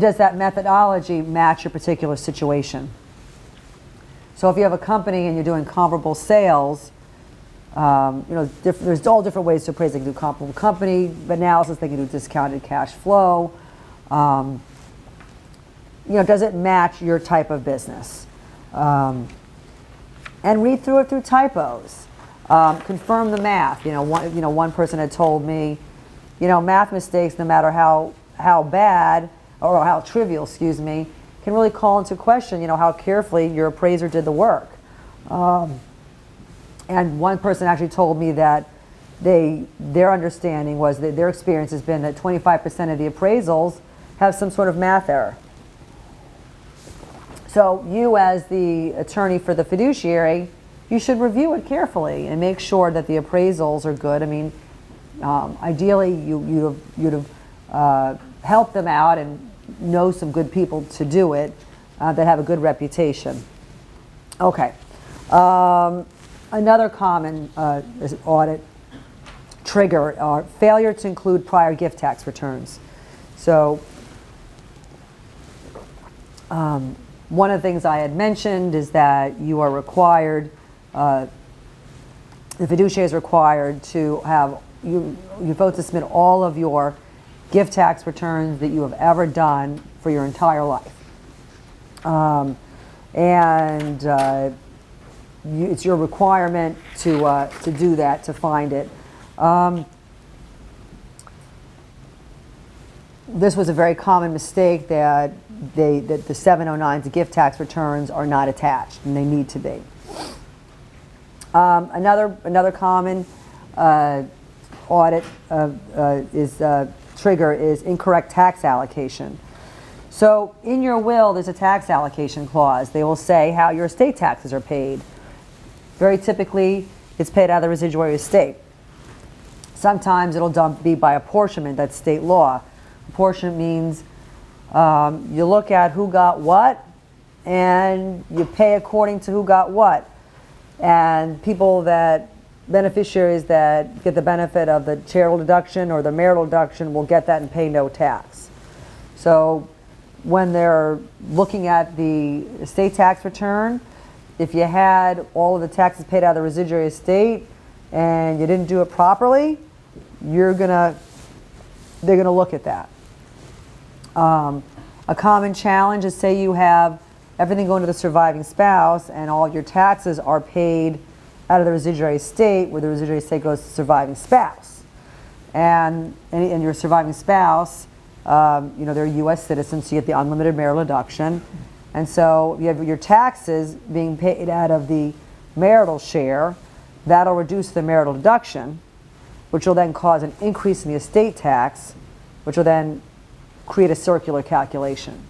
does that methodology match your particular situation? So if you have a company and you're doing comparable sales, you know, there's all different ways to appraise. They can do comparable company analysis. They can do discounted cash flow. You know, does it match your type of business? And read through it through typos. Confirm the math. One person had told me, you know, math mistakes, no matter how bad or how trivial, excuse me, can really call into question, you know, how carefully your appraiser did the work. And one person actually told me that their understanding was that their experience has been that 25% of the appraisals have some sort of math error. So you, as the attorney for the fiduciary, you should review it carefully and make sure that the appraisals are good. I mean, ideally, you'd have helped them out and know some good people to do it that have a good reputation. Okay. Another common audit trigger are failure to include prior gift tax returns. So one of the things I had mentioned is that you are required, the fiduciary is required to have, you vote to submit all of your gift tax returns that you have ever done for your entire life. It's your requirement to do that, to find it. This was a very common mistake that the 709s, the gift tax returns, are not attached, and they need to be. Another common audit trigger is incorrect tax allocation. So in your will, there's a tax allocation clause. They will say how your estate taxes are paid. Very typically, it's paid out of the residuary estate. Sometimes it'll be by apportionment. That's state law. Apportionment means you look at who got what, and you pay according to who got what. And beneficiaries that get the benefit of the charitable deduction or the marital deduction will get that and pay no tax. So when they're looking at the estate tax return, if you had all of the taxes paid out of the residuary estate and you didn't do it properly, they're gonna look at that. A common challenge is, say you have everything going to the surviving spouse and all your taxes are paid out of the residuary estate, where the residuary estate goes to the surviving spouse. And your surviving spouse, they're a U.S. citizen, so you get the unlimited marital deduction. And so you have your taxes being paid out of the marital share. That'll reduce the marital deduction, which will then cause an increase in the estate tax, which will then create a circular calculation.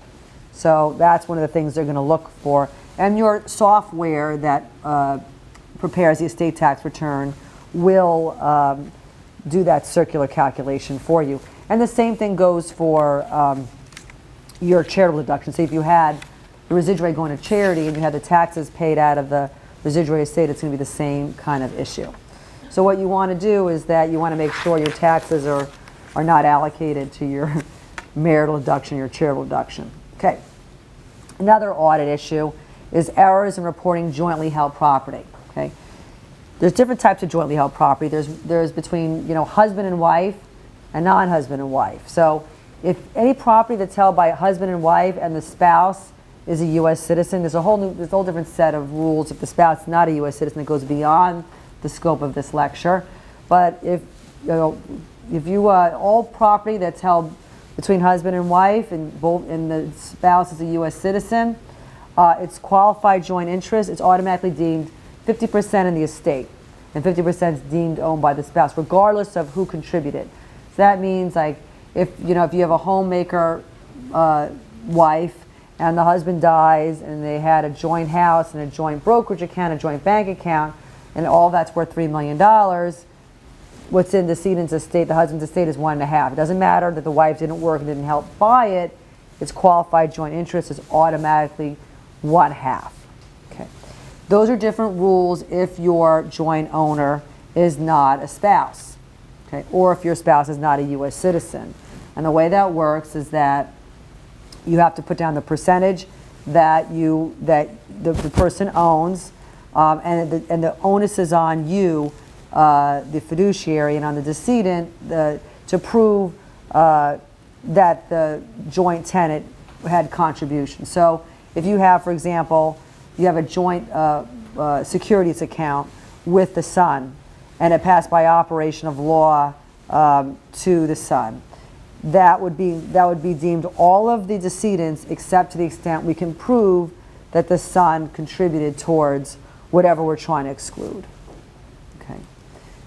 So that's one of the things they're going to look for. And your software that prepares the estate tax return will do that circular calculation for you. And the same thing goes for your charitable deduction. So if you had the residuary going to charity and you had the taxes paid out of the residuary estate, it's going to be the same kind of issue. So what you want to do is that you want to make sure your taxes are not allocated to your marital deduction, your charitable deduction. Okay. Another audit issue is errors in reporting jointly held property. Okay. There's different types of jointly held property. There's between husband and wife and non-husband and wife. So if any property that's held by a husband and wife and the spouse is a U.S. citizen, there's a whole different set of rules if the spouse is not a U.S. citizen that goes beyond the scope of this lecture. But if all property that's held between husband and wife and the spouse is a U.S. citizen, it's qualified joint interest. It's automatically deemed 50% in the estate, and 50% is deemed owned by the spouse, regardless of who contributed. So that means, like, if you have a homemaker wife and the husband dies and they had a joint house and a joint brokerage account, a joint bank account, and all that's worth $3 million, what's in the decedent's estate, the husband's estate, is 1.5. It doesn't matter that the wife didn't work and didn't help buy it. Its qualified joint interest is automatically 1/2. Okay. Those are different rules if your joint owner is not a spouse, okay, or if your spouse is not a U.S. citizen. And the way that works is that you have to put down the percentage that the person owns, and the onus is on you, the fiduciary, and on the decedent to prove that the joint tenant had contribution. So if you have, for example, you have a joint securities account with the son, and it passed by operation of law to the son, that would be deemed all of the decedents, except to the extent we can prove that the son contributed towards whatever we're trying to exclude. Okay,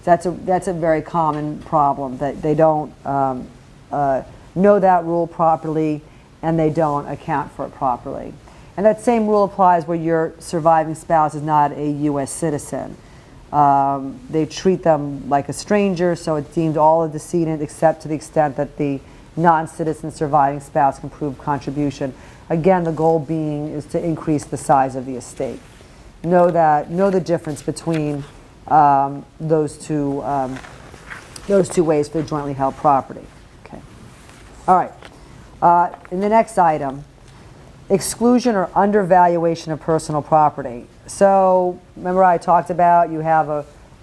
that's a very common problem, that they don't know that rule properly, and they don't account for it properly. And that same rule applies where your surviving spouse is not a U.S. citizen. They treat them like a stranger, so it's deemed all a decedent except to the extent that the non-citizen surviving spouse can prove contribution. Again, the goal being is to increase the size of the estate. Know the difference between those two ways for jointly held property. Okay. All right. In the next item, exclusion or undervaluation of personal property. So remember I talked about you have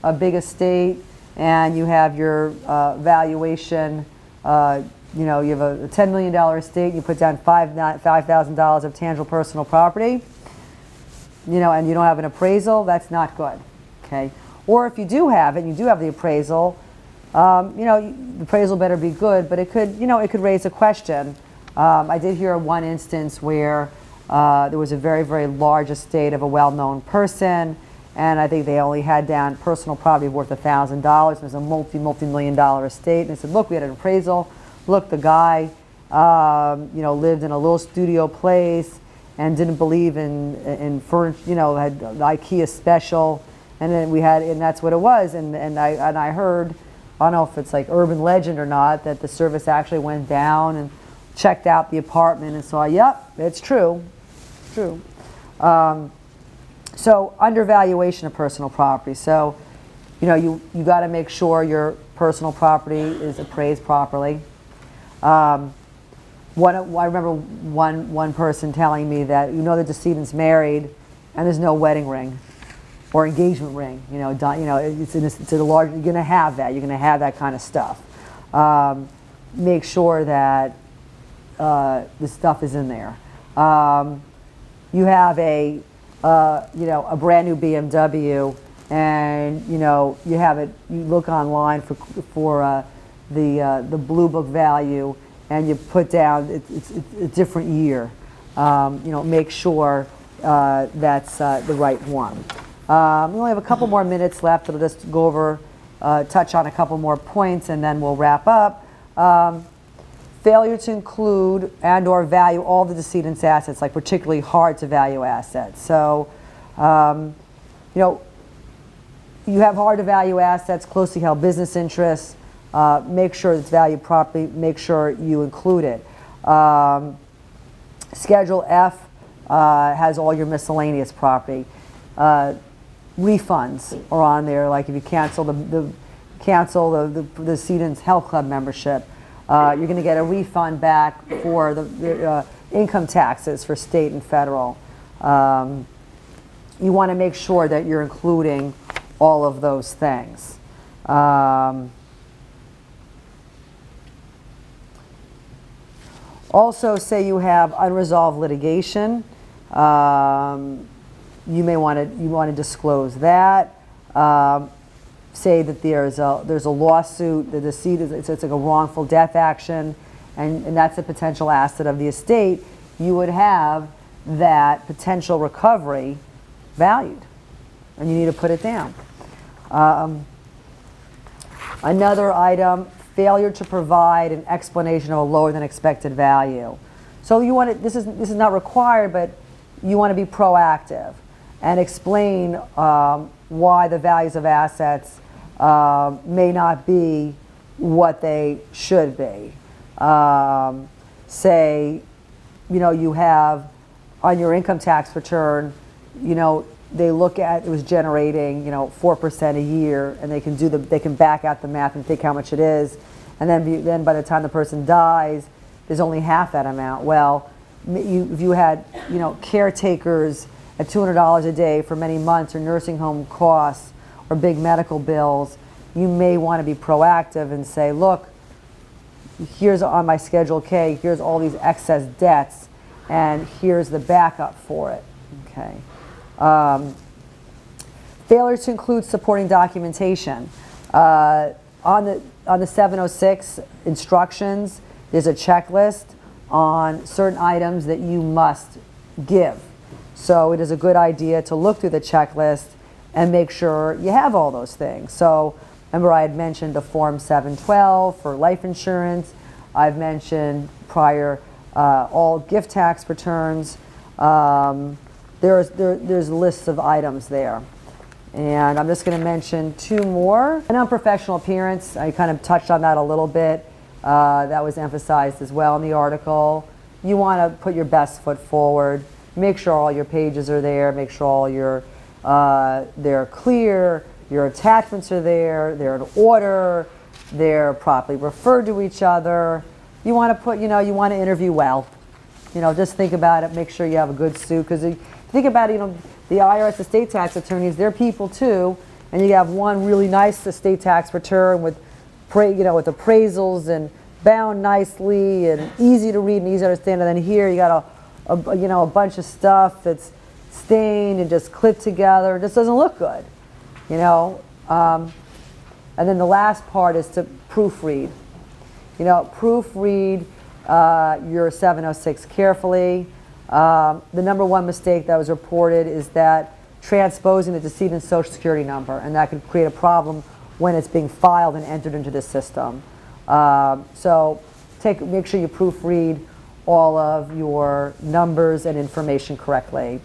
a big estate and you have your valuation, you have a $10 million estate and you put down $5,000 of tangible personal property, and you don't have an appraisal, that's not good, okay? Or if you do have it, and you do have the appraisal, the appraisal better be good, but it could raise a question. I did hear one instance where there was a very, very large estate of a well-known person, and I think they only had down personal property worth $1,000. It was a multi-million-dollar estate, and they said, look, we had an appraisal. Look, the guy, lived in a little studio place and didn't believe in furniture, had the IKEA special, and then and that's what it was. And I heard, I don't know if it's like urban legend or not, that the service actually went down and checked out the apartment and saw, yep, it's true. It's true. So undervaluation of personal property. So, you got to make sure your personal property is appraised properly. I remember one person telling me that the decedent's married and there's no wedding ring or engagement ring. It's a large. You're going to have that. You're going to have that kind of stuff. Make sure that the stuff is in there. You have a brand new BMW, and you have it. You look online for the Blue Book value, and you put down it's a different year. Make sure that's the right one. We only have a couple more minutes left. I'll just go over, touch on a couple more points, and then we'll wrap up. Failure to include and or value all the decedent's assets, like particularly hard to value assets. So, you have hard to value assets, closely held business interests. Make sure it's valued properly. Make sure you include it. Schedule F has all your miscellaneous property. Refunds are on there, like if you cancel the decedent's health club membership. You're going to get a refund back for the income taxes for state and federal. You want to make sure that you're including all of those things. Also, say you have unresolved litigation. You may want to disclose that. Say that there's a lawsuit, the decedent, it's like a wrongful death action, and that's a potential asset of the estate. You would have that potential recovery valued, and you need to put it down. Another item, failure to provide an explanation of a lower than expected value. So you want to, this is not required, but you want to be proactive. and explain why the values of assets may not be what they should be. Say, you have on your income tax return, they look at it was generating, 4% a year, and they can back out the math and think how much it is, and then by the time the person dies, there's only half that amount. Well, if you had, caretakers at $200 a day for many months, or nursing home costs, or big medical bills, you may want to be proactive and say, look, here's on my Schedule K, here's all these excess debts, and here's the backup for it. Okay. Failure to include supporting documentation. On the 706 instructions, there's a checklist on certain items that you must give. So it is a good idea to look through the checklist and make sure you have all those things. So remember, I had mentioned the Form 712 for life insurance. I've mentioned prior all gift tax returns. There's lists of items there. And I'm just going to mention two more. And unprofessional appearance, I kind of touched on that a little bit. That was emphasized as well in the article. You want to put your best foot forward. Make sure all your pages are there. Make sure all your they're clear. Your attachments are there. They're in order. They're properly referred to each other. You want to put, you want to interview well. Just think about it. Make sure you have a good suit, because think about it, the IRS estate tax attorneys, they're people too, and you have one really nice estate tax return with appraisals and bound nicely and easy to read and easy to understand, and then here you got a bunch of stuff that's stained and just clipped together. It just doesn't look good, And then the last part is to proofread. Proofread your 706 carefully. The number one mistake that was reported is that transposing the decedent's Social Security number, and that could create a problem when it's being filed and entered into the system. So make sure you proofread all of your numbers and information correctly.